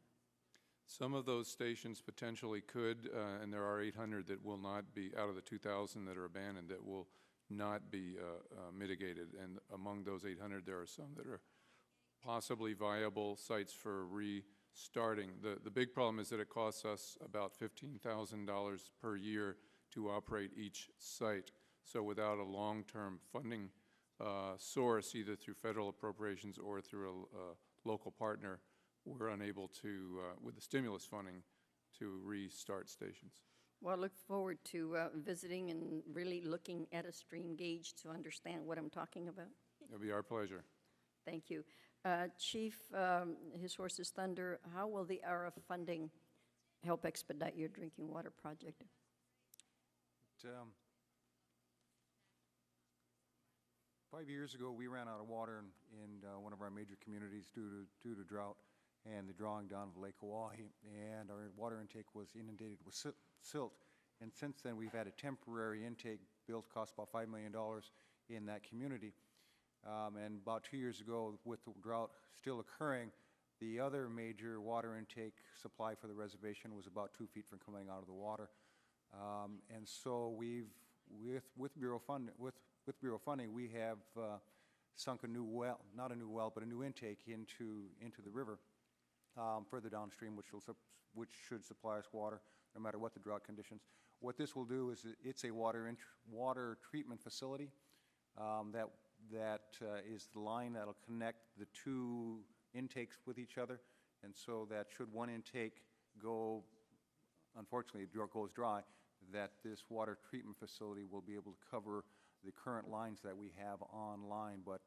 Some of those stations potentially could, and there are 800 that will not be, out of the 2,000 that are abandoned, that will not be mitigated. And among those 800, there are some that are possibly viable sites for restarting. The big problem is that it costs us about $15,000 per year to operate each site. So without a long-term funding source, either through federal appropriations or through a local partner, we're unable to, with the stimulus funding, to restart stations. Well, I look forward to visiting and really looking at a stream gauge to understand what I'm talking about. It'll be our pleasure. Thank you. Chief, His Horses Thunder, how will the ARA funding help expedite your drinking water project? 5 years ago, we ran out of water in one of our major communities due to drought, and the drawing down of Lake Oahe, and our water intake was inundated with silt. And since then, we've had a temporary intake built, cost about $5 million in that community. And about 2 years ago, with the drought still occurring, the other major water intake supply for the reservation was about 2 feet from coming out of the water. And so we've, with Bureau funding, we have sunk a new well, not a new well, but a new intake into the river further downstream, which should supply us water no matter what the drought conditions. What this will do is it's a water treatment facility that is the line that'll connect the two intakes with each other, and so that should one intake go, unfortunately, it goes dry, that this water treatment facility will be able to cover the current lines that we have online. But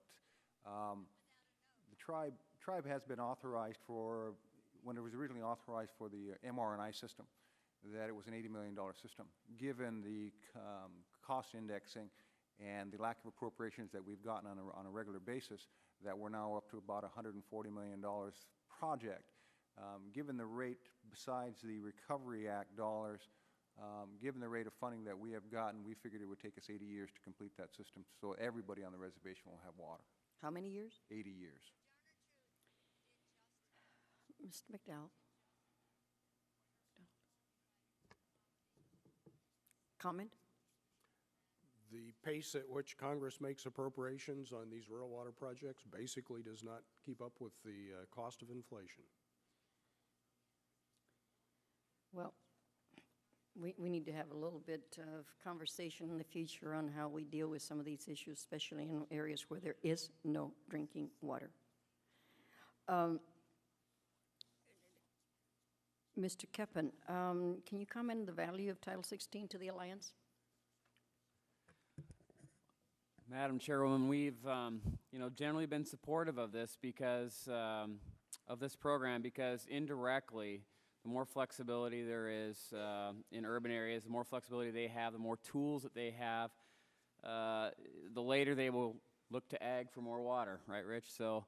the tribe has been authorized for, when it was originally authorized for the mRNI system, that it was an $80 million system. Given the cost indexing and the lack of appropriations that we've gotten on a regular basis, that we're now up to about $140 million project. Given the rate, besides the Recovery Act dollars, given the rate of funding that we have gotten, we figured it would take us 80 years to complete that system, so everybody on the reservation will have water. How many years? 80 years. Mr. McDowell. Comment? The pace at which Congress makes appropriations on these rural water projects basically does not keep up with the cost of inflation. Well, we need to have a little bit of conversation in the future on how we deal with some of these issues, especially in areas where there is no drinking water. Mr. Keppen, can you comment on the value of Title 16 to the Alliance? Madam Chairwoman, we've generally been supportive of this because of this program, because indirectly, the more flexibility there is in urban areas, the more flexibility they have, the more tools that they have, the later they will look to ag for more water, right, Rich? So,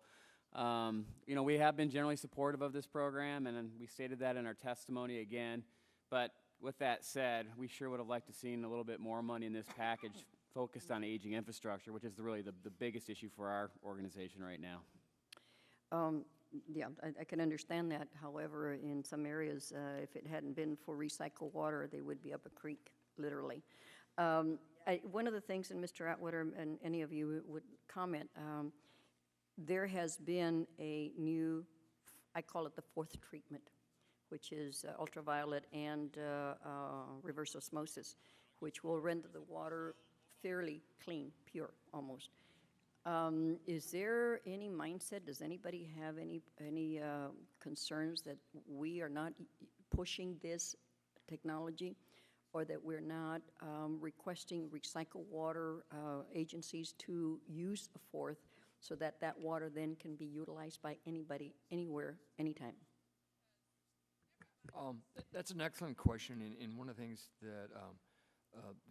we have been generally supportive of this program, and we stated that in our testimony again. But with that said, we sure would have liked to seen a little bit more money in this package focused on aging infrastructure, which is really the biggest issue for our organization right now. Yeah, I can understand that. However, in some areas, if it hadn't been for recycled water, they would be up a creek, literally. One of the things, and Mr. Atwater and any of you would comment, there has been a new, I call it the fourth treatment, which is ultraviolet and reverse osmosis, which will render the water fairly clean, pure, almost. Is there any mindset, does anybody have any concerns that we are not pushing this technology, or that we're not requesting recycled water agencies to use a fourth, so that that water then can be utilized by anybody, anywhere, anytime? That's an excellent question, and one of the things that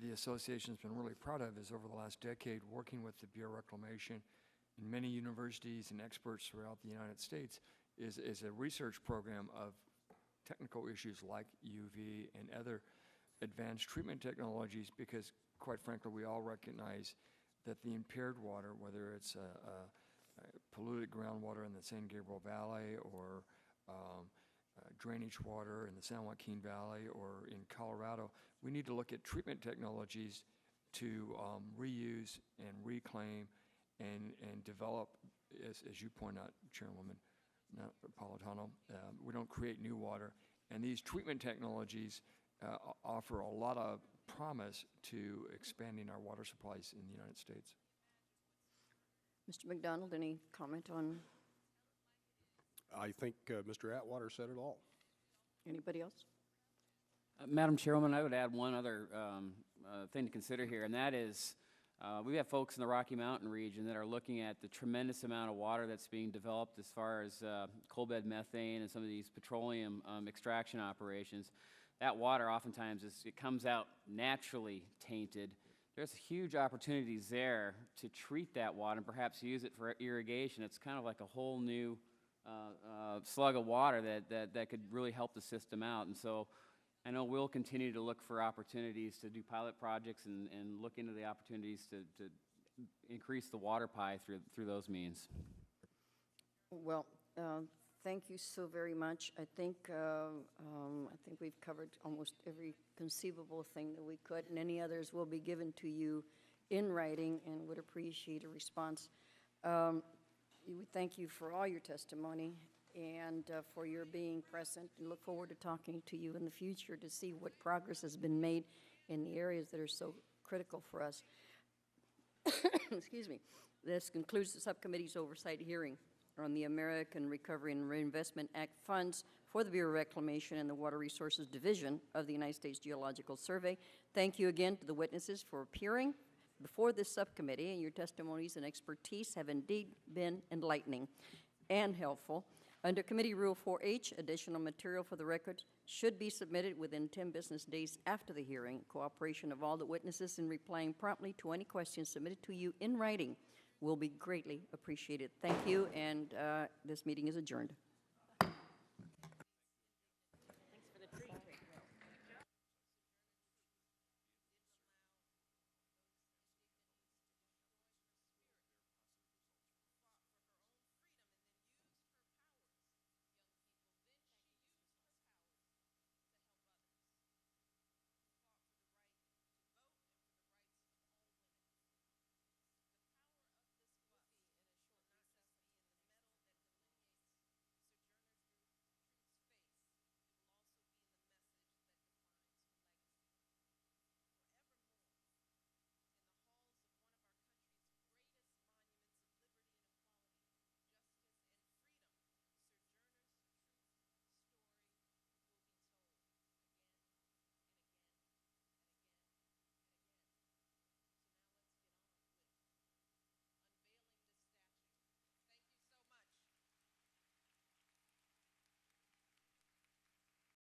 the association's been really proud of is over the last decade, working with the Bureau of Reclamation and many universities and experts throughout the United States, is a research program of technical issues like UV and other advanced treatment technologies, because quite frankly, we all recognize that the impaired water, whether it's polluted groundwater in the San Gabriel Valley or drainage water in the San Joaquin Valley or in Colorado, we need to look at treatment technologies to reuse and reclaim and develop, as you point out, Chairwoman Napolitano, we don't create new water. And these treatment technologies offer a lot of promise to expanding our water supplies in the United States. Mr. McDonald, any comment on? I think Mr. Atwater said it all. Anybody else? Madam Chairwoman, I would add one other thing to consider here, and that is we have folks in the Rocky Mountain region that are looking at the tremendous amount of water that's being developed as far as coal bed methane and some of these petroleum extraction operations. That water oftentimes it comes out naturally tainted. There's huge opportunities there to treat that water and perhaps use it for irrigation. It's kind of like a whole new slug of water that could really help the system out. And so I know we'll continue to look for opportunities to do pilot projects and look into the opportunities to increase the water pie through those means. Well, thank you so very much. I think we've covered almost every conceivable thing that we could, and any others will be given to you in writing, and would appreciate a response. We thank you for all your testimony and for your being present, and look forward to talking to you in the future to see what progress has been made in the areas that are so critical for us. Excuse me. This concludes the subcommittee's oversight hearing on the American Recovery and Reinvestment Act funds for the Bureau of Reclamation and the Water Resources Division of the United States Geological Survey. Thank you again to the witnesses for appearing before this subcommittee, and your testimonies and expertise have indeed been enlightening and helpful. Under Committee Rule 4H, additional material for the record should be submitted within 10 business days after the hearing. Cooperation of all the witnesses in replying promptly to any questions submitted to you in writing will be greatly appreciated. Thank you, and this meeting is adjourned.